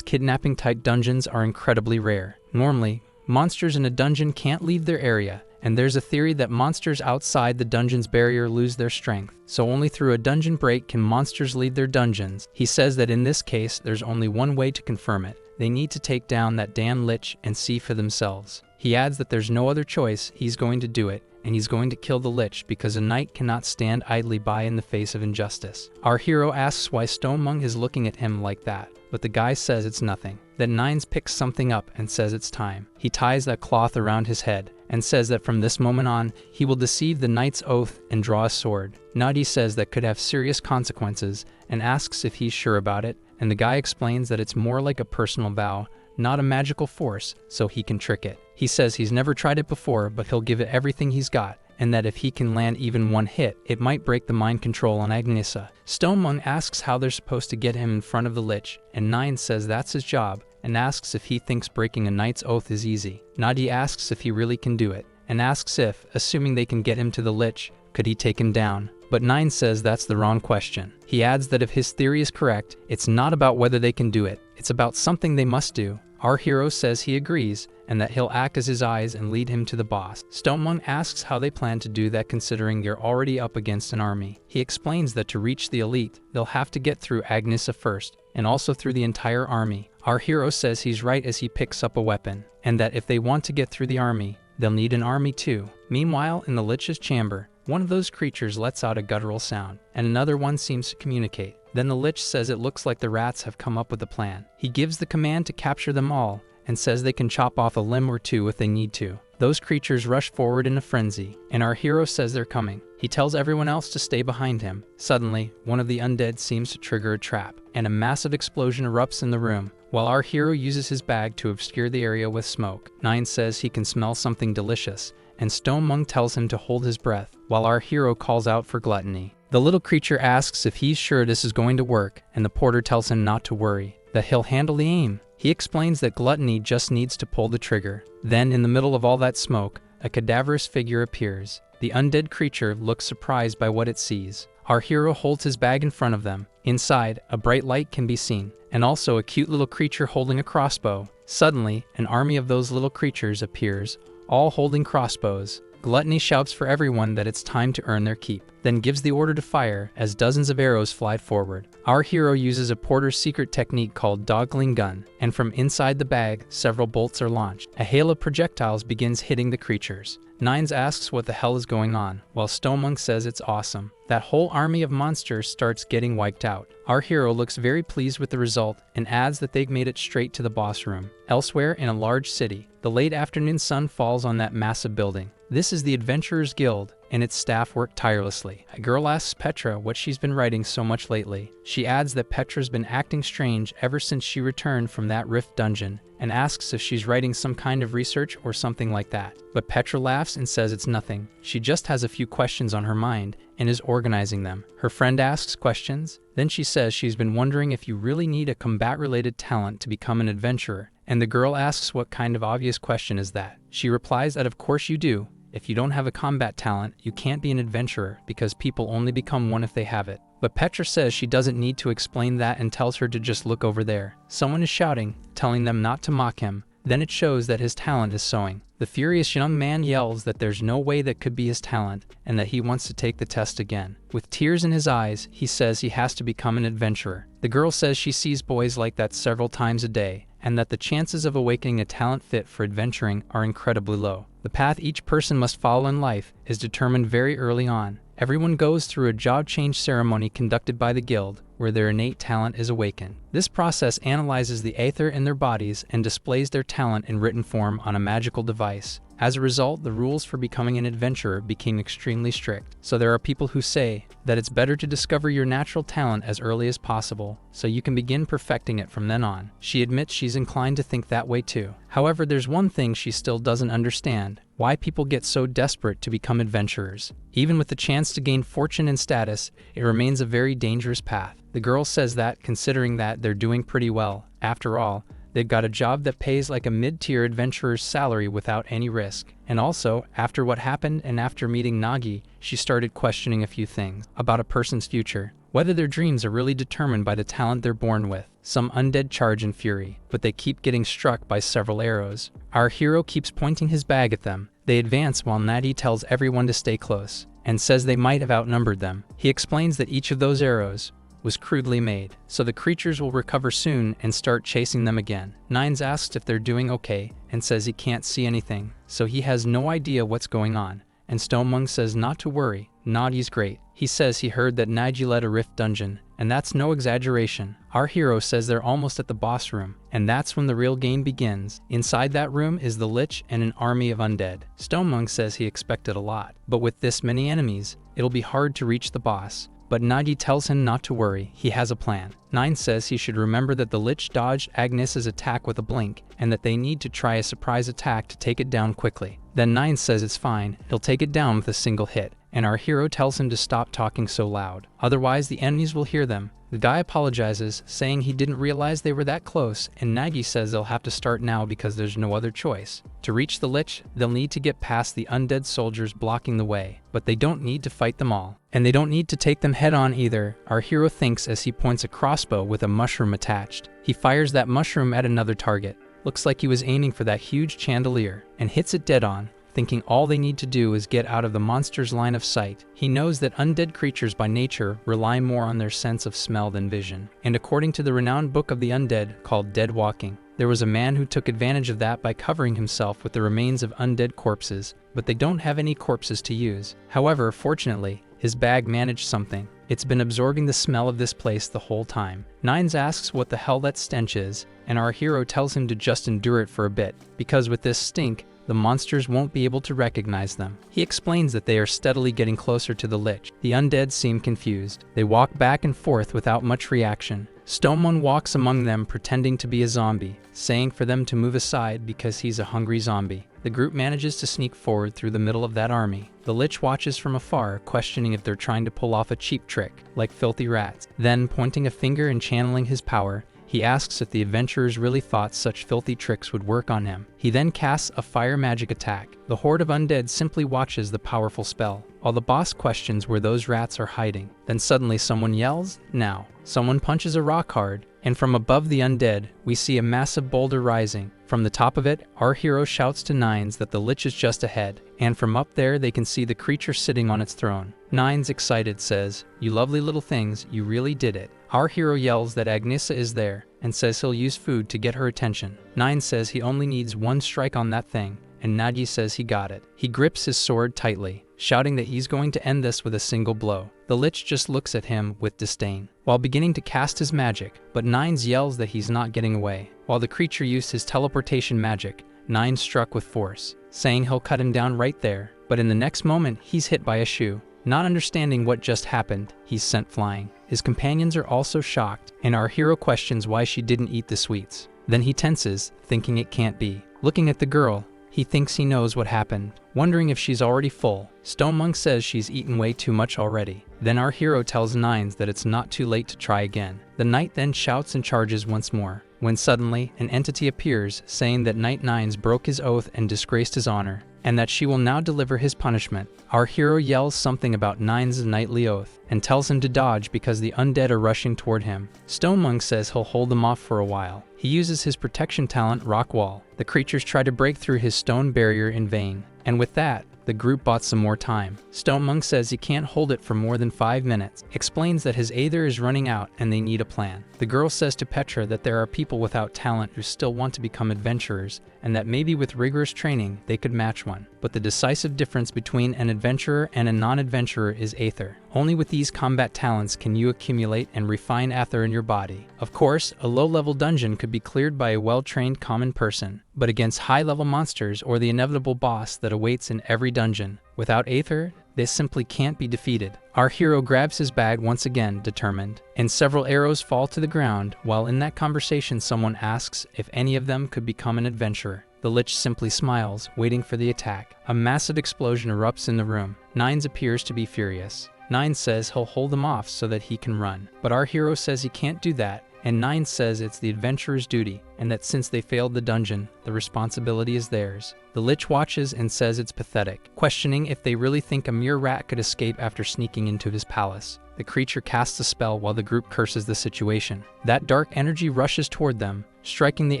kidnapping-type dungeons are incredibly rare. Normally, monsters in a dungeon can't leave their area, and there's a theory that monsters outside the dungeon's barrier lose their strength. So only through a dungeon break can monsters leave their dungeons. He says that in this case, there's only one way to confirm it. They need to take down that damn lich and see for themselves. He adds that there's no other choice, he's going to do it, and he's going to kill the lich because a knight cannot stand idly by in the face of injustice. Our hero asks why Stone Monk is looking at him like that, but the guy says it's nothing. Then Nines picks something up and says it's time. He ties that cloth around his head and says that from this moment on, he will deceive the knight's oath and draw a sword. Naji says that could have serious consequences and asks if he's sure about it, and the guy explains that it's more like a personal vow, not a magical force, so he can trick it. He says he's never tried it before, but he'll give it everything he's got, and that if he can land even one hit, it might break the mind control on Agnesa. Stonemon asks how they're supposed to get him in front of the lich, and Nine says that's his job, and asks if he thinks breaking a knight's oath is easy. Naji asks if he really can do it, and asks if, assuming they can get him to the lich, could he take him down? But Nine says that's the wrong question. He adds that if his theory is correct, it's not about whether they can do it, it's about something they must do. Our hero says he agrees, and that he'll act as his eyes and lead him to the boss. Stonemon asks how they plan to do that considering they're already up against an army. He explains that to reach the elite, they'll have to get through Agnesa first, and also through the entire army. Our hero says he's right as he picks up a weapon, and that if they want to get through the army, they'll need an army too. Meanwhile, in the lich's chamber, one of those creatures lets out a guttural sound, and another one seems to communicate. Then the lich says it looks like the rats have come up with a plan. He gives the command to capture them all, and says they can chop off a limb or two if they need to. Those creatures rush forward in a frenzy, and our hero says they're coming. He tells everyone else to stay behind him. Suddenly, one of the undead seems to trigger a trap, and a massive explosion erupts in the room, while our hero uses his bag to obscure the area with smoke. Nine says he can smell something delicious, and Stone Monk tells him to hold his breath, while our hero calls out for gluttony. The little creature asks if he's sure this is going to work, and the porter tells him not to worry, that he'll handle the aim. He explains that gluttony just needs to pull the trigger. Then, in the middle of all that smoke, a cadaverous figure appears. The undead creature looks surprised by what it sees. Our hero holds his bag in front of them. Inside, a bright light can be seen, and also a cute little creature holding a crossbow. Suddenly, an army of those little creatures appears, all holding crossbows. Gluttony shouts for everyone that it's time to earn their keep, then gives the order to fire as dozens of arrows fly forward. Our hero uses a porter's secret technique called Dogling Gun, and from inside the bag, several bolts are launched. A hail of projectiles begins hitting the creatures. Nines asks what the hell is going on, while Stonemon says it's awesome. That whole army of monsters starts getting wiped out. Our hero looks very pleased with the result and adds that they've made it straight to the boss room. Elsewhere in a large city, the late afternoon sun falls on that massive building. This is the Adventurers Guild, and its staff work tirelessly. A girl asks Petra what she's been writing so much lately. She adds that Petra's been acting strange ever since she returned from that rift dungeon, and asks if she's writing some kind of research or something like that. But Petra laughs and says it's nothing. She just has a few questions on her mind and is organizing them. Her friend asks questions, then she says she's been wondering if you really need a combat-related talent to become an adventurer, and the girl asks what kind of obvious question is that. She replies that of course you do. If you don't have a combat talent, you can't be an adventurer because people only become one if they have it. But Petra says she doesn't need to explain that and tells her to just look over there. Someone is shouting, telling them not to mock him. Then it shows that his talent is sewing. The furious young man yells that there's no way that could be his talent and that he wants to take the test again. With tears in his eyes, he says he has to become an adventurer. The girl says she sees boys like that several times a day and that the chances of awakening a talent fit for adventuring are incredibly low. The path each person must follow in life is determined very early on. Everyone goes through a job change ceremony conducted by the guild, where their innate talent is awakened. This process analyzes the aether in their bodies and displays their talent in written form on a magical device. As a result, the rules for becoming an adventurer became extremely strict. So there are people who say that it's better to discover your natural talent as early as possible, so you can begin perfecting it from then on. She admits she's inclined to think that way too. However, there's one thing she still doesn't understand: why people get so desperate to become adventurers. Even with the chance to gain fortune and status, it remains a very dangerous path. The girl says that, considering that they're doing pretty well, after all, they've got a job that pays like a mid-tier adventurer's salary without any risk. And also, after what happened and after meeting Naji, she started questioning a few things about a person's future. Whether their dreams are really determined by the talent they're born with. Some undead charge in fury, but they keep getting struck by several arrows. Our hero keeps pointing his bag at them. They advance while Naji tells everyone to stay close, and says they might have outnumbered them. He explains that each of those arrows was crudely made, so the creatures will recover soon and start chasing them again. Nines asks if they're doing okay, and says he can't see anything, so he has no idea what's going on. And Stonemung says not to worry, Naji's great. He says he heard that Naji led a rift dungeon, and that's no exaggeration. Our hero says they're almost at the boss room, and that's when the real game begins. Inside that room is the lich and an army of undead. Stonemung says he expected a lot, but with this many enemies, it'll be hard to reach the boss. But Naji tells him not to worry, he has a plan. Nine says he should remember that the lich dodged Agnes's attack with a blink, and that they need to try a surprise attack to take it down quickly. Then Nine says it's fine, he'll take it down with a single hit, and our hero tells him to stop talking so loud, otherwise the enemies will hear them. The guy apologizes, saying he didn't realize they were that close, and Naji says they'll have to start now because there's no other choice. To reach the lich, they'll need to get past the undead soldiers blocking the way, but they don't need to fight them all. And they don't need to take them head on either, our hero thinks as he points a crossbow with a mushroom attached. He fires that mushroom at another target. Looks like he was aiming for that huge chandelier, and hits it dead on, thinking all they need to do is get out of the monster's line of sight. He knows that undead creatures by nature rely more on their sense of smell than vision. And according to the renowned book of the undead called Dead Walking, there was a man who took advantage of that by covering himself with the remains of undead corpses, but they don't have any corpses to use. However, fortunately, his bag managed something. It's been absorbing the smell of this place the whole time. Nines asks what the hell that stench is, and our hero tells him to just endure it for a bit, because with this stink, the monsters won't be able to recognize them. He explains that they are steadily getting closer to the lich. The undead seem confused. They walk back and forth without much reaction. Stonemon walks among them pretending to be a zombie, saying for them to move aside because he's a hungry zombie. The group manages to sneak forward through the middle of that army. The lich watches from afar, questioning if they're trying to pull off a cheap trick, like filthy rats. Then, pointing a finger and channeling his power, he asks if the adventurers really thought such filthy tricks would work on him. He then casts a fire magic attack. The horde of undead simply watches the powerful spell, while the boss questions where those rats are hiding. Then suddenly someone yells, "Now!" Someone punches a rock hard, and from above the undead, we see a massive boulder rising. From the top of it, our hero shouts to Nines that the lich is just ahead, and from up there they can see the creature sitting on its throne. Nines, excited, says, "You lovely little things, you really did it." Our hero yells that Agnesa is there, and says he'll use food to get her attention. Nines says he only needs one strike on that thing, and Naji says he got it. He grips his sword tightly, shouting that he's going to end this with a single blow. The lich just looks at him with disdain, while beginning to cast his magic, but Nines yells that he's not getting away. While the creature used his teleportation magic, Nines struck with force, saying he'll cut him down right there, but in the next moment, he's hit by a shoe. Not understanding what just happened, he's sent flying. His companions are also shocked, and our hero questions why she didn't eat the sweets. Then he tenses, thinking it can't be. Looking at the girl, he thinks he knows what happened, wondering if she's already full. Stone Monk says she's eaten way too much already. Then our hero tells Nines that it's not too late to try again. The knight then shouts and charges once more, when suddenly an entity appears saying that Knight Nines broke his oath and disgraced his honor, and that she will now deliver his punishment. Our hero yells something about Nines' knightly oath, and tells him to dodge because the undead are rushing toward him. Stone Monk says he'll hold them off for a while. He uses his protection talent, Rock Wall. The creatures try to break through his stone barrier in vain, and with that, the group bought some more time. Stone Monk says he can't hold it for more than 5 minutes, explains that his aether is running out and they need a plan. The girl says to Petra that there are people without talent who still want to become adventurers, and that maybe with rigorous training they could match one. But the decisive difference between an adventurer and a non-adventurer is aether. Only with these combat talents can you accumulate and refine aether in your body. Of course, a low-level dungeon could be cleared by a well-trained common person, but against high-level monsters or the inevitable boss that awaits in every dungeon, without aether, they simply can't be defeated. Our hero grabs his bag once again, determined, and several arrows fall to the ground. While in that conversation someone asks if any of them could become an adventurer. The lich simply smiles, waiting for the attack. A massive explosion erupts in the room. Nines appears to be furious. Nines says he'll hold them off so that he can run, but our hero says he can't do that, and Nines says it's the adventurer's duty, and that since they failed the dungeon, the responsibility is theirs. The lich watches and says it's pathetic, questioning if they really think a mere rat could escape after sneaking into his palace. The creature casts a spell while the group curses the situation. That dark energy rushes toward them, striking the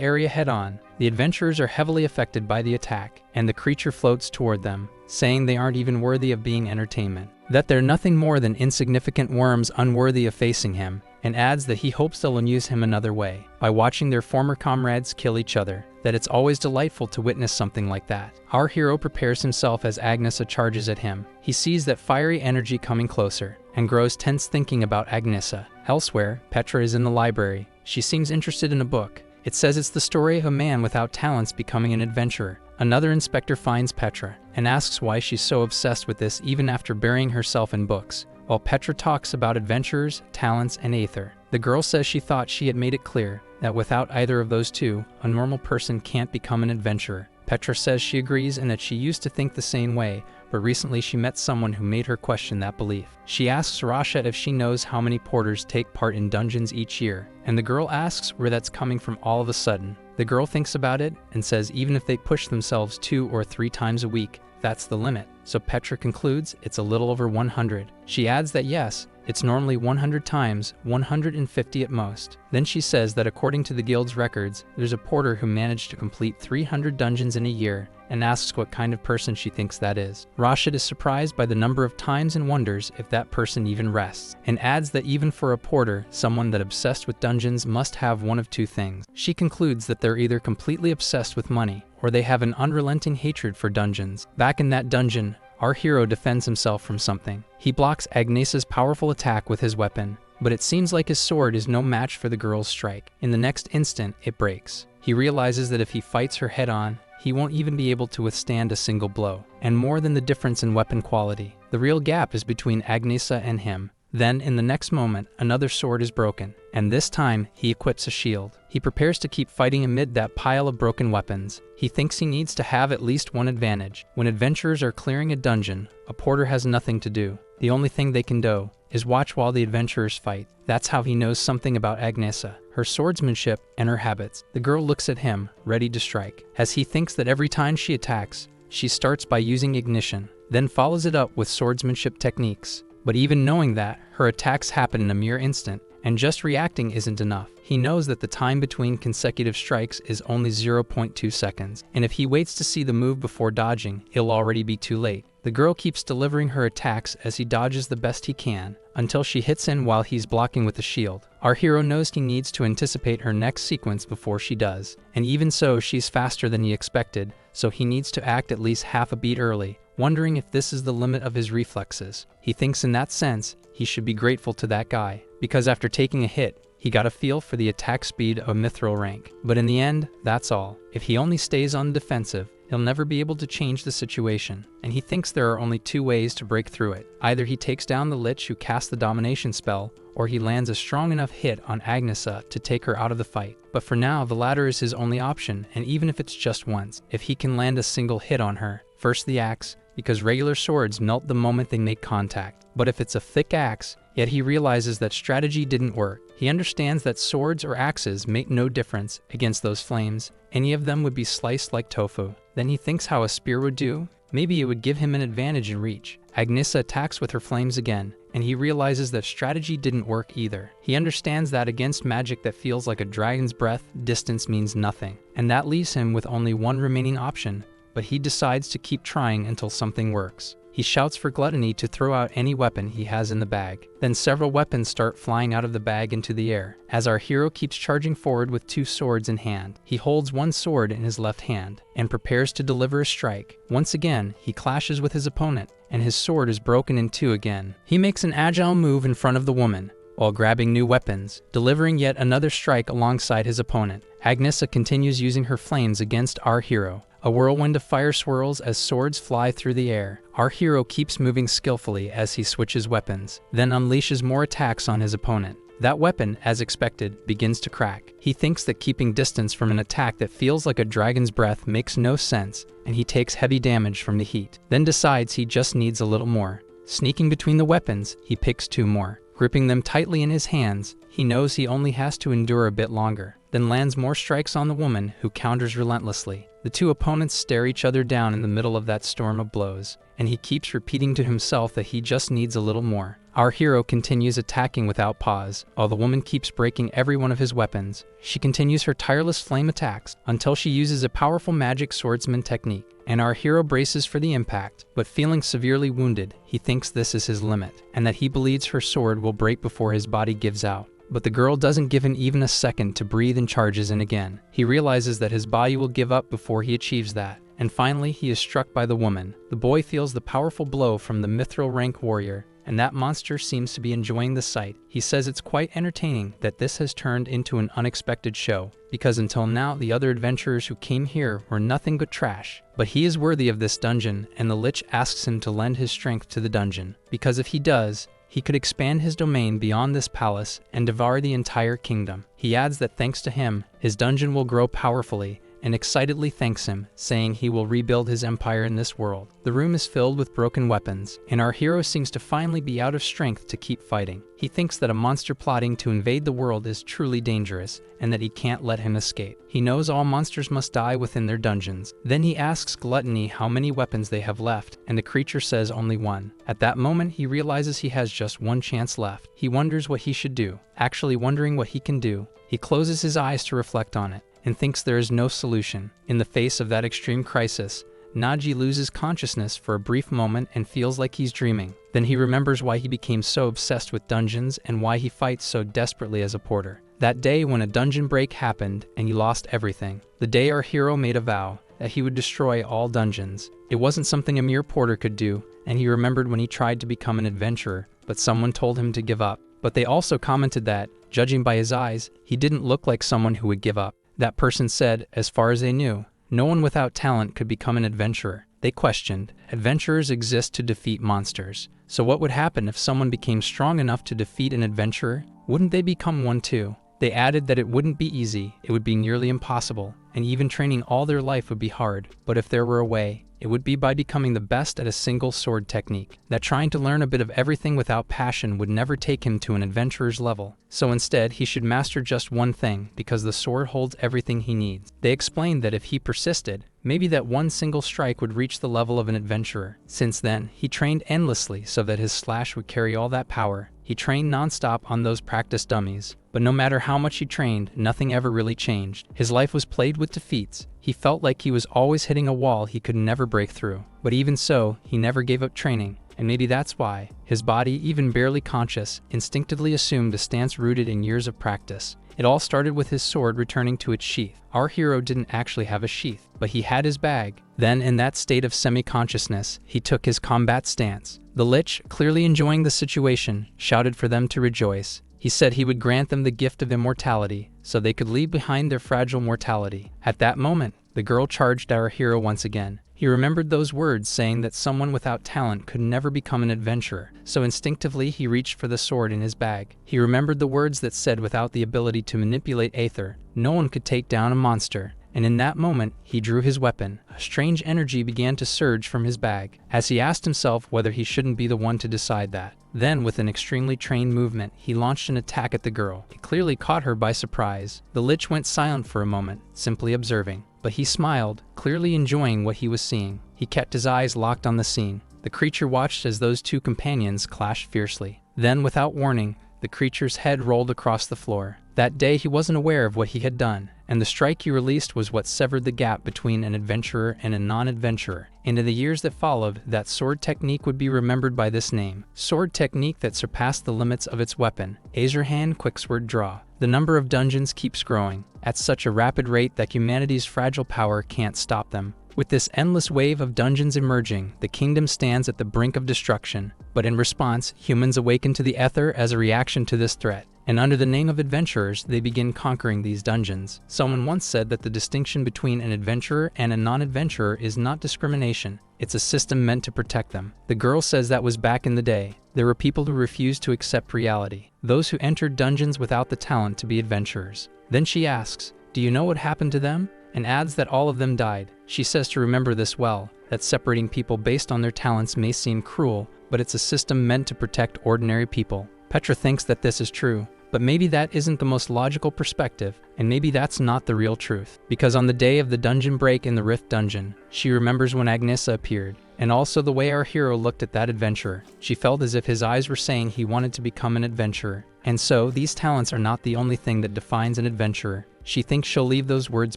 area head-on. The adventurers are heavily affected by the attack, and the creature floats toward them, saying they aren't even worthy of being entertainment, that they're nothing more than insignificant worms unworthy of facing him, and adds that he hopes they'll amuse him another way, by watching their former comrades kill each other, that it's always delightful to witness something like that. Our hero prepares himself as Agnesa charges at him. He sees that fiery energy coming closer, and grows tense thinking about Agnesa. Elsewhere, Petra is in the library. She seems interested in a book. It says it's the story of a man without talents becoming an adventurer. Another inspector finds Petra, and asks why she's so obsessed with this even after burying herself in books. While Petra talks about adventurers, talents, and aether, the girl says she thought she had made it clear that without either of those two, a normal person can't become an adventurer. Petra says she agrees and that she used to think the same way, but recently she met someone who made her question that belief. She asks Rasha if she knows how many porters take part in dungeons each year, and the girl asks where that's coming from all of a sudden. The girl thinks about it and says even if they push themselves 2 or 3 times a week, that's the limit. So Petra concludes it's a little over 100. She adds that yes, it's normally 100 times, 150 at most. Then she says that according to the guild's records, there's a porter who managed to complete 300 dungeons in a year, and asks what kind of person she thinks that is. Rashid is surprised by the number of times and wonders if that person even rests, and adds that even for a porter, someone that obsessed with dungeons must have one of 2 things. She concludes that they're either completely obsessed with money, or they have an unrelenting hatred for dungeons. Back in that dungeon, our hero defends himself from something. He blocks Agnesa's powerful attack with his weapon, but it seems like his sword is no match for the girl's strike. In the next instant, it breaks. He realizes that if he fights her head-on, he won't even be able to withstand a single blow. And more than the difference in weapon quality, the real gap is between Agnesa and him. Then, in the next moment, another sword is broken, and this time, he equips a shield. He prepares to keep fighting amid that pile of broken weapons. He thinks he needs to have at least one advantage. When adventurers are clearing a dungeon, a porter has nothing to do. The only thing they can do is watch while the adventurers fight. That's how he knows something about Agnesa, her swordsmanship, and her habits. The girl looks at him, ready to strike, as he thinks that every time she attacks, she starts by using ignition, then follows it up with swordsmanship techniques. But even knowing that, her attacks happen in a mere instant, and just reacting isn't enough. He knows that the time between consecutive strikes is only 0.2 seconds, and if he waits to see the move before dodging, it'll already be too late. The girl keeps delivering her attacks as he dodges the best he can, until she hits him while he's blocking with the shield. Our hero knows he needs to anticipate her next sequence before she does, and even so, she's faster than he expected, so he needs to act at least half a beat early, wondering if this is the limit of his reflexes. He thinks in that sense, he should be grateful to that guy, because after taking a hit, he got a feel for the attack speed of mithril rank. But in the end, that's all. If he only stays on the defensive, he'll never be able to change the situation, and he thinks there are only two ways to break through it. Either he takes down the lich who cast the domination spell, or he lands a strong enough hit on Agnesa to take her out of the fight. But for now, the latter is his only option, and even if it's just once, if he can land a single hit on her, first the axe, because regular swords melt the moment they make contact. But if it's a thick axe, yet he realizes that strategy didn't work. He understands that swords or axes make no difference against those flames. Any of them would be sliced like tofu. Then he thinks how a spear would do. Maybe it would give him an advantage in reach. Agnesa attacks with her flames again, and he realizes that strategy didn't work either. He understands that against magic that feels like a dragon's breath, distance means nothing. And that leaves him with only one remaining option, but he decides to keep trying until something works. He shouts for Gluttony to throw out any weapon he has in the bag. Then several weapons start flying out of the bag into the air. As our hero keeps charging forward with two swords in hand, he holds one sword in his left hand and prepares to deliver a strike. Once again, he clashes with his opponent, and his sword is broken in two again. He makes an agile move in front of the woman, while grabbing new weapons, delivering yet another strike alongside his opponent. Agnesa continues using her flames against our hero. A whirlwind of fire swirls as swords fly through the air. Our hero keeps moving skillfully as he switches weapons, then unleashes more attacks on his opponent. That weapon, as expected, begins to crack. He thinks that keeping distance from an attack that feels like a dragon's breath makes no sense, and he takes heavy damage from the heat, then decides he just needs a little more. Sneaking between the weapons, he picks two more. Gripping them tightly in his hands, he knows he only has to endure a bit longer, then lands more strikes on the woman, who counters relentlessly. The two opponents stare each other down in the middle of that storm of blows, and he keeps repeating to himself that he just needs a little more. Our hero continues attacking without pause, while the woman keeps breaking every one of his weapons. She continues her tireless flame attacks until she uses a powerful magic swordsman technique, and our hero braces for the impact, but feeling severely wounded, he thinks this is his limit, and that he believes her sword will break before his body gives out. But the girl doesn't give him even a second to breathe and charges in again. He realizes that his body will give up before he achieves that, and finally he is struck by the woman. The boy feels the powerful blow from the mithril rank warrior, and that monster seems to be enjoying the sight. He says it's quite entertaining that this has turned into an unexpected show, because until now the other adventurers who came here were nothing but trash. But he is worthy of this dungeon, and the lich asks him to lend his strength to the dungeon, because if he does, he could expand his domain beyond this palace and devour the entire kingdom. He adds that thanks to him, his dungeon will grow powerfully, and excitedly thanks him, saying he will rebuild his empire in this world. The room is filled with broken weapons, and our hero seems to finally be out of strength to keep fighting. He thinks that a monster plotting to invade the world is truly dangerous, and that he can't let him escape. He knows all monsters must die within their dungeons. Then he asks Gluttony how many weapons they have left, and the creature says only one. At that moment, he realizes he has just one chance left. He wonders what he should do. Actually wondering what he can do, he closes his eyes to reflect on it, and thinks there is no solution. In the face of that extreme crisis, Naji loses consciousness for a brief moment and feels like he's dreaming. Then he remembers why he became so obsessed with dungeons and why he fights so desperately as a porter. That day when a dungeon break happened and he lost everything. The day our hero made a vow that he would destroy all dungeons. It wasn't something a mere porter could do, and he remembered when he tried to become an adventurer, but someone told him to give up. But they also commented that, judging by his eyes, he didn't look like someone who would give up. That person said, as far as they knew, no one without talent could become an adventurer. They questioned, adventurers exist to defeat monsters. So what would happen if someone became strong enough to defeat an adventurer? Wouldn't they become one too? They added that it wouldn't be easy, it would be nearly impossible, and even training all their life would be hard. But if there were a way, it would be by becoming the best at a single sword technique. That trying to learn a bit of everything without passion would never take him to an adventurer's level. So instead, he should master just one thing, because the sword holds everything he needs. They explained that if he persisted, maybe that one single strike would reach the level of an adventurer. Since then, he trained endlessly so that his slash would carry all that power. He trained non-stop on those practice dummies. But no matter how much he trained, nothing ever really changed. His life was plagued with defeats. He felt like he was always hitting a wall he could never break through. But even so, he never gave up training. And maybe that's why his body, even barely conscious, instinctively assumed a stance rooted in years of practice. It all started with his sword returning to its sheath. Our hero didn't actually have a sheath, but he had his bag. Then, in that state of semi-consciousness, he took his combat stance. The lich, clearly enjoying the situation, shouted for them to rejoice. He said he would grant them the gift of immortality, so they could leave behind their fragile mortality. At that moment, the girl charged our hero once again. He remembered those words saying that someone without talent could never become an adventurer, so instinctively he reached for the sword in his bag. He remembered the words that said without the ability to manipulate aether, no one could take down a monster. And in that moment, he drew his weapon. A strange energy began to surge from his bag, as he asked himself whether he shouldn't be the one to decide that. Then, with an extremely trained movement, he launched an attack at the girl. It clearly caught her by surprise. The lich went silent for a moment, simply observing. But he smiled, clearly enjoying what he was seeing. He kept his eyes locked on the scene. The creature watched as those two companions clashed fiercely. Then, without warning, the creature's head rolled across the floor. That day he wasn't aware of what he had done, and the strike he released was what severed the gap between an adventurer and a non-adventurer. And in the years that followed, that sword technique would be remembered by this name. Sword technique that surpassed the limits of its weapon. Azerhand Quicksword Draw. The number of dungeons keeps growing, at such a rapid rate that humanity's fragile power can't stop them. With this endless wave of dungeons emerging, the kingdom stands at the brink of destruction. But in response, humans awaken to the ether as a reaction to this threat. And under the name of adventurers, they begin conquering these dungeons. Someone once said that the distinction between an adventurer and a non-adventurer is not discrimination, it's a system meant to protect them. The girl says that was back in the day. There were people who refused to accept reality, those who entered dungeons without the talent to be adventurers. Then she asks, "Do you know what happened to them?" and adds that all of them died. She says to remember this well, that separating people based on their talents may seem cruel, but it's a system meant to protect ordinary people. Petra thinks that this is true, but maybe that isn't the most logical perspective, and maybe that's not the real truth. Because on the day of the dungeon break in the Rift dungeon, she remembers when Agnesa appeared, and also the way our hero looked at that adventurer. She felt as if his eyes were saying he wanted to become an adventurer. And so, these talents are not the only thing that defines an adventurer. She thinks she'll leave those words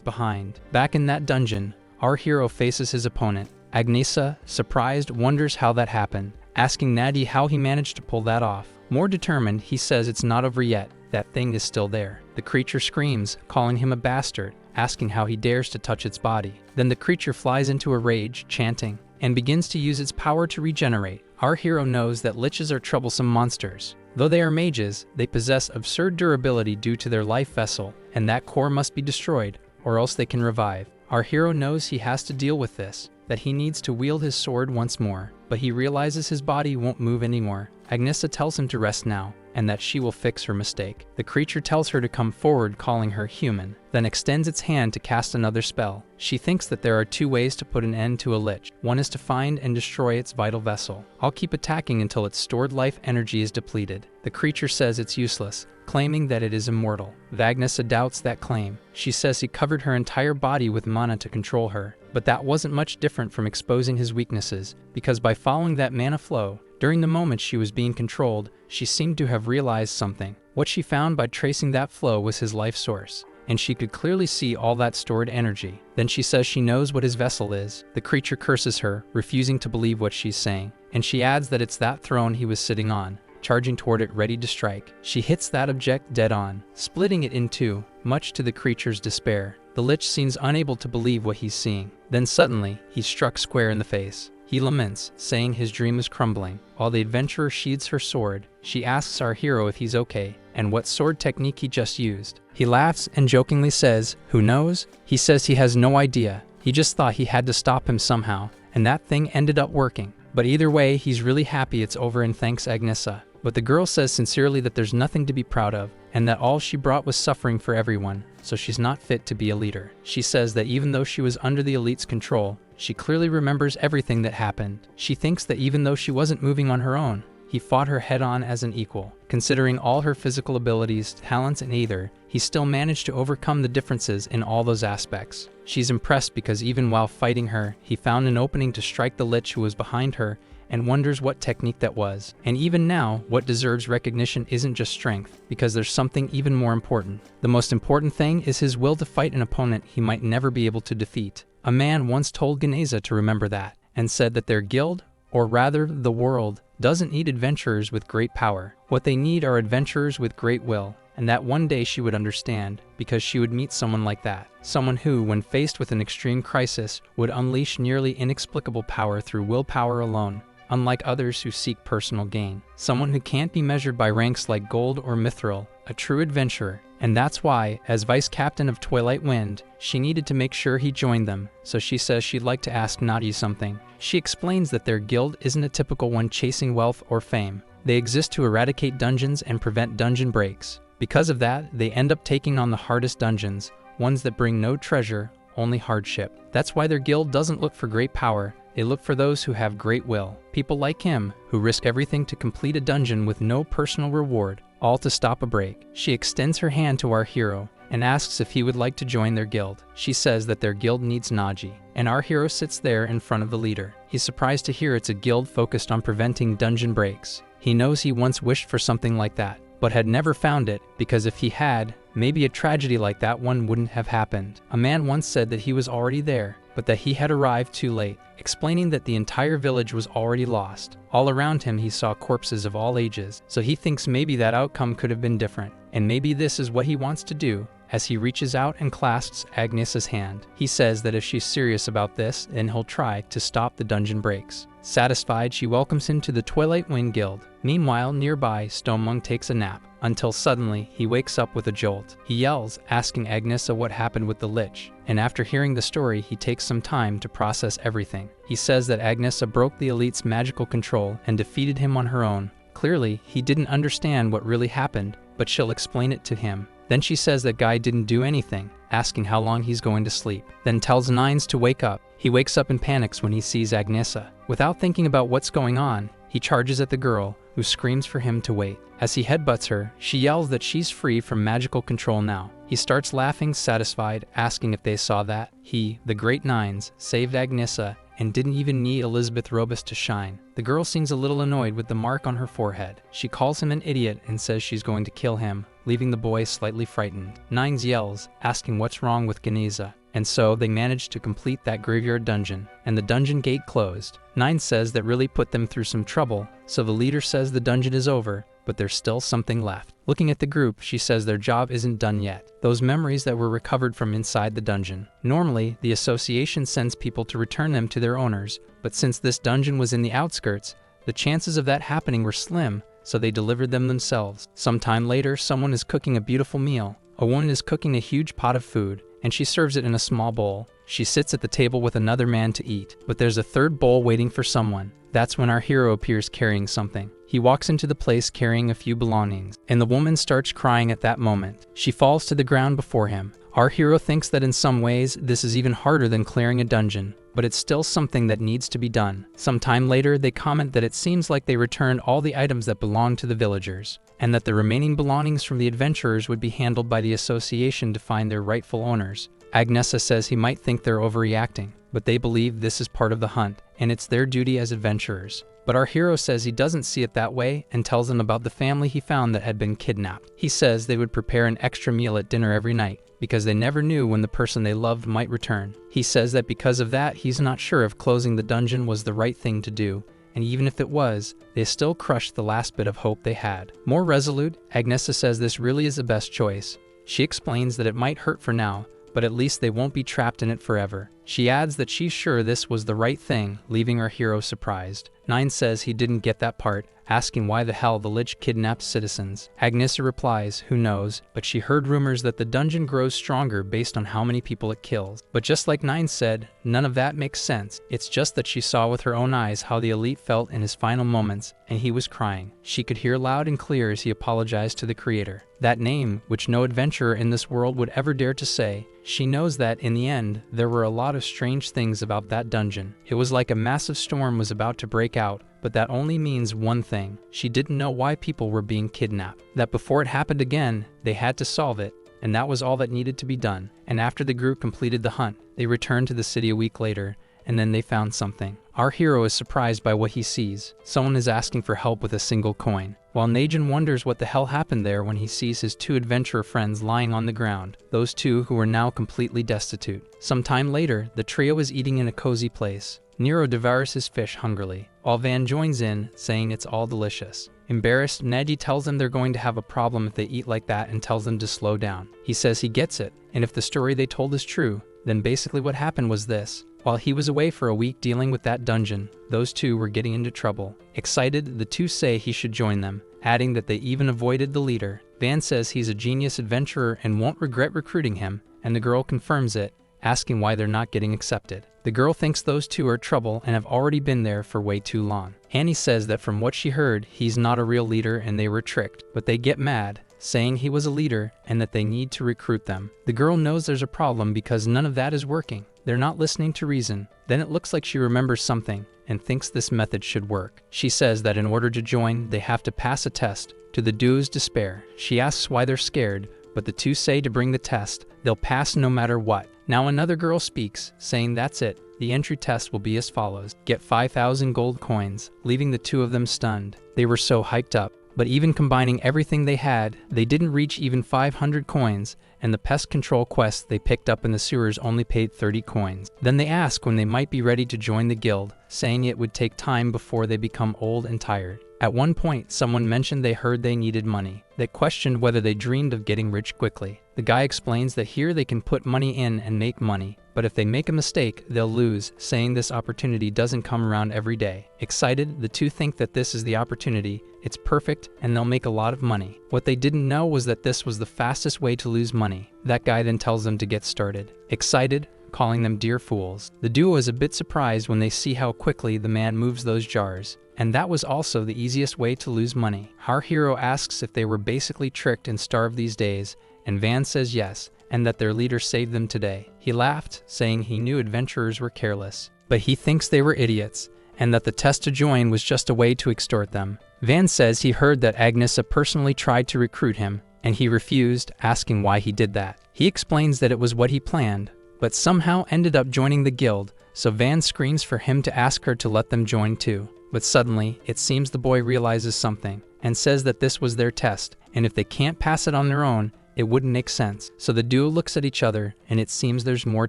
behind. Back in that dungeon, our hero faces his opponent. Agnesa, surprised, wonders how that happened, asking Naji how he managed to pull that off. More determined, he says it's not over yet, that thing is still there. The creature screams, calling him a bastard, asking how he dares to touch its body. Then the creature flies into a rage, chanting, and begins to use its power to regenerate. Our hero knows that liches are troublesome monsters. Though they are mages, they possess absurd durability due to their life vessel, and that core must be destroyed, or else they can revive. Our hero knows he has to deal with this, that he needs to wield his sword once more, but he realizes his body won't move anymore. Agnesa tells him to rest now, and that she will fix her mistake. The creature tells her to come forward, calling her human, then extends its hand to cast another spell. She thinks that there are two ways to put an end to a lich. One is to find and destroy its vital vessel. I'll keep attacking until its stored life energy is depleted. The creature says it's useless, claiming that it is immortal. Agnesa doubts that claim. She says he covered her entire body with mana to control her, but that wasn't much different from exposing his weaknesses, because by following that mana flow, during the moment she was being controlled, she seemed to have realized something. What she found by tracing that flow was his life source, and she could clearly see all that stored energy. Then she says she knows what his vessel is. The creature curses her, refusing to believe what she's saying, and she adds that it's that throne he was sitting on, charging toward it ready to strike. She hits that object dead on, splitting it in two, much to the creature's despair. The lich seems unable to believe what he's seeing. Then suddenly, he's struck square in the face. He laments, saying his dream is crumbling. While the adventurer sheathes her sword, she asks our hero if he's okay, and what sword technique he just used. He laughs and jokingly says, "Who knows?" He says he has no idea. He just thought he had to stop him somehow, and that thing ended up working. But either way, he's really happy it's over and thanks Agnesa. But the girl says sincerely that there's nothing to be proud of, and that all she brought was suffering for everyone, so she's not fit to be a leader. She says that even though she was under the elite's control, she clearly remembers everything that happened. She thinks that even though she wasn't moving on her own, he fought her head-on as an equal. Considering all her physical abilities, talents, and aether, he still managed to overcome the differences in all those aspects. She's impressed because even while fighting her, he found an opening to strike the lich who was behind her, and wonders what technique that was. And even now, what deserves recognition isn't just strength, because there's something even more important. The most important thing is his will to fight an opponent he might never be able to defeat. A man once told Ganeza to remember that, and said that their guild, or rather the world, doesn't need adventurers with great power. What they need are adventurers with great will, and that one day she would understand, because she would meet someone like that. Someone who, when faced with an extreme crisis, would unleash nearly inexplicable power through willpower alone. unlike others who seek personal gain. Someone who can't be measured by ranks like gold or mithril, a true adventurer. And that's why, as vice captain of Twilight Wind, she needed to make sure he joined them, so she says she'd like to ask Naji something. She explains that their guild isn't a typical one chasing wealth or fame. They exist to eradicate dungeons and prevent dungeon breaks. Because of that, they end up taking on the hardest dungeons, ones that bring no treasure, only hardship. That's why their guild doesn't look for great power, they look for those who have great will. People like him, who risk everything to complete a dungeon with no personal reward, all to stop a break. She extends her hand to our hero and asks if he would like to join their guild. She says that their guild needs Naji, and our hero sits there in front of the leader. He's surprised to hear it's a guild focused on preventing dungeon breaks. He knows he once wished for something like that, but had never found it, because if he had, maybe a tragedy like that one wouldn't have happened. A man once said that he was already there, but that he had arrived too late, explaining that the entire village was already lost. All around him he saw corpses of all ages, so he thinks maybe that outcome could have been different, and maybe this is what he wants to do. As he reaches out and clasps Agnes's hand, he says that if she's serious about this, then he'll try to stop the dungeon breaks. Satisfied, she welcomes him to the Twilight Wind Guild. Meanwhile, nearby, Stonemung takes a nap, until suddenly he wakes up with a jolt. He yells, asking Agnesa what happened with the lich, and after hearing the story, he takes some time to process everything. He says that Agnesa broke the elite's magical control and defeated him on her own. Clearly, he didn't understand what really happened, but she'll explain it to him. Then she says that Guy didn't do anything, asking how long he's going to sleep, then tells Nines to wake up. He wakes up and panics when he sees Agnesa. Without thinking about what's going on, he charges at the girl, who screams for him to wait. As he headbutts her, she yells that she's free from magical control now. He starts laughing, satisfied, asking if they saw that he, the Great Nines, saved Agnesa and didn't even need Elizabeth Robus to shine. The girl seems a little annoyed with the mark on her forehead. She calls him an idiot and says she's going to kill him, leaving the boy slightly frightened. Nines yells, asking what's wrong with Ganesa, and so they manage to complete that graveyard dungeon, and the dungeon gate closed. Nines says that really put them through some trouble, so the leader says the dungeon is over, but there's still something left. Looking at the group, she says their job isn't done yet. Those memories that were recovered from inside the dungeon. Normally, the association sends people to return them to their owners, but since this dungeon was in the outskirts, the chances of that happening were slim, so they delivered them themselves. Sometime later, someone is cooking a beautiful meal. A woman is cooking a huge pot of food, and she serves it in a small bowl. She sits at the table with another man to eat, but there's a third bowl waiting for someone. That's when our hero appears carrying something. He walks into the place carrying a few belongings, and the woman starts crying at that moment. She falls to the ground before him. Our hero thinks that in some ways, this is even harder than clearing a dungeon, but it's still something that needs to be done. Sometime later, they comment that it seems like they returned all the items that belonged to the villagers, and that the remaining belongings from the adventurers would be handled by the association to find their rightful owners. Agnesa says he might think they're overreacting, but they believe this is part of the hunt, and it's their duty as adventurers. But our hero says he doesn't see it that way and tells them about the family he found that had been kidnapped. He says they would prepare an extra meal at dinner every night because they never knew when the person they loved might return. He says that because of that, he's not sure if closing the dungeon was the right thing to do, and even if it was, they still crushed the last bit of hope they had. More resolute, Agnesa says this really is the best choice. She explains that it might hurt for now, but at least they won't be trapped in it forever. She adds that she's sure this was the right thing, leaving our hero surprised. Nine says he didn't get that part, asking why the hell the lich kidnaps citizens. Agnesa replies, who knows, but she heard rumors that the dungeon grows stronger based on how many people it kills. But just like Nine said, none of that makes sense. It's just that she saw with her own eyes how the elite felt in his final moments, and he was crying. She could hear loud and clear as he apologized to the creator. That name, which no adventurer in this world would ever dare to say. She knows that, in the end, there were a lot of strange things about that dungeon. It was like a massive storm was about to break out, but that only means one thing. She didn't know why people were being kidnapped. That before it happened again, they had to solve it, and that was all that needed to be done. And after the group completed the hunt, they returned to the city a week later, and then they found something. Our hero is surprised by what he sees. Someone is asking for help with a single coin, while Najin wonders what the hell happened there when he sees his two adventurer friends lying on the ground, those two who were now completely destitute. Some time later, the trio is eating in a cozy place. Nero devours his fish hungrily, while Van joins in, saying it's all delicious. Embarrassed, Naji tells them they're going to have a problem if they eat like that and tells them to slow down. He says he gets it, and if the story they told is true, then basically what happened was this. While he was away for a week dealing with that dungeon, those two were getting into trouble. Excited, the two say he should join them, adding that they even avoided the leader. Van says he's a genius adventurer and won't regret recruiting him, and the girl confirms it, asking why they're not getting accepted. The girl thinks those two are trouble and have already been there for way too long. Annie says that from what she heard, he's not a real leader and they were tricked, but they get mad, saying he was a leader and that they need to recruit them. The girl knows there's a problem because none of that is working. They're not listening to reason. Then it looks like she remembers something and thinks this method should work. She says that in order to join, they have to pass a test. To the duo's despair, she asks why they're scared, but the two say to bring the test, they'll pass no matter what. Now another girl speaks, saying that's it. The entry test will be as follows. Get 5,000 gold coins, leaving the two of them stunned. They were so hyped up, but even combining everything they had, they didn't reach even 500 coins, and the pest control quest they picked up in the sewers only paid 30 coins. Then they ask when they might be ready to join the guild, saying it would take time before they become old and tired. At one point, someone mentioned they heard they needed money. They questioned whether they dreamed of getting rich quickly. The guy explains that here they can put money in and make money, but if they make a mistake, they'll lose, saying this opportunity doesn't come around every day. Excited, the two think that this is the opportunity, it's perfect, and they'll make a lot of money. What they didn't know was that this was the fastest way to lose money. That guy then tells them to get started. Excited, calling them dear fools. The duo is a bit surprised when they see how quickly the man moves those jars. And that was also the easiest way to lose money. Our hero asks if they were basically tricked and starved these days, and Van says yes, and that their leader saved them today. He laughed, saying he knew adventurers were careless, but he thinks they were idiots, and that the test to join was just a way to extort them. Van says he heard that Agnesa personally tried to recruit him, and he refused, asking why he did that. He explains that it was what he planned, but somehow ended up joining the guild, so Van screams for him to ask her to let them join too. But suddenly, it seems the boy realizes something, and says that this was their test, and if they can't pass it on their own, it wouldn't make sense. So the duo looks at each other, and it seems there's more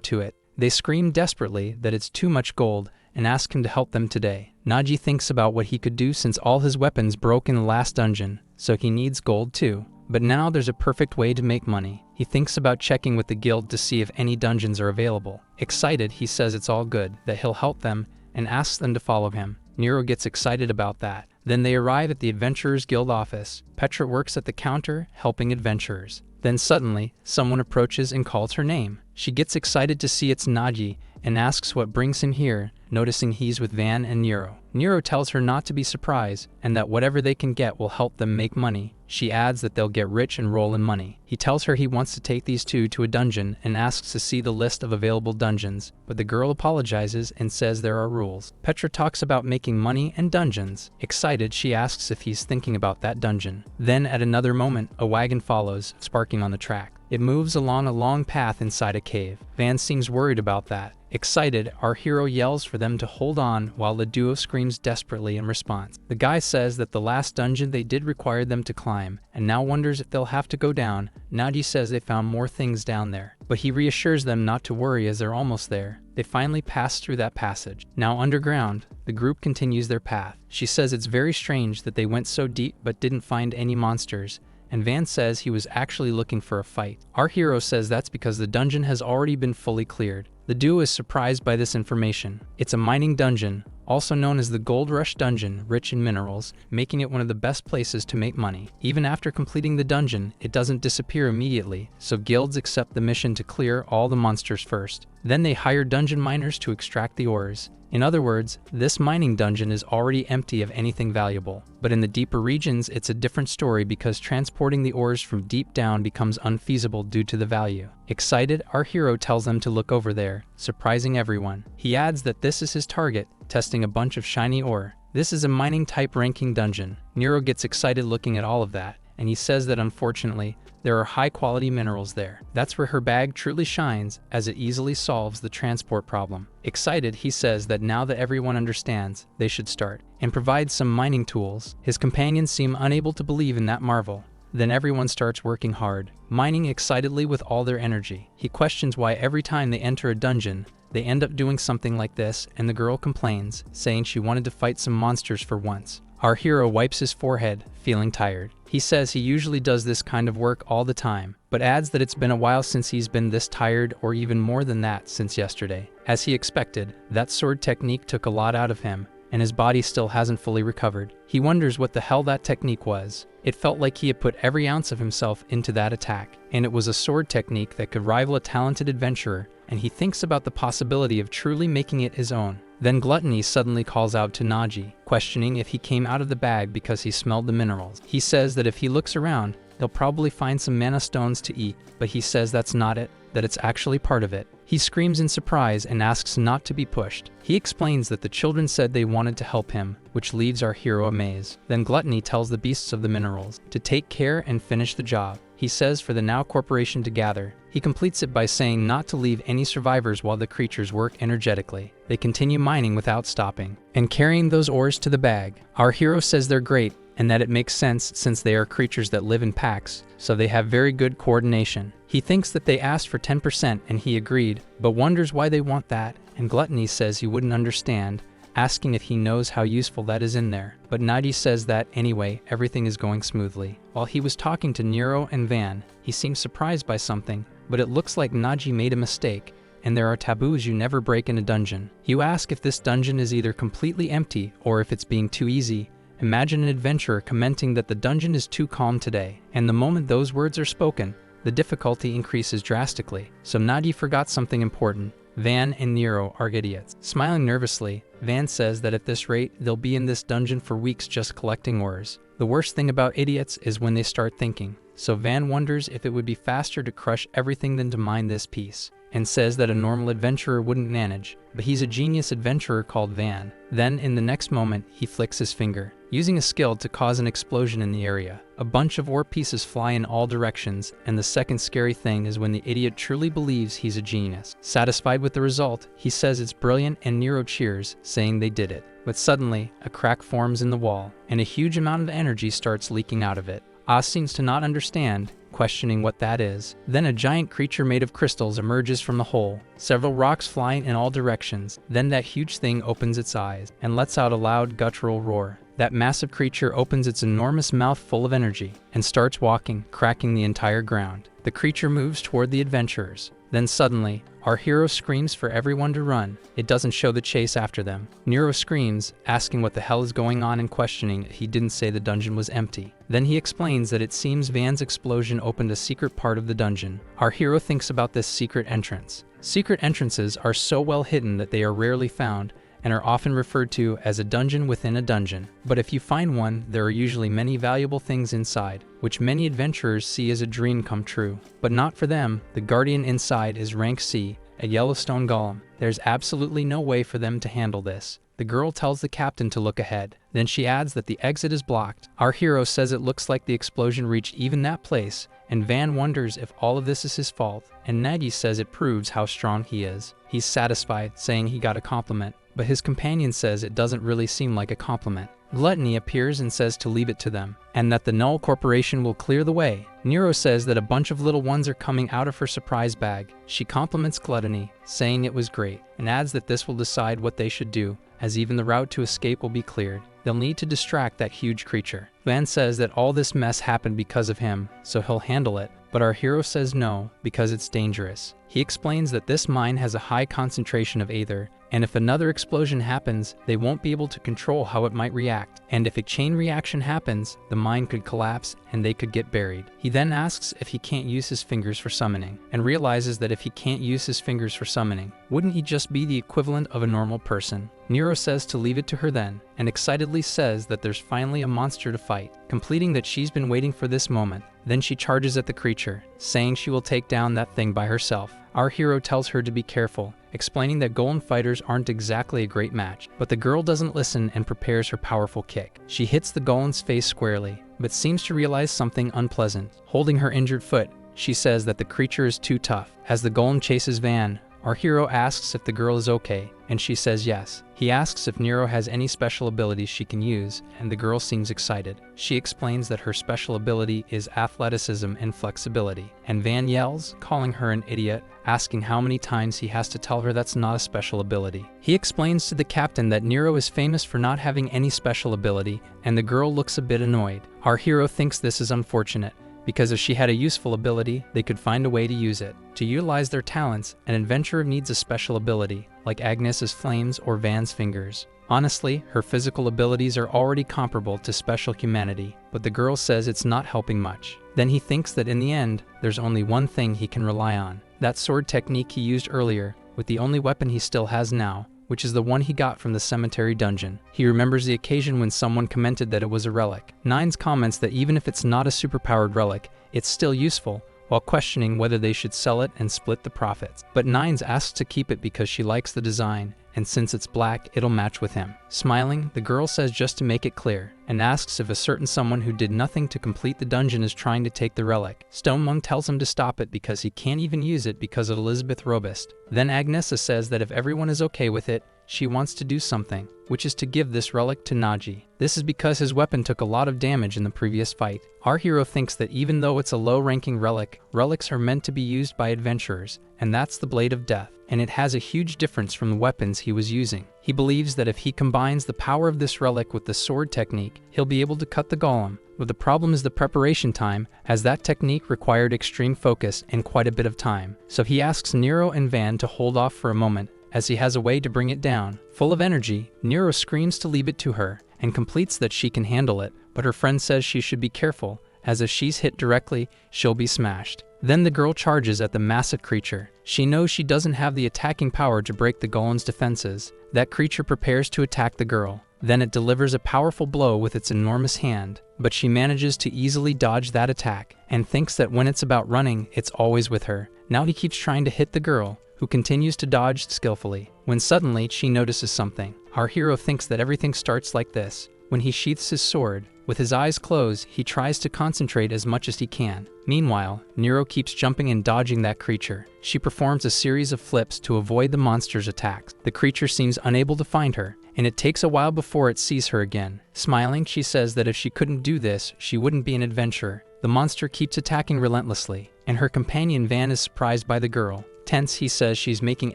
to it. They scream desperately that it's too much gold, and ask him to help them today. Naji thinks about what he could do since all his weapons broke in the last dungeon, so he needs gold too. But now there's a perfect way to make money. He thinks about checking with the guild to see if any dungeons are available. Excited, he says it's all good, that he'll help them, and asks them to follow him. Nero gets excited about that. Then they arrive at the Adventurers Guild office. Petra works at the counter, helping adventurers. Then suddenly, someone approaches and calls her name. She gets excited to see it's Naji, and asks what brings him here, noticing he's with Van and Nero. Nero tells her not to be surprised, and that whatever they can get will help them make money. She adds that they'll get rich and roll in money. He tells her he wants to take these two to a dungeon and asks to see the list of available dungeons, but the girl apologizes and says there are rules. Petra talks about making money and dungeons. Excited, she asks if he's thinking about that dungeon. Then at another moment, a wagon follows, sparking on the track. It moves along a long path inside a cave. Van seems worried about that. Excited, our hero yells for them to hold on while the duo screams desperately in response. The guy says that the last dungeon they did require them to climb, and now wonders if they'll have to go down. Naji says they found more things down there, but he reassures them not to worry as they're almost there. They finally pass through that passage. Now underground, the group continues their path. She says it's very strange that they went so deep but didn't find any monsters, and Van says he was actually looking for a fight. Our hero says that's because the dungeon has already been fully cleared. The duo is surprised by this information. It's a mining dungeon, also known as the Gold Rush Dungeon, rich in minerals, making it one of the best places to make money. Even after completing the dungeon, it doesn't disappear immediately, so guilds accept the mission to clear all the monsters first. Then they hire dungeon miners to extract the ores. In other words, this mining dungeon is already empty of anything valuable. But in the deeper regions, it's a different story because transporting the ores from deep down becomes unfeasible due to the value. Excited, our hero tells them to look over there, surprising everyone. He adds that this is his target, testing a bunch of shiny ore. This is a mining type ranking dungeon. Nero gets excited looking at all of that, and he says that unfortunately, there are high-quality minerals there. That's where her bag truly shines, as it easily solves the transport problem. Excited, he says that now that everyone understands, they should start, and provides some mining tools. His companions seem unable to believe in that marvel. Then everyone starts working hard, mining excitedly with all their energy. He questions why every time they enter a dungeon, they end up doing something like this, and the girl complains, saying she wanted to fight some monsters for once. Our hero wipes his forehead, feeling tired. He says he usually does this kind of work all the time, but adds that it's been a while since he's been this tired, or even more than that since yesterday. As he expected, that sword technique took a lot out of him, and his body still hasn't fully recovered. He wonders what the hell that technique was. It felt like he had put every ounce of himself into that attack, and it was a sword technique that could rival a talented adventurer, and he thinks about the possibility of truly making it his own. Then Gluttony suddenly calls out to Naji, questioning if he came out of the bag because he smelled the minerals. He says that if he looks around, he'll probably find some mana stones to eat, but he says that's not it, that it's actually part of it. He screams in surprise and asks not to be pushed. He explains that the children said they wanted to help him, which leaves our hero amazed. Then Gluttony tells the beasts of the minerals to take care and finish the job. He says for the Now Corporation to gather. He completes it by saying not to leave any survivors while the creatures work energetically. They continue mining without stopping and carrying those ores to the bag. Our hero says they're great, and that it makes sense since they are creatures that live in packs, so they have very good coordination. He thinks that they asked for 10% and he agreed, but wonders why they want that, and Gluttony says he wouldn't understand, asking if he knows how useful that is in there. But Naji says that, anyway, everything is going smoothly. While he was talking to Nero and Van, he seemed surprised by something, but it looks like Naji made a mistake, and there are taboos you never break in a dungeon. You ask if this dungeon is either completely empty or if it's being too easy. Imagine an adventurer commenting that the dungeon is too calm today, and the moment those words are spoken, the difficulty increases drastically. So Naji forgot something important. Van and Nero are idiots. Smiling nervously, Van says that at this rate, they'll be in this dungeon for weeks just collecting ores. The worst thing about idiots is when they start thinking. So Van wonders if it would be faster to crush everything than to mine this piece, and says that a normal adventurer wouldn't manage, but he's a genius adventurer called Van. Then in the next moment, he flicks his finger, using a skill to cause an explosion in the area. A bunch of ore pieces fly in all directions, and the second scary thing is when the idiot truly believes he's a genius. Satisfied with the result, he says it's brilliant and Nero cheers, saying they did it. But suddenly, a crack forms in the wall, and a huge amount of energy starts leaking out of it. Oz seems to not understand, questioning what that is. Then a giant creature made of crystals emerges from the hole, several rocks flying in all directions. Then that huge thing opens its eyes and lets out a loud guttural roar. That massive creature opens its enormous mouth full of energy and starts walking, cracking the entire ground. The creature moves toward the adventurers. Then suddenly, our hero screams for everyone to run. It doesn't show the chase after them. Nero screams, asking what the hell is going on and questioning he didn't say the dungeon was empty. Then he explains that it seems Van's explosion opened a secret part of the dungeon. Our hero thinks about this secret entrance. Secret entrances are so well hidden that they are rarely found, and are often referred to as a dungeon within a dungeon. But if you find one, there are usually many valuable things inside, which many adventurers see as a dream come true. But not for them. The guardian inside is rank C, a Yellowstone golem. There's absolutely no way for them to handle this. The girl tells the captain to look ahead. Then she adds that the exit is blocked. Our hero says it looks like the explosion reached even that place, and Van wonders if all of this is his fault, and Naji says it proves how strong he is. He's satisfied, saying he got a compliment, but his companion says it doesn't really seem like a compliment. Gluttony appears and says to leave it to them, and that the Null Corporation will clear the way. Nero says that a bunch of little ones are coming out of her surprise bag. She compliments Gluttony, saying it was great, and adds that this will decide what they should do, as even the route to escape will be cleared. They'll need to distract that huge creature. Van says that all this mess happened because of him, so he'll handle it, but our hero says no, because it's dangerous. He explains that this mine has a high concentration of aether, and if another explosion happens, they won't be able to control how it might react. And if a chain reaction happens, the mine could collapse and they could get buried. He then asks if he can't use his fingers for summoning, and realizes that if he can't use his fingers for summoning, wouldn't he just be the equivalent of a normal person? Nero says to leave it to her then, and excitedly says that there's finally a monster to fight, completing that she's been waiting for this moment. Then she charges at the creature, saying she will take down that thing by herself. Our hero tells her to be careful, explaining that golem fighters aren't exactly a great match, but the girl doesn't listen and prepares her powerful kick. She hits the golem's face squarely, but seems to realize something unpleasant. Holding her injured foot, she says that the creature is too tough. As the golem chases Van, Our hero asks if the girl is okay, and she says yes. He asks if Nero has any special abilities she can use, and the girl seems excited. She explains that her special ability is athleticism and flexibility, and Van yells, calling her an idiot, asking how many times he has to tell her that's not a special ability. He explains to the captain that Nero is famous for not having any special ability, and the girl looks a bit annoyed. Our hero thinks this is unfortunate, because if she had a useful ability, they could find a way to use it. To utilize their talents, an adventurer needs a special ability, like Agnes's flames or Van's fingers. Honestly, her physical abilities are already comparable to special humanity, but the girl says it's not helping much. Then he thinks that in the end, there's only one thing he can rely on. That sword technique he used earlier, with the only weapon he still has now, which is the one he got from the cemetery dungeon. He remembers the occasion when someone commented that it was a relic. Nines comments that even if it's not a superpowered relic, it's still useful, while questioning whether they should sell it and split the profits. But Nines asks to keep it because she likes the design, and since it's black, it'll match with him. Smiling, the girl says just to make it clear, and asks if a certain someone who did nothing to complete the dungeon is trying to take the relic. Stonemung tells him to stop it because he can't even use it because of Elizabeth Robust. Then Agnesa says that if everyone is okay with it, she wants to do something, which is to give this relic to Naji. This is because his weapon took a lot of damage in the previous fight. Our hero thinks that even though it's a low-ranking relic, relics are meant to be used by adventurers, and that's the Blade of Death, and it has a huge difference from the weapons he was using. He believes that if he combines the power of this relic with the sword technique, he'll be able to cut the golem. But the problem is the preparation time, as that technique required extreme focus and quite a bit of time. So he asks Nero and Van to hold off for a moment, as he has a way to bring it down. Full of energy, Nero screams to leave it to her, and completes that she can handle it, but her friend says she should be careful, as if she's hit directly, she'll be smashed. Then the girl charges at the massive creature. She knows she doesn't have the attacking power to break the golem's defenses. That creature prepares to attack the girl. Then it delivers a powerful blow with its enormous hand, but she manages to easily dodge that attack, and thinks that when it's about running, it's always with her. Now he keeps trying to hit the girl, who continues to dodge skillfully, when suddenly she notices something. Our hero thinks that everything starts like this. When he sheaths his sword, with his eyes closed, he tries to concentrate as much as he can. Meanwhile, Nero keeps jumping and dodging that creature. She performs a series of flips to avoid the monster's attacks. The creature seems unable to find her, and it takes a while before it sees her again. Smiling, she says that if she couldn't do this, she wouldn't be an adventurer. The monster keeps attacking relentlessly, and her companion Van is surprised by the girl. Tense, he says she's making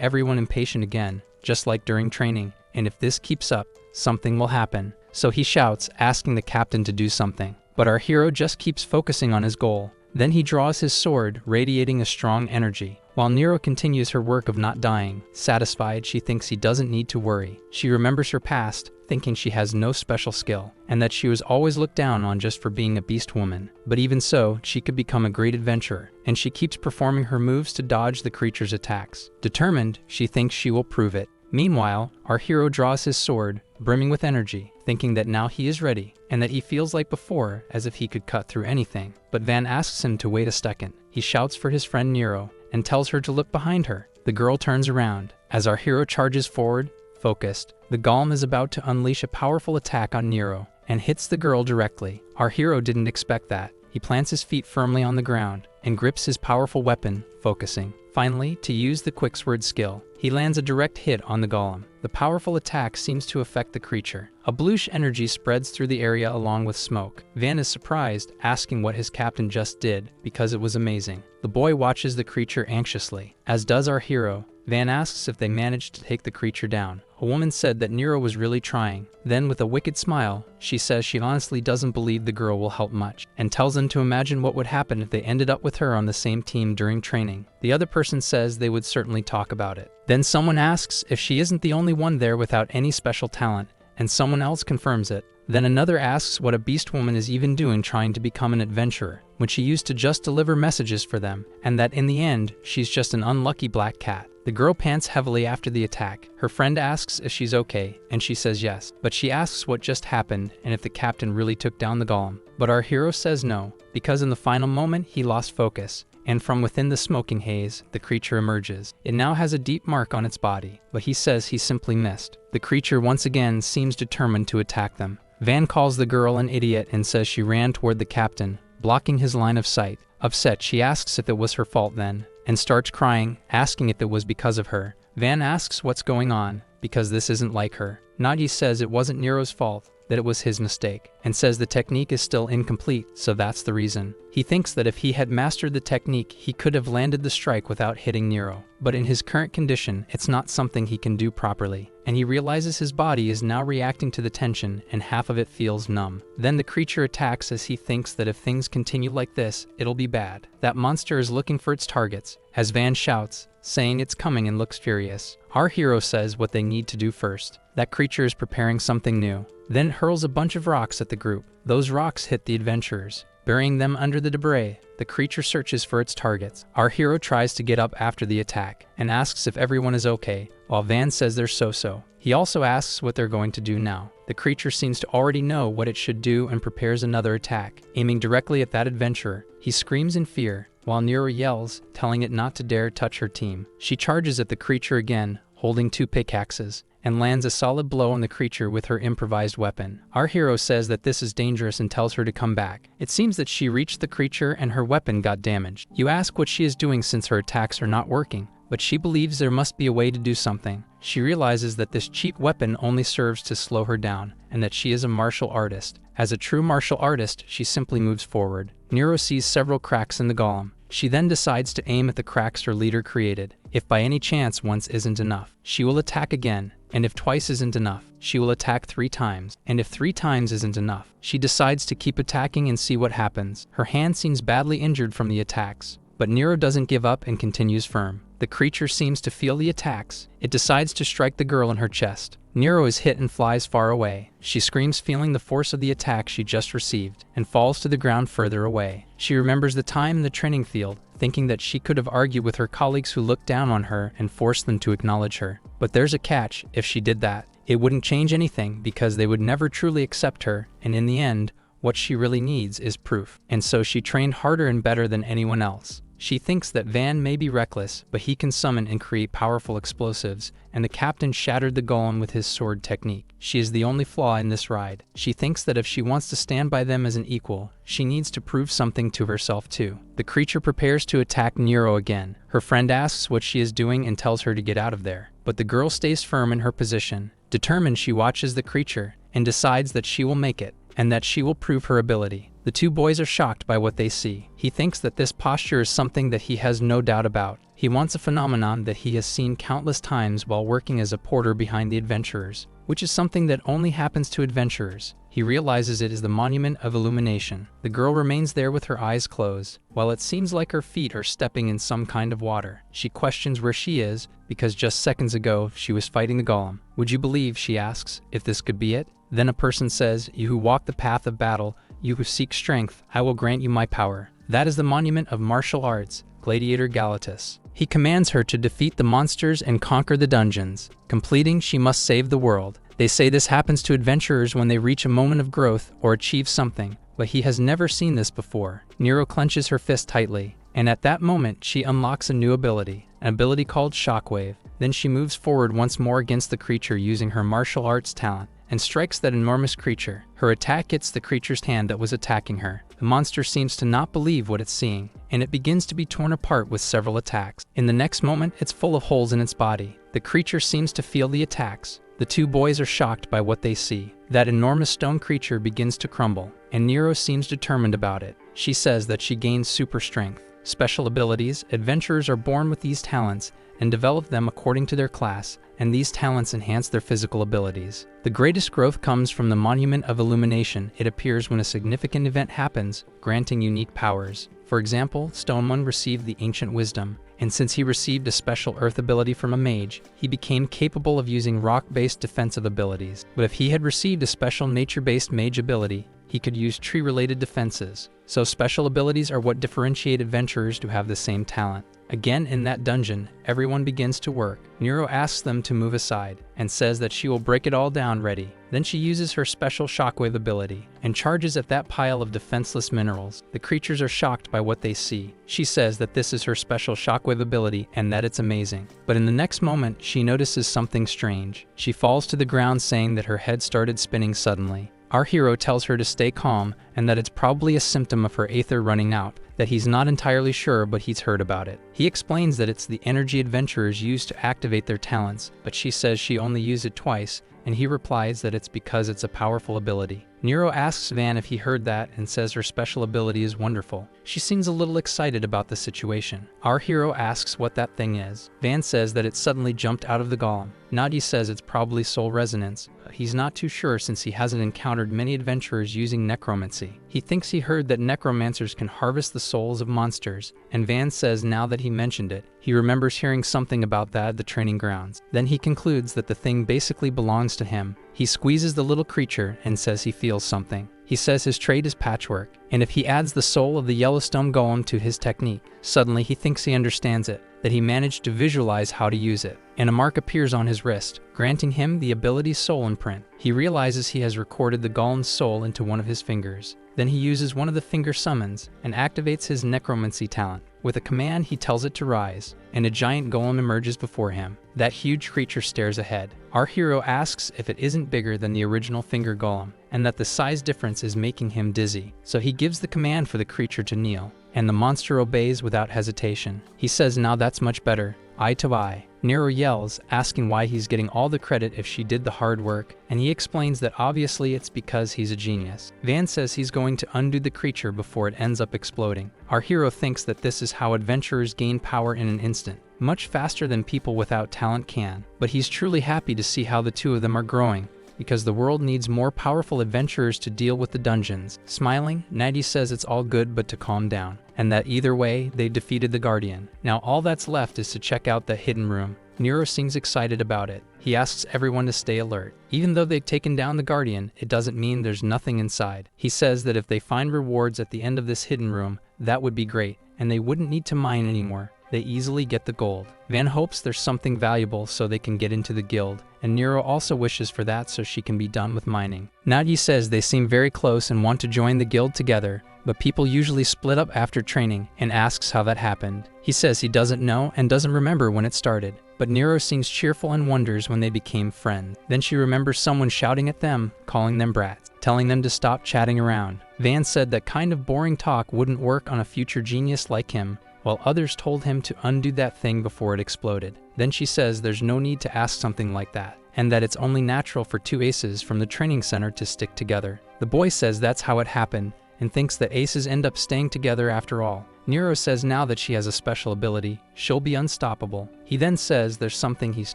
everyone impatient again, just like during training, and if this keeps up, something will happen. So he shouts, asking the captain to do something. But our hero just keeps focusing on his goal. Then he draws his sword, radiating a strong energy. While Nero continues her work of not dying, satisfied, she thinks he doesn't need to worry. She remembers her past, thinking she has no special skill, and that she was always looked down on just for being a beast woman. But even so, she could become a great adventurer, and she keeps performing her moves to dodge the creature's attacks. Determined, she thinks she will prove it. Meanwhile, our hero draws his sword, brimming with energy, thinking that now he is ready, and that he feels like before, as if he could cut through anything. But Van asks him to wait a second. He shouts for his friend Nero, and tells her to look behind her. The girl turns around. As our hero charges forward, focused, the golem is about to unleash a powerful attack on Nero, and hits the girl directly. Our hero didn't expect that. He plants his feet firmly on the ground, and grips his powerful weapon, focusing. Finally, to use the quicksword skill, he lands a direct hit on the golem. The powerful attack seems to affect the creature. A bluish energy spreads through the area along with smoke. Van is surprised, asking what his captain just did, because it was amazing. The boy watches the creature anxiously, as does our hero. Van asks if they managed to take the creature down. A woman said that Nero was really trying. Then, with a wicked smile, she says she honestly doesn't believe the girl will help much, and tells them to imagine what would happen if they ended up with her on the same team during training. The other person says they would certainly talk about it. Then someone asks if she isn't the only one there without any special talent, and someone else confirms it. Then another asks what a beast woman is even doing trying to become an adventurer, when she used to just deliver messages for them, and that in the end, she's just an unlucky black cat. The girl pants heavily after the attack. Her friend asks if she's okay, and she says yes. But she asks what just happened and if the captain really took down the golem. But our hero says no, because in the final moment he lost focus, and from within the smoking haze, the creature emerges. It now has a deep mark on its body, but he says he simply missed. The creature once again seems determined to attack them. Van calls the girl an idiot and says she ran toward the captain, blocking his line of sight. Upset, she asks if it was her fault then, and starts crying, asking if it was because of her. Van asks what's going on, because this isn't like her. Naji says it wasn't Nero's fault, that it was his mistake, and says the technique is still incomplete, so that's the reason. He thinks that if he had mastered the technique, he could have landed the strike without hitting Nero. But in his current condition, it's not something he can do properly, and he realizes his body is now reacting to the tension and half of it feels numb. Then the creature attacks as he thinks that if things continue like this, it'll be bad. That monster is looking for its targets, as Van shouts, saying it's coming and looks furious. Our hero says what they need to do first. That creature is preparing something new, then hurls a bunch of rocks at the group. Those rocks hit the adventurers, burying them under the debris. The creature searches for its targets. Our hero tries to get up after the attack and asks if everyone is okay, while Van says they're so-so. He also asks what they're going to do now. The creature seems to already know what it should do and prepares another attack, aiming directly at that adventurer. He screams in fear, while Nero yells, telling it not to dare touch her team. She charges at the creature again, holding 2 pickaxes, and lands a solid blow on the creature with her improvised weapon. Our hero says that this is dangerous and tells her to come back. It seems that she reached the creature and her weapon got damaged. You ask what she is doing since her attacks are not working, but she believes there must be a way to do something. She realizes that this cheap weapon only serves to slow her down, and that she is a martial artist. As a true martial artist, she simply moves forward. Nero sees several cracks in the golem. She then decides to aim at the cracks her leader created. If by any chance once isn't enough, she will attack again, and if twice isn't enough, she will attack 3 times, and if 3 times isn't enough, she decides to keep attacking and see what happens. Her hand seems badly injured from the attacks, but Nero doesn't give up and continues firm. The creature seems to feel the attacks. It decides to strike the girl in her chest. Nero is hit and flies far away. She screams, feeling the force of the attack she just received, and falls to the ground further away. She remembers the time in the training field, thinking that she could have argued with her colleagues who looked down on her and forced them to acknowledge her. But there's a catch. If she did that, it wouldn't change anything because they would never truly accept her, and in the end, what she really needs is proof. And so she trained harder and better than anyone else. She thinks that Van may be reckless, but he can summon and create powerful explosives, and the captain shattered the golem with his sword technique. She is the only flaw in this ride. She thinks that if she wants to stand by them as an equal, she needs to prove something to herself too. The creature prepares to attack Nero again. Her friend asks what she is doing and tells her to get out of there, but the girl stays firm in her position. Determined, she watches the creature and decides that she will make it, and that she will prove her ability. The 2 boys are shocked by what they see. He thinks that this posture is something that he has no doubt about. He wants a phenomenon that he has seen countless times while working as a porter behind the adventurers, which is something that only happens to adventurers. He realizes it is the Monument of Illumination. The girl remains there with her eyes closed, while it seems like her feet are stepping in some kind of water. She questions where she is, because just seconds ago she was fighting the golem. Would you believe, she asks, if this could be it? Then a person says, you who walk the path of battle, you who seek strength, I will grant you my power. That is the monument of martial arts, Gladiator Galatus. He commands her to defeat the monsters and conquer the dungeons. Completing, she must save the world. They say this happens to adventurers when they reach a moment of growth or achieve something, but he has never seen this before. Nero clenches her fist tightly, and at that moment she unlocks a new ability, an ability called Shockwave. Then she moves forward once more against the creature using her martial arts talent, and strikes that enormous creature. Her attack hits the creature's hand that was attacking her. The monster seems to not believe what it's seeing, and it begins to be torn apart with several attacks. In the next moment, it's full of holes in its body. The creature seems to feel the attacks. The 2 boys are shocked by what they see. That enormous stone creature begins to crumble, and Nero seems determined about it. She says that she gains super strength. Special abilities. Adventurers are born with these talents and develop them according to their class, and these talents enhance their physical abilities. The greatest growth comes from the Monument of Illumination. It appears when a significant event happens, granting unique powers. For example, Stoneman received the Ancient Wisdom, and since he received a special earth ability from a mage, he became capable of using rock-based defensive abilities. But if he had received a special nature-based mage ability, he could use tree-related defenses. So special abilities are what differentiate adventurers to have the same talent. Again, in that dungeon, everyone begins to work. Nero asks them to move aside and says that she will break it all down ready. Then she uses her special shockwave ability and charges at that pile of defenseless minerals. The creatures are shocked by what they see. She says that this is her special shockwave ability and that it's amazing. But in the next moment, she notices something strange. She falls to the ground saying that her head started spinning suddenly. Our hero tells her to stay calm and that it's probably a symptom of her aether running out, that he's not entirely sure, but he's heard about it. He explains that it's the energy adventurers use to activate their talents, but she says she only used it twice, and he replies that it's because it's a powerful ability. Nero asks Van if he heard that and says her special ability is wonderful. She seems a little excited about the situation. Our hero asks what that thing is. Van says that it suddenly jumped out of the golem. Naji says it's probably soul resonance. He's not too sure since he hasn't encountered many adventurers using necromancy. He thinks he heard that necromancers can harvest the souls of monsters, and Van says now that he mentioned it, he remembers hearing something about that at the training grounds. Then he concludes that the thing basically belongs to him. He squeezes the little creature and says he feels something. He says his trade is patchwork, and if he adds the soul of the Yellowstone golem to his technique, suddenly he thinks he understands it, that he managed to visualize how to use it, and a mark appears on his wrist, granting him the ability's soul imprint. He realizes he has recorded the golem's soul into one of his fingers. Then he uses one of the finger summons and activates his necromancy talent. With a command, he tells it to rise, and a giant golem emerges before him. That huge creature stares ahead. Our hero asks if it isn't bigger than the original finger golem, and that the size difference is making him dizzy. So he gives the command for the creature to kneel, and the monster obeys without hesitation. He says now that's much better, eye to eye. Nero yells, asking why he's getting all the credit if she did the hard work, and he explains that obviously it's because he's a genius. Van says he's going to undo the creature before it ends up exploding. Our hero thinks that this is how adventurers gain power in an instant, much faster than people without talent can, but he's truly happy to see how the two of them are growing, because the world needs more powerful adventurers to deal with the dungeons. Smiling, Naji says it's all good but to calm down, and that either way, they defeated the Guardian. Now all that's left is to check out the hidden room. Nero seems excited about it. He asks everyone to stay alert. Even though they've taken down the Guardian, it doesn't mean there's nothing inside. He says that if they find rewards at the end of this hidden room, that would be great, and they wouldn't need to mine anymore. They easily get the gold. Van hopes there's something valuable so they can get into the guild, and Nero also wishes for that so she can be done with mining. Naji says they seem very close and want to join the guild together, but people usually split up after training, and asks how that happened. He says he doesn't know and doesn't remember when it started, but Nero seems cheerful and wonders when they became friends. Then she remembers someone shouting at them, calling them brats, telling them to stop chatting around. Van said that kind of boring talk wouldn't work on a future genius like him, while others told him to undo that thing before it exploded. Then she says there's no need to ask something like that, and that it's only natural for two aces from the training center to stick together. The boy says that's how it happened, and thinks that aces end up staying together after all. Nero says now that she has a special ability, she'll be unstoppable. He then says there's something he's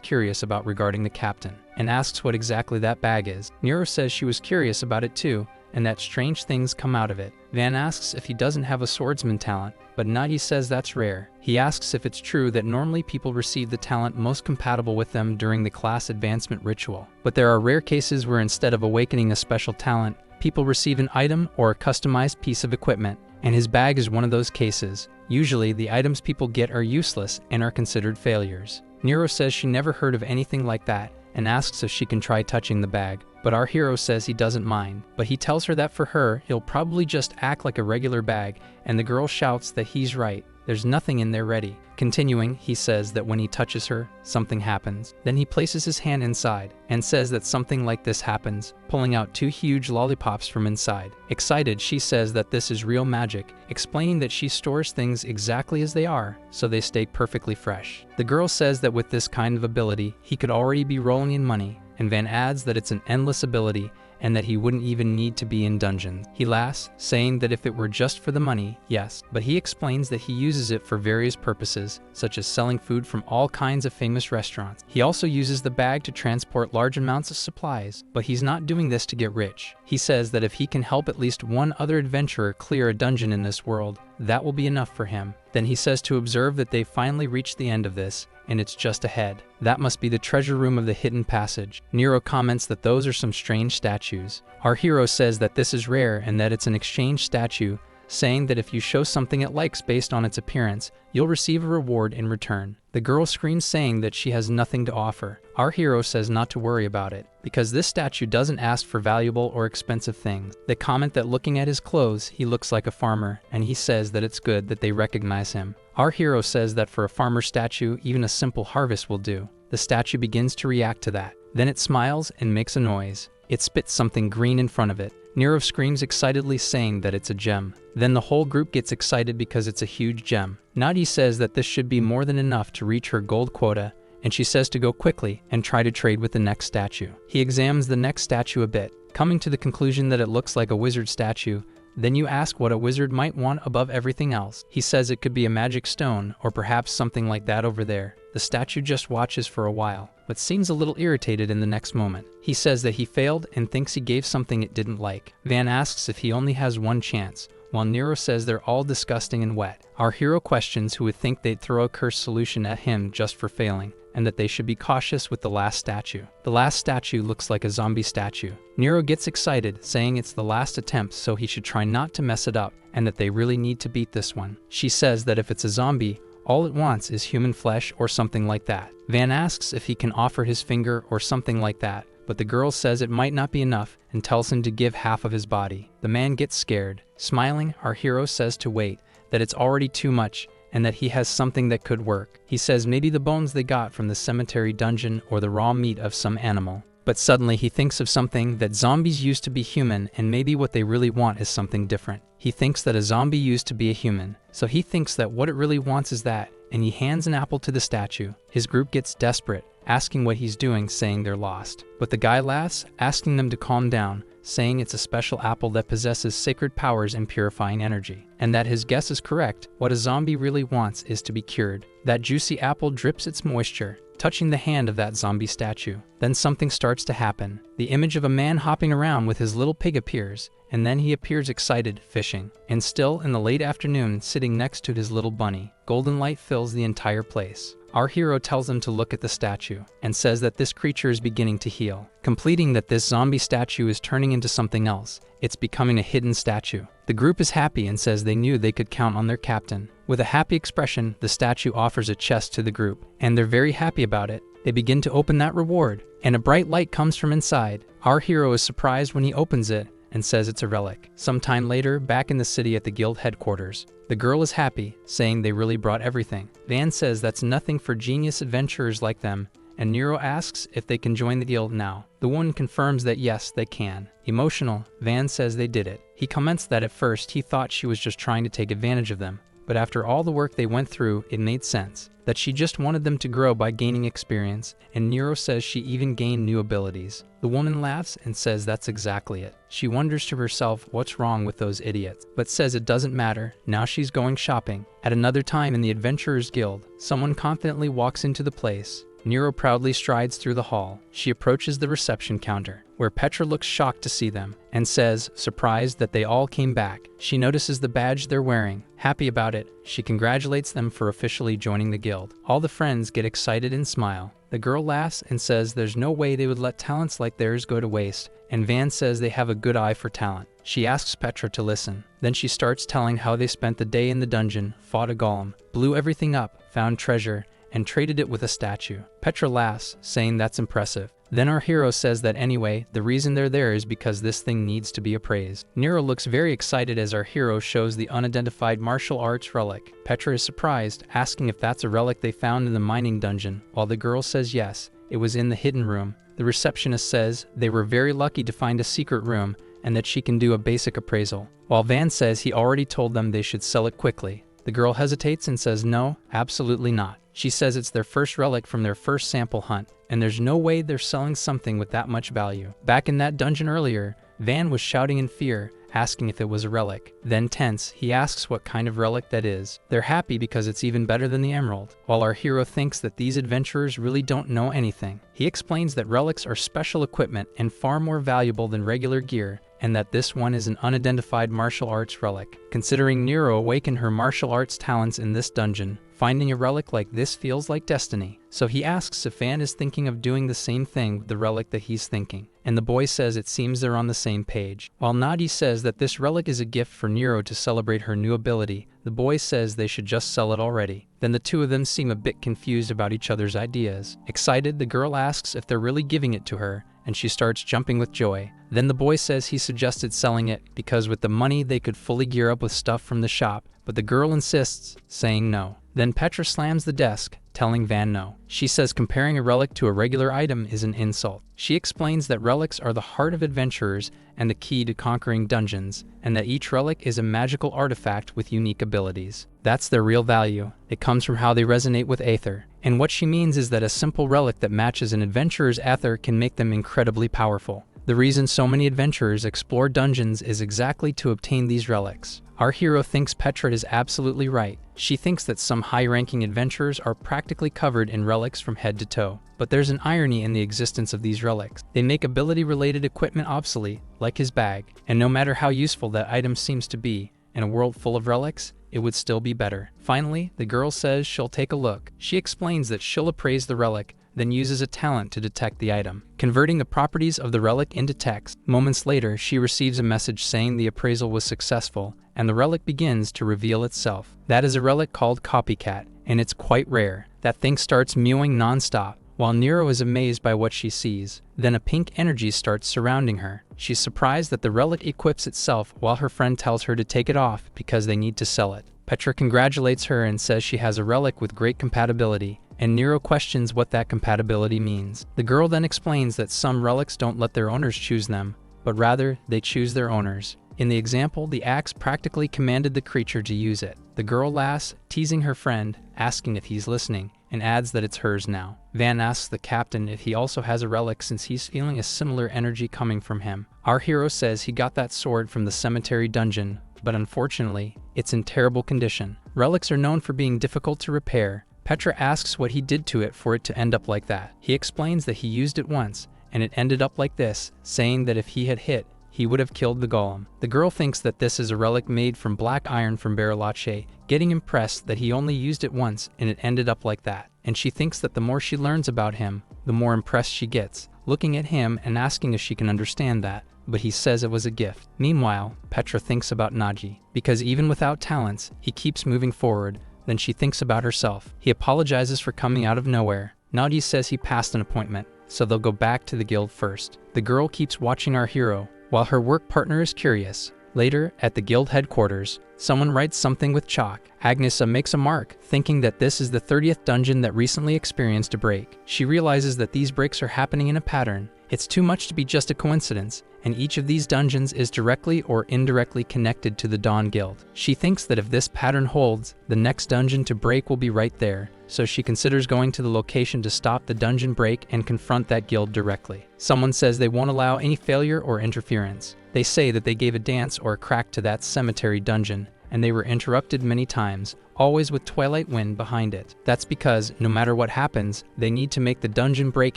curious about regarding the captain, and asks what exactly that bag is. Nero says she was curious about it too, and that strange things come out of it. Van asks if he doesn't have a swordsman talent, but Naji says that's rare. He asks if it's true that normally people receive the talent most compatible with them during the class advancement ritual, but there are rare cases where instead of awakening a special talent, people receive an item or a customized piece of equipment, and his bag is one of those cases. Usually, the items people get are useless and are considered failures. Nero says she never heard of anything like that, and asks if she can try touching the bag, but our hero says he doesn't mind, but he tells her that for her, he'll probably just act like a regular bag, and the girl shouts that he's right, there's nothing in there ready. Continuing, he says that when he touches her, something happens. Then he places his hand inside, and says that something like this happens, pulling out two huge lollipops from inside. Excited, she says that this is real magic, explaining that she stores things exactly as they are, so they stay perfectly fresh. The girl says that with this kind of ability, he could already be rolling in money, and Van adds that it's an endless ability, and that he wouldn't even need to be in dungeons. He laughs, saying that if it were just for the money, yes, but he explains that he uses it for various purposes, such as selling food from all kinds of famous restaurants. He also uses the bag to transport large amounts of supplies, but he's not doing this to get rich. He says that if he can help at least one other adventurer clear a dungeon in this world, that will be enough for him. Then he says to observe that they finally reached the end of this, and it's just ahead. That must be the treasure room of the hidden passage. Nero comments that those are some strange statues. Our hero says that this is rare and that it's an exchange statue, saying that if you show something it likes based on its appearance, you'll receive a reward in return. The girl screams, saying that she has nothing to offer. Our hero says not to worry about it, because this statue doesn't ask for valuable or expensive things. They comment that looking at his clothes, he looks like a farmer, and he says that it's good that they recognize him. Our hero says that for a farmer statue, even a simple harvest will do. The statue begins to react to that. Then it smiles and makes a noise. It spits something green in front of it. Nero screams excitedly saying that it's a gem. Then the whole group gets excited because it's a huge gem. Naji says that this should be more than enough to reach her gold quota, and she says to go quickly and try to trade with the next statue. He examines the next statue a bit, coming to the conclusion that it looks like a wizard statue. Then you ask what a wizard might want above everything else. He says it could be a magic stone or perhaps something like that over there. The statue just watches for a while, but seems a little irritated in the next moment. He says that he failed and thinks he gave something it didn't like. Van asks if he only has one chance, while Nero says they're all disgusting and wet. Our hero questions who would think they'd throw a cursed solution at him just for failing, and that they should be cautious with the last statue. The last statue looks like a zombie statue. Nero gets excited, saying it's the last attempt so he should try not to mess it up, and that they really need to beat this one. She says that if it's a zombie, all it wants is human flesh or something like that. Van asks if he can offer his finger or something like that, but the girl says it might not be enough and tells him to give half of his body. The man gets scared. Smiling, our hero says to wait, that it's already too much, and that he has something that could work. He says maybe the bones they got from the cemetery dungeon or the raw meat of some animal. But suddenly he thinks of something, that zombies used to be human and maybe what they really want is something different. He thinks that a zombie used to be a human, so he thinks that what it really wants is that, and he hands an apple to the statue. His group gets desperate, asking what he's doing, saying they're lost. But the guy laughs, asking them to calm down, saying it's a special apple that possesses sacred powers and purifying energy. And that his guess is correct, what a zombie really wants is to be cured. That juicy apple drips its moisture, touching the hand of that zombie statue. Then something starts to happen. The image of a man hopping around with his little pig appears, and then he appears excited, fishing. And still in the late afternoon, sitting next to his little bunny. Golden light fills the entire place. Our hero tells him to look at the statue, and says that this creature is beginning to heal, completing that this zombie statue is turning into something else. It's becoming a hidden statue. The group is happy and says they knew they could count on their captain. With a happy expression, the statue offers a chest to the group, and they're very happy about it. They begin to open that reward, and a bright light comes from inside. Our hero is surprised when he opens it, and says it's a relic. Sometime later, back in the city at the guild headquarters, the girl is happy, saying they really brought everything. Van says that's nothing for genius adventurers like them, and Nero asks if they can join the guild now. The woman confirms that yes, they can. Emotional, Van says they did it. He comments that at first he thought she was just trying to take advantage of them, but after all the work they went through, it made sense. That she just wanted them to grow by gaining experience, and Nero says she even gained new abilities. The woman laughs and says that's exactly it. She wonders to herself what's wrong with those idiots, but says it doesn't matter, now she's going shopping. At another time in the Adventurers Guild, someone confidently walks into the place. Nero proudly strides through the hall. She approaches the reception counter, where Petra looks shocked to see them, and says, surprised that they all came back. She notices the badge they're wearing. Happy about it, she congratulates them for officially joining the guild. All the friends get excited and smile. The girl laughs and says there's no way they would let talents like theirs go to waste, and Van says they have a good eye for talent. She asks Petra to listen. Then she starts telling how they spent the day in the dungeon, fought a golem, blew everything up, found treasure, and traded it with a statue. Petra laughs, saying that's impressive. Then our hero says that anyway, the reason they're there is because this thing needs to be appraised. Nero looks very excited as our hero shows the unidentified martial arts relic. Petra is surprised, asking if that's a relic they found in the mining dungeon, while the girl says yes, it was in the hidden room. The receptionist says they were very lucky to find a secret room and that she can do a basic appraisal, while Van says he already told them they should sell it quickly. The girl hesitates and says no, absolutely not. She says it's their first relic from their first sample hunt, and there's no way they're selling something with that much value. Back in that dungeon earlier, Van was shouting in fear, asking if it was a relic. Then tense, he asks what kind of relic that is. They're happy because it's even better than the emerald, while our hero thinks that these adventurers really don't know anything. He explains that relics are special equipment and far more valuable than regular gear, and that this one is an unidentified martial arts relic. Considering Nero awakened her martial arts talents in this dungeon, finding a relic like this feels like destiny. So he asks if Van is thinking of doing the same thing with the relic that he's thinking, and the boy says it seems they're on the same page. While Naji says that this relic is a gift for Nero to celebrate her new ability, the boy says they should just sell it already. Then the two of them seem a bit confused about each other's ideas. Excited, the girl asks if they're really giving it to her, and she starts jumping with joy. Then the boy says he suggested selling it because with the money they could fully gear up with stuff from the shop, but the girl insists, saying no. Then Petra slams the desk, telling Van no. She says comparing a relic to a regular item is an insult. She explains that relics are the heart of adventurers and the key to conquering dungeons, and that each relic is a magical artifact with unique abilities. That's their real value. It comes from how they resonate with Aether. And what she means is that a simple relic that matches an adventurer's Aether can make them incredibly powerful. The reason so many adventurers explore dungeons is exactly to obtain these relics. Our hero thinks Petra is absolutely right. She thinks that some high-ranking adventurers are practically covered in relics from head to toe. But there's an irony in the existence of these relics. They make ability-related equipment obsolete, like his bag, and no matter how useful that item seems to be, in a world full of relics, it would still be better. Finally, the girl says she'll take a look. She explains that she'll appraise the relic, then uses a talent to detect the item, converting the properties of the relic into text. Moments later, she receives a message saying the appraisal was successful, and the relic begins to reveal itself. That is a relic called Copycat, and it's quite rare. That thing starts mewing non-stop, while Nero is amazed by what she sees. Then a pink energy starts surrounding her. She's surprised that the relic equips itself while her friend tells her to take it off because they need to sell it. Petra congratulates her and says she has a relic with great compatibility, and Nero questions what that compatibility means. The girl then explains that some relics don't let their owners choose them, but rather they choose their owners. In the example, the axe practically commanded the creature to use it. The girl laughs, teasing her friend, asking if he's listening, and adds that it's hers now. Van asks the captain if he also has a relic since he's feeling a similar energy coming from him. Our hero says he got that sword from the cemetery dungeon, but unfortunately, it's in terrible condition. Relics are known for being difficult to repair. Petra asks what he did to it for it to end up like that. He explains that he used it once, and it ended up like this, saying that if he had hit, he would have killed the golem. The girl thinks that this is a relic made from black iron from Bariloche, getting impressed that he only used it once and it ended up like that. And she thinks that the more she learns about him, the more impressed she gets, looking at him and asking if she can understand that. But he says it was a gift. Meanwhile, Petra thinks about Naji, because even without talents, he keeps moving forward. Then she thinks about herself. He apologizes for coming out of nowhere. Naji says he passed an appointment, so they'll go back to the guild first. The girl keeps watching our hero, while her work partner is curious. Later, at the guild headquarters, someone writes something with chalk. Agnesa makes a mark, thinking that this is the 30th dungeon that recently experienced a break. She realizes that these breaks are happening in a pattern. It's too much to be just a coincidence, and each of these dungeons is directly or indirectly connected to the Dawn Guild. She thinks that if this pattern holds, the next dungeon to break will be right there, so she considers going to the location to stop the dungeon break and confront that guild directly. Someone says they won't allow any failure or interference. They say that they gave a dance or a crack to that cemetery dungeon, and they were interrupted many times, always with Twilight Wind behind it. That's because, no matter what happens, they need to make the dungeon break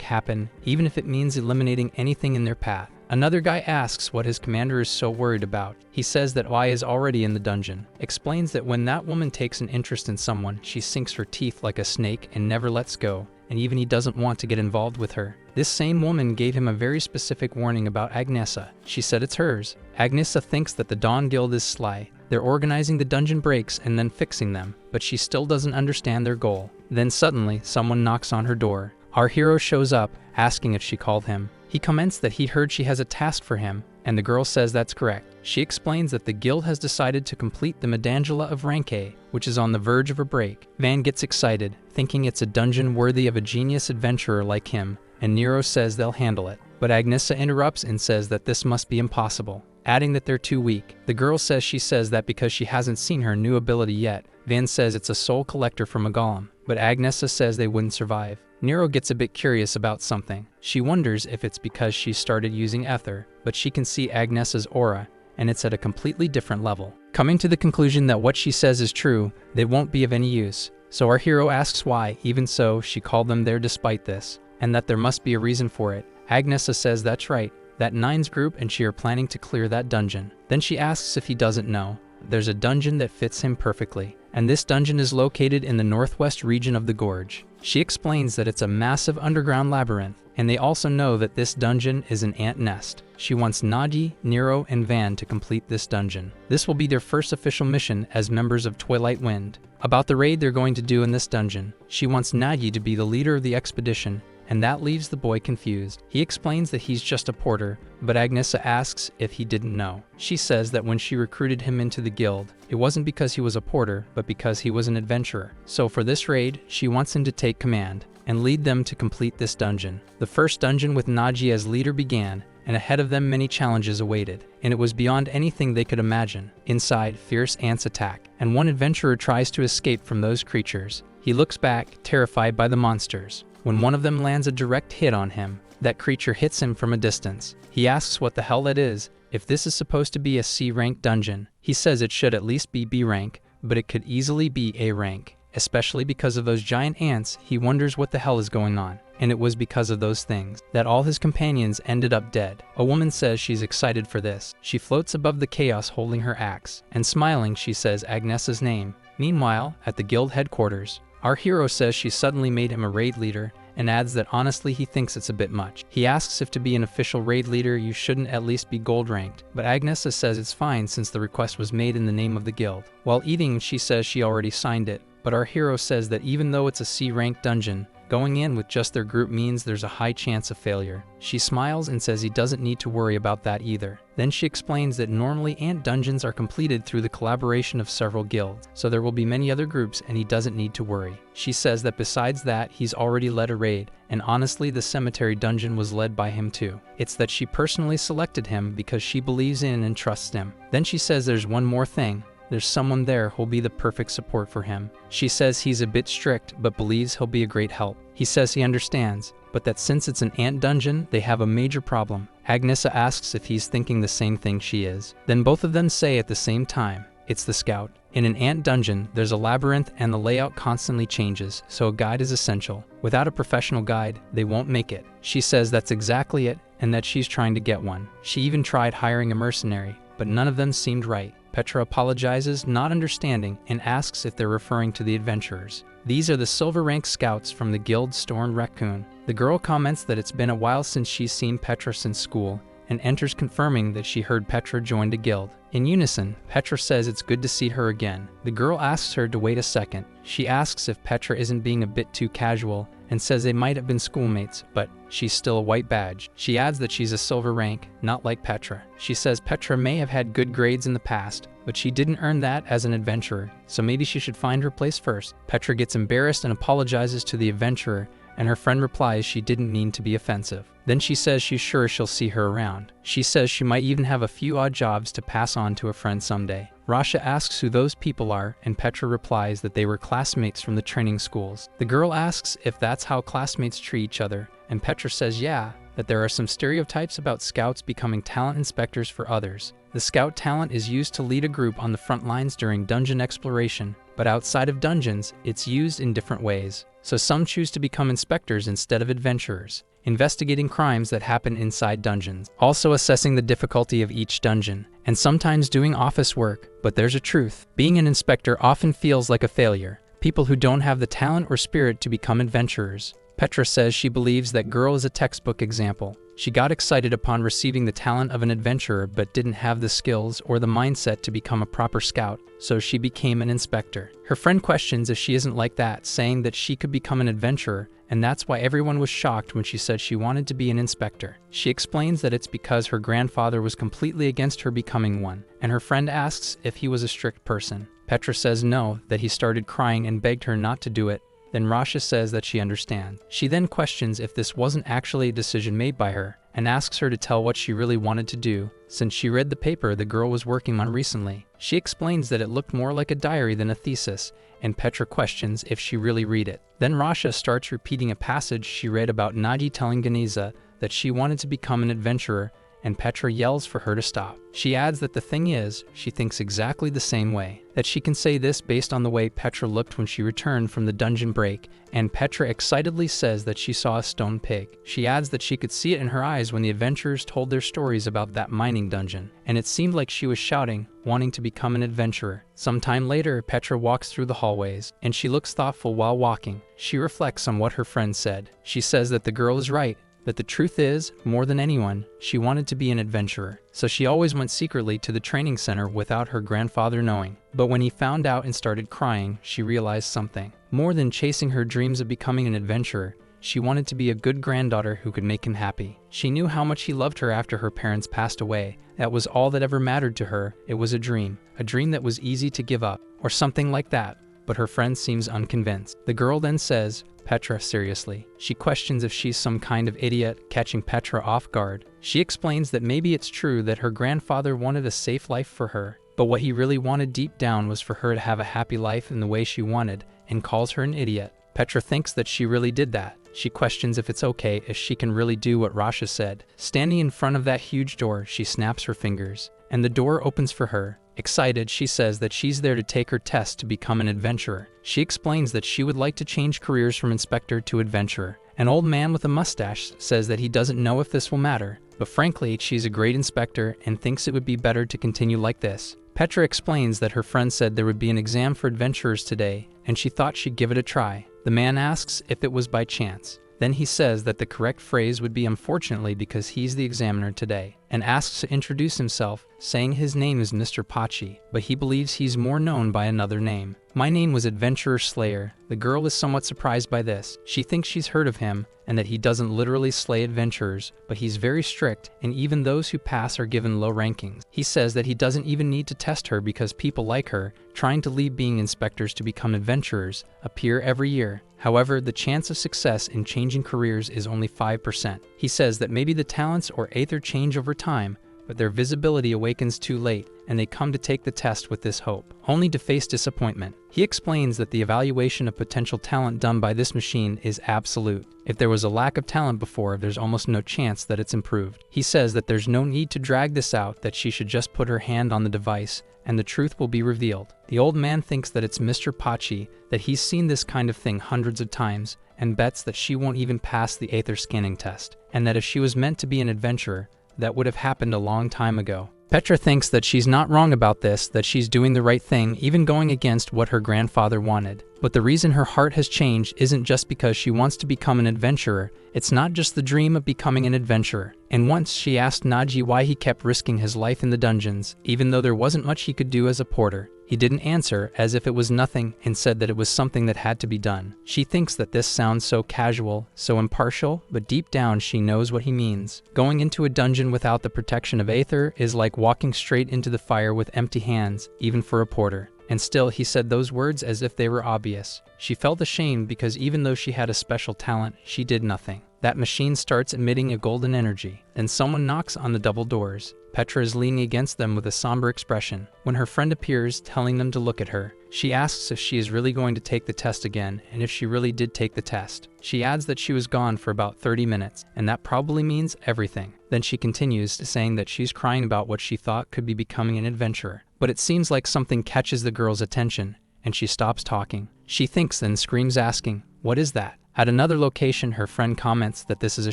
happen, even if it means eliminating anything in their path. Another guy asks what his commander is so worried about. He says that Y is already in the dungeon, explains that when that woman takes an interest in someone, she sinks her teeth like a snake and never lets go, and even he doesn't want to get involved with her. This same woman gave him a very specific warning about Agnesa. She said it's hers. Agnesa thinks that the Dawn Guild is sly. They're organizing the dungeon breaks and then fixing them, but she still doesn't understand their goal. Then suddenly, someone knocks on her door. Our hero shows up, asking if she called him. He comments that he heard she has a task for him, and the girl says that's correct. She explains that the guild has decided to complete the Medangela of Rank A, which is on the verge of a break. Van gets excited, thinking it's a dungeon worthy of a genius adventurer like him, and Nero says they'll handle it. But Agnesa interrupts and says that this must be impossible, adding that they're too weak. The girl says she says that because she hasn't seen her new ability yet. Van says it's a soul collector from a golem, but Agnesa says they wouldn't survive. Nero gets a bit curious about something. She wonders if it's because she started using Ether, but she can see Agnesa's aura, and it's at a completely different level. Coming to the conclusion that what she says is true, they won't be of any use. So our hero asks why, even so, she called them there despite this, and that there must be a reason for it. Agnesa says that's right, that Nine's group and she are planning to clear that dungeon. Then she asks if he doesn't know. There's a dungeon that fits him perfectly, and this dungeon is located in the northwest region of the gorge. She explains that it's a massive underground labyrinth, and they also know that this dungeon is an ant nest. She wants Naji, Nero, and Van to complete this dungeon. This will be their first official mission as members of Twilight Wind. About the raid they're going to do in this dungeon, she wants Naji to be the leader of the expedition, and that leaves the boy confused. He explains that he's just a porter, but Agnesa asks if he didn't know. She says that when she recruited him into the guild, it wasn't because he was a porter, but because he was an adventurer. So for this raid, she wants him to take command and lead them to complete this dungeon. The first dungeon with Naji as leader began, and ahead of them many challenges awaited, and it was beyond anything they could imagine. Inside, fierce ants attack, and one adventurer tries to escape from those creatures. He looks back, terrified by the monsters. When one of them lands a direct hit on him, that creature hits him from a distance. He asks what the hell that is, if this is supposed to be a C rank dungeon. He says it should at least be B rank, but it could easily be A rank. Especially because of those giant ants, he wonders what the hell is going on. And it was because of those things that all his companions ended up dead. A woman says she's excited for this. She floats above the chaos holding her axe, and smiling she says Agnesa's name. Meanwhile, at the guild headquarters, our hero says she suddenly made him a raid leader, and adds that honestly he thinks it's a bit much. He asks if to be an official raid leader you shouldn't at least be gold ranked, but Agnesa says it's fine since the request was made in the name of the guild. While eating, she says she already signed it, but our hero says that even though it's a C rank dungeon, going in with just their group means there's a high chance of failure. She smiles and says he doesn't need to worry about that either. Then she explains that normally ant dungeons are completed through the collaboration of several guilds, so there will be many other groups and he doesn't need to worry. She says that besides that, he's already led a raid, and honestly the cemetery dungeon was led by him too. It's that she personally selected him because she believes in and trusts him. Then she says there's one more thing. There's someone there who'll be the perfect support for him. She says he's a bit strict, but believes he'll be a great help. He says he understands, but that since it's an ant dungeon, they have a major problem. Agnesa asks if he's thinking the same thing she is. Then both of them say at the same time, it's the scout. In an ant dungeon, there's a labyrinth and the layout constantly changes, so a guide is essential. Without a professional guide, they won't make it. She says that's exactly it, and that she's trying to get one. She even tried hiring a mercenary, but none of them seemed right. Petra apologizes, not understanding, and asks if they're referring to the adventurers. These are the silver rank scouts from the guild Storm Raccoon. The girl comments that it's been a while since she's seen Petra since school, and enters confirming that she heard Petra joined a guild. In unison, Petra says it's good to see her again. The girl asks her to wait a second. She asks if Petra isn't being a bit too casual, and says they might have been schoolmates, but she's still a white badge. She adds that she's a silver rank, not like Petra. She says Petra may have had good grades in the past, but she didn't earn that as an adventurer, so maybe she should find her place first. Petra gets embarrassed and apologizes to the adventurer, and her friend replies she didn't mean to be offensive. Then she says she's sure she'll see her around. She says she might even have a few odd jobs to pass on to a friend someday. Rasha asks who those people are, and Petra replies that they were classmates from the training schools. The girl asks if that's how classmates treat each other, and Petra says yeah, that there are some stereotypes about scouts becoming talent inspectors for others. The scout talent is used to lead a group on the front lines during dungeon exploration, but outside of dungeons, it's used in different ways. So some choose to become inspectors instead of adventurers, investigating crimes that happen inside dungeons, also assessing the difficulty of each dungeon, and sometimes doing office work. But there's a truth. Being an inspector often feels like a failure. People who don't have the talent or spirit to become adventurers. Petra says she believes that girl is a textbook example. She got excited upon receiving the talent of an adventurer but didn't have the skills or the mindset to become a proper scout, so she became an inspector. Her friend questions if she isn't like that, saying that she could become an adventurer, and that's why everyone was shocked when she said she wanted to be an inspector. She explains that it's because her grandfather was completely against her becoming one, and her friend asks if he was a strict person. Petra says no, that he started crying and begged her not to do it. Then Rasha says that she understands. She then questions if this wasn't actually a decision made by her, and asks her to tell what she really wanted to do, since she read the paper the girl was working on recently. She explains that it looked more like a diary than a thesis, and Petra questions if she really read it. Then Rasha starts repeating a passage she read about Naji telling Ganeza that she wanted to become an adventurer, and Petra yells for her to stop. She adds that the thing is, she thinks exactly the same way, that she can say this based on the way Petra looked when she returned from the dungeon break, and Petra excitedly says that she saw a stone pig. She adds that she could see it in her eyes when the adventurers told their stories about that mining dungeon, and it seemed like she was shouting, wanting to become an adventurer. Sometime later, Petra walks through the hallways, and she looks thoughtful while walking. She reflects on what her friend said. She says that the girl is right, that the truth is, more than anyone, she wanted to be an adventurer, so she always went secretly to the training center without her grandfather knowing. But when he found out and started crying, she realized something. More than chasing her dreams of becoming an adventurer, She wanted to be a good granddaughter who could make him happy. She knew how much he loved her after her parents passed away. That was all that ever mattered to her. It was a dream that was easy to give up, or something like that. But her friend seems unconvinced. The girl then says, "Petra, seriously." She questions if she's some kind of idiot, catching Petra off guard. She explains that maybe it's true that her grandfather wanted a safe life for her, but what he really wanted deep down was for her to have a happy life in the way she wanted, and calls her an idiot. Petra thinks that she really did that. She questions if it's okay, if she can really do what Rasha said. Standing in front of that huge door, she snaps her fingers, and the door opens for her. Excited, she says that she's there to take her test to become an adventurer. She explains that she would like to change careers from inspector to adventurer. An old man with a mustache says that he doesn't know if this will matter, but frankly, she's a great inspector and thinks it would be better to continue like this. Petra explains that her friend said there would be an exam for adventurers today, and she thought she'd give it a try. The man asks if it was by chance. Then he says that the correct phrase would be unfortunately because he's the examiner today, and asks to introduce himself, saying his name is Mr. Pachi, but he believes he's more known by another name. "My name was Adventurer Slayer." The girl is somewhat surprised by this. She thinks she's heard of him, and that he doesn't literally slay adventurers, but he's very strict, and even those who pass are given low rankings. He says that he doesn't even need to test her because people like her, trying to leave being inspectors to become adventurers, appear every year. However, the chance of success in changing careers is only 5%. He says that maybe the talents or aether change over time, but their visibility awakens too late, and they come to take the test with this hope, only to face disappointment. He explains that the evaluation of potential talent done by this machine is absolute. If there was a lack of talent before, there's almost no chance that it's improved. He says that there's no need to drag this out, that she should just put her hand on the device, and the truth will be revealed. The old man thinks that it's Mr. Pachi, that he's seen this kind of thing hundreds of times, and bets that she won't even pass the aether scanning test, and that if she was meant to be an adventurer, that would have happened a long time ago. Petra thinks that she's not wrong about this, that she's doing the right thing, even going against what her grandfather wanted. But the reason her heart has changed isn't just because she wants to become an adventurer. It's not just the dream of becoming an adventurer. And once she asked Naji why he kept risking his life in the dungeons, even though there wasn't much he could do as a porter. He didn't answer, as if it was nothing, and said that it was something that had to be done. She thinks that this sounds so casual, so impartial, but deep down she knows what he means. Going into a dungeon without the protection of aether is like walking straight into the fire with empty hands, even for a porter. And still, he said those words as if they were obvious. She felt ashamed because even though she had a special talent, she did nothing. That machine starts emitting a golden energy. Then someone knocks on the double doors. Petra is leaning against them with a somber expression. When her friend appears, telling them to look at her, she asks if she is really going to take the test again, and if she really did take the test. She adds that she was gone for about 30 minutes, and that probably means everything. Then she continues, saying that she's crying about what she thought could be becoming an adventurer. But it seems like something catches the girl's attention, and she stops talking. She thinks and screams, asking, "What is that?" At another location, her friend comments that this is a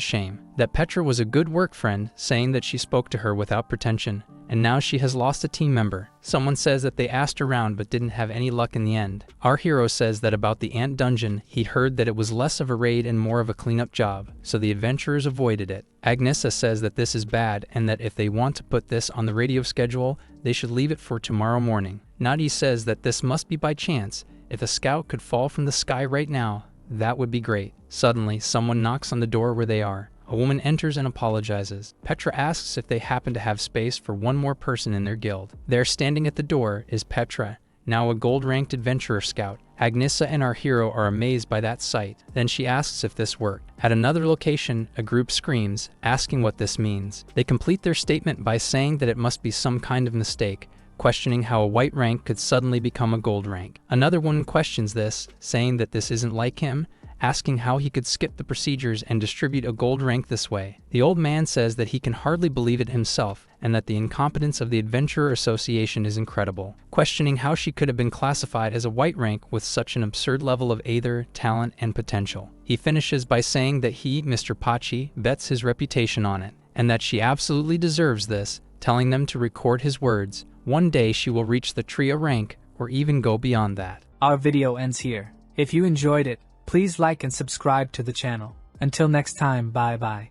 shame, that Petra was a good work friend, saying that she spoke to her without pretension, and now she has lost a team member. Someone says that they asked around but didn't have any luck in the end. Our hero says that about the ant dungeon, he heard that it was less of a raid and more of a cleanup job, so the adventurers avoided it. Agnesa says that this is bad and that if they want to put this on the radio schedule, they should leave it for tomorrow morning. Naji says that this must be by chance. If a scout could fall from the sky right now, that would be great. Suddenly, someone knocks on the door where they are. A woman enters and apologizes. Petra asks if they happen to have space for one more person in their guild. There, standing at the door, is Petra, now a gold-ranked adventurer scout. Agnesa and our hero are amazed by that sight. Then she asks if this worked. At another location, a group screams, asking what this means. They complete their statement by saying that it must be some kind of mistake, questioning how a white rank could suddenly become a gold rank. Another woman questions this, saying that this isn't like him, asking how he could skip the procedures and distribute a gold rank this way. The old man says that he can hardly believe it himself, and that the incompetence of the Adventurer Association is incredible, questioning how she could have been classified as a white rank with such an absurd level of aether, talent, and potential. He finishes by saying that he, Mr. Pachi, bets his reputation on it, and that she absolutely deserves this, telling them to record his words. One day she will reach the trio rank, or even go beyond that. Our video ends here. If you enjoyed it, please like and subscribe to the channel. Until next time, bye bye.